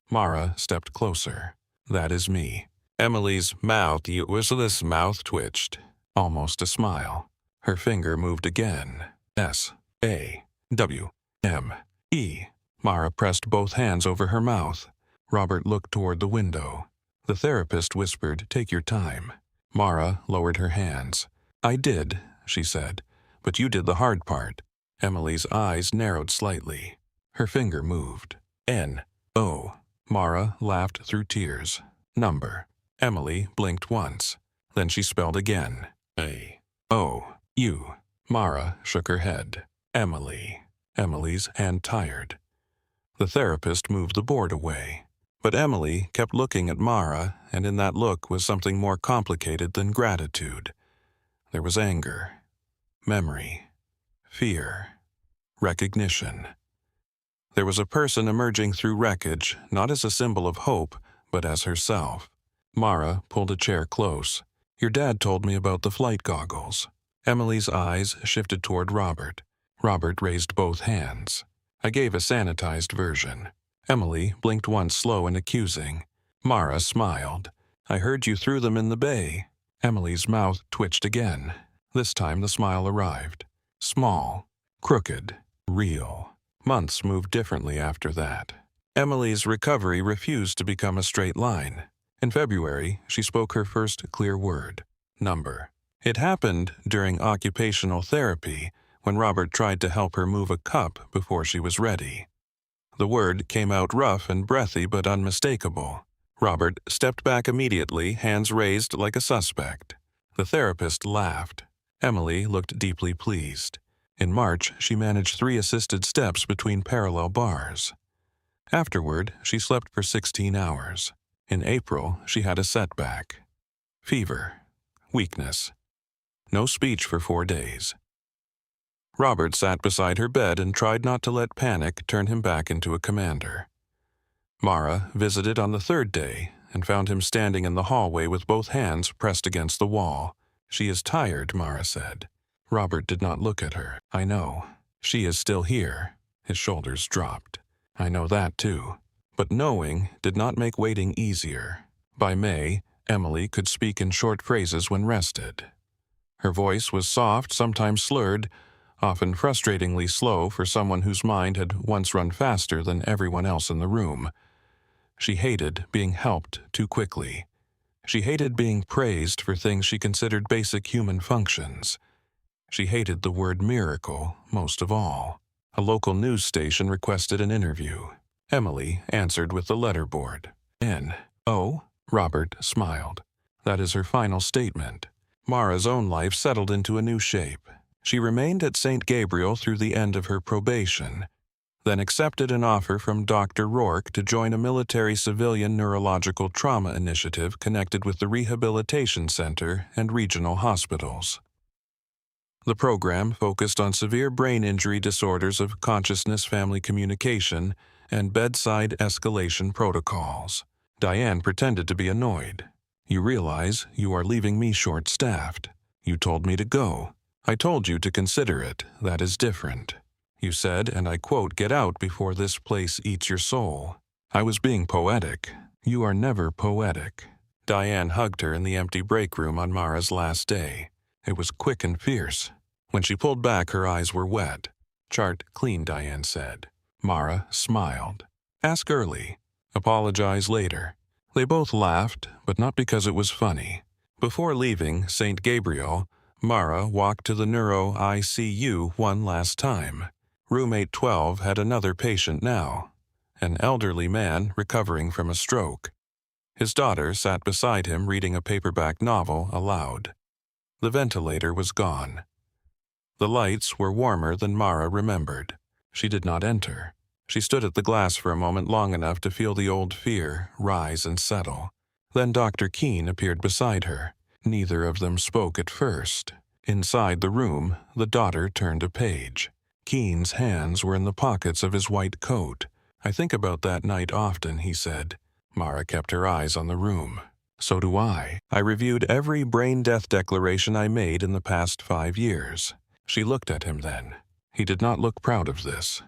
Mara stepped closer. "That is me." Emily's mouth twitched. Almost a smile. Her finger moved again. S-A-W-M-E. Mara pressed both hands over her mouth. Robert looked toward the window. The therapist whispered, "Take your time." Mara lowered her hands. "I did," she said, "but you did the hard part." Emily's eyes narrowed slightly. Her finger moved. N-O. Mara laughed through tears. "Number." Emily blinked once. Then she spelled again. A-O-U. Mara shook her head. "Emily." Emily's hand tired. The therapist moved the board away. But Emily kept looking at Mara, and in that look was something more complicated than gratitude. There was anger, memory, fear, recognition. There was a person emerging through wreckage, not as a symbol of hope, but as herself. Mara pulled a chair close. "Your dad told me about the flight goggles." Emily's eyes shifted toward Robert. Robert raised both hands. "I gave a sanitized version." Emily blinked once, slow and accusing. Mara smiled. "I heard you threw them in the bay." Emily's mouth twitched again. This time the smile arrived. Small, crooked, real. Months moved differently after that. Emily's recovery refused to become a straight line. In February, she spoke her first clear word. Number. It happened during occupational therapy when Robert tried to help her move a cup before she was ready. The word came out rough and breathy but unmistakable. Robert stepped back immediately, hands raised like a suspect. The therapist laughed. Emily looked deeply pleased. In March, she managed 3 assisted steps between parallel bars. Afterward, she slept for 16 hours. In April, she had a setback. Fever. Weakness. No speech for 4 days. Robert sat beside her bed and tried not to let panic turn him back into a commander. Mara visited on the 3rd day and found him standing in the hallway with both hands pressed against the wall. "She is tired," Mara said. Robert did not look at her. "I know. She is still here." His shoulders dropped. "I know that too." But knowing did not make waiting easier. By May, Emily could speak in short phrases when rested. Her voice was soft, sometimes slurred, often frustratingly slow for someone whose mind had once run faster than everyone else in the room. She hated being helped too quickly. She hated being praised for things she considered basic human functions. She hated the word miracle most of all. A local news station requested an interview. Emily answered with the letterboard. "Oh?" Robert smiled. "That is her final statement." Mara's own life settled into a new shape. She remained at St. Gabriel through the end of her probation, then accepted an offer from Dr. Rourke to join a military civilian neurological trauma initiative connected with the Rehabilitation Center and regional hospitals. The program focused on severe brain injury disorders of consciousness family communication and bedside escalation protocols. Diane pretended to be annoyed. "You realize you are leaving me short-staffed. You told me to go. I told you to consider it. That is different. You said, and I quote, 'Get out before this place eats your soul.' I was being poetic. You are never poetic." Diane hugged her in the empty break room on Mara's last day. It was quick and fierce. When she pulled back, her eyes were wet. "Chart clean," Diane said. Mara smiled. "Ask early. Apologize later." They both laughed, but not because it was funny. Before leaving St. Gabriel, Mara walked to the neuro ICU one last time. Room 812 had another patient now, an elderly man recovering from a stroke. His daughter sat beside him reading a paperback novel aloud. The ventilator was gone. The lights were warmer than Mara remembered. She did not enter. She stood at the glass for a moment long enough to feel the old fear rise and settle. Then Dr. Keene appeared beside her. Neither of them spoke at first. Inside the room, the daughter turned a page. Keene's hands were in the pockets of his white coat. "I think about that night often," he said. Mara kept her eyes on the room. "So do I. I reviewed every brain death declaration I made in the past 5 years. She looked at him then. He did not look proud of this.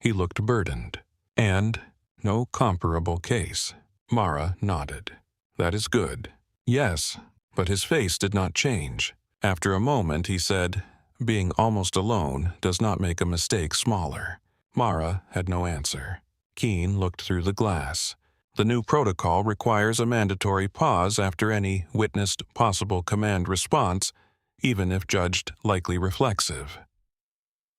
He looked burdened. "And no comparable case." Mara nodded. "That is good." "Yes." But his face did not change. After a moment, he said, "Being almost alone does not make a mistake smaller." Mara had no answer. Keene looked through the glass. The new protocol requires a mandatory pause after any witnessed possible command response, even if judged likely reflexive.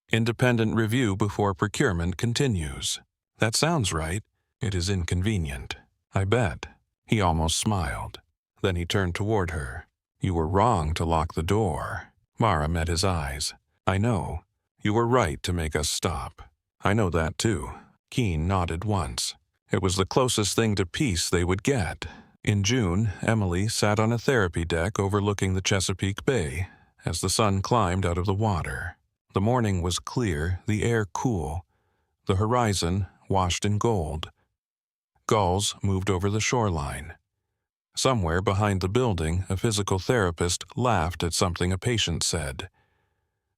Independent review before procurement continues. That sounds right. It is inconvenient. I bet. He almost smiled. Then he turned toward her. "You were wrong to lock the door." Mara met his eyes. "I know. You were right to make us stop." "I know that too." Keene nodded once. It was the closest thing to peace they would get. In June, Emily sat on a therapy deck overlooking the Chesapeake Bay as the sun climbed out of the water. The morning was clear, the air cool, the horizon washed in gold. Gulls moved over the shoreline. Somewhere behind the building, a physical therapist laughed at something a patient said.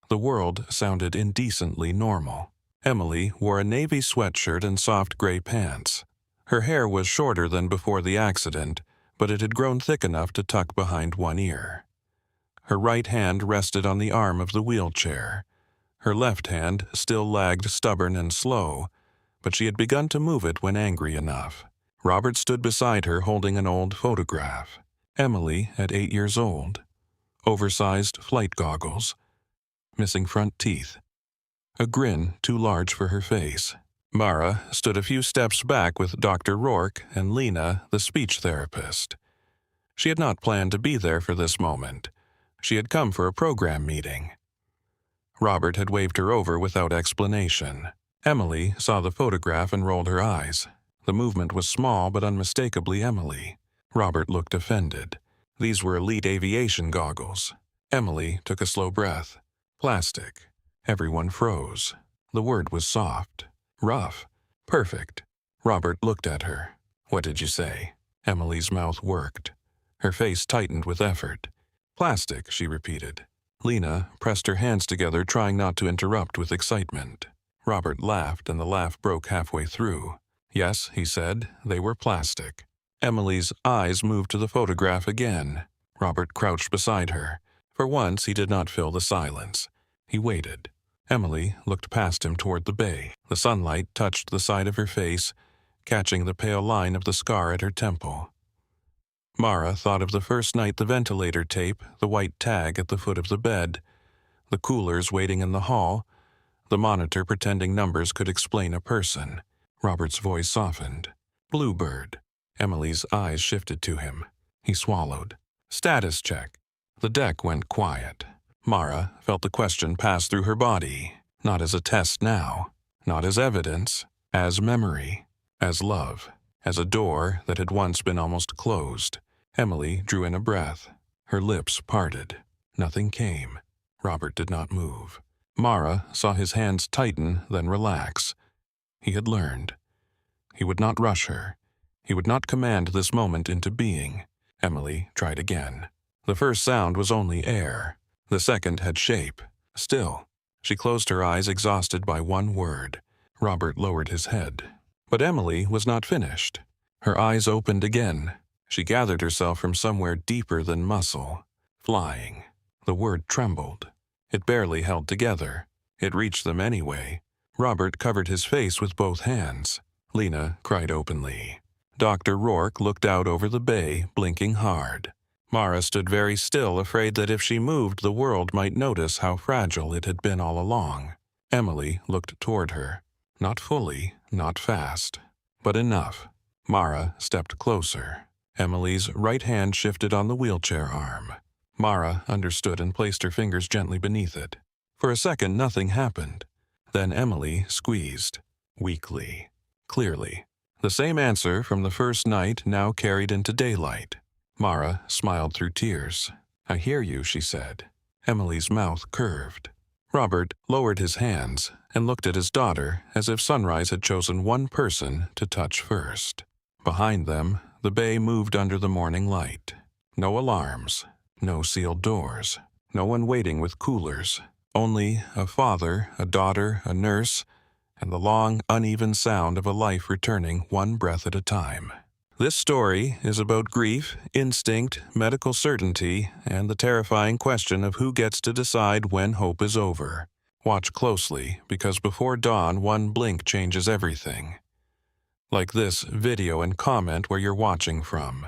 The world sounded indecently normal. Emily wore a navy sweatshirt and soft gray pants. Her hair was shorter than before the accident, but it had grown thick enough to tuck behind one ear. Her right hand rested on the arm of the wheelchair. Her left hand still lagged stubborn and slow, but she had begun to move it when angry enough. Robert stood beside her holding an old photograph. Emily at 8 years old. Oversized flight goggles. Missing front teeth. A grin too large for her face. Mara stood a few steps back with Dr. Rourke and Lena, the speech therapist. She had not planned to be there for this moment. She had come for a program meeting. Robert had waved her over without explanation. Emily saw the photograph and rolled her eyes. The movement was small but unmistakably Emily. Robert looked offended. These were elite aviation goggles. Emily took a slow breath. Plastic. Everyone froze. The word was soft. Rough. Perfect. Robert looked at her. "What did you say?" Emily's mouth worked. Her face tightened with effort. "Plastic," she repeated. Lena pressed her hands together, trying not to interrupt with excitement. Robert laughed, and the laugh broke halfway through. "Yes," he said, "they were plastic." Emily's eyes moved to the photograph again. Robert crouched beside her. For once, he did not fill the silence. He waited. Emily looked past him toward the bay. The sunlight touched the side of her face, catching the pale line of the scar at her temple. Mara thought of the first night, the ventilator tape, the white tag at the foot of the bed, the coolers waiting in the hall, the monitor pretending numbers could explain a person. Robert's voice softened. "Bluebird." Emily's eyes shifted to him. He swallowed. "Status check." The deck went quiet. Mara felt the question pass through her body, not as a test now, not as evidence, as memory, as love, as a door that had once been almost closed. Emily drew in a breath. Her lips parted. Nothing came. Robert did not move. Mara saw his hands tighten, then relax. He had learned. He would not rush her. He would not command this moment into being. Emily tried again. The first sound was only air. The second had shape. Still, she closed her eyes, exhausted by one word. Robert lowered his head. But Emily was not finished. Her eyes opened again. She gathered herself from somewhere deeper than muscle. Flying. The word trembled. It barely held together. It reached them anyway. Robert covered his face with both hands. Lena cried openly. Dr. Rourke looked out over the bay, blinking hard. Mara stood very still, afraid that if she moved, the world might notice how fragile it had been all along. Emily looked toward her. Not fully, not fast, but enough. Mara stepped closer. Emily's right hand shifted on the wheelchair arm. Mara understood and placed her fingers gently beneath it. For a second, nothing happened. Then Emily squeezed. Weakly. Clearly. The same answer from the first night now carried into daylight. Mara smiled through tears. "I hear you," she said. Emily's mouth curved. Robert lowered his hands and looked at his daughter as if Sunrise had chosen one person to touch first. Behind them, the bay moved under the morning light. No alarms, no sealed doors, no one waiting with coolers. Only a father, a daughter, a nurse, and the long, uneven sound of a life returning one breath at a time. This story is about grief, instinct, medical certainty, and the terrifying question of who gets to decide when hope is over. Watch closely, because before dawn, one blink changes everything. Like this video and comment where you're watching from.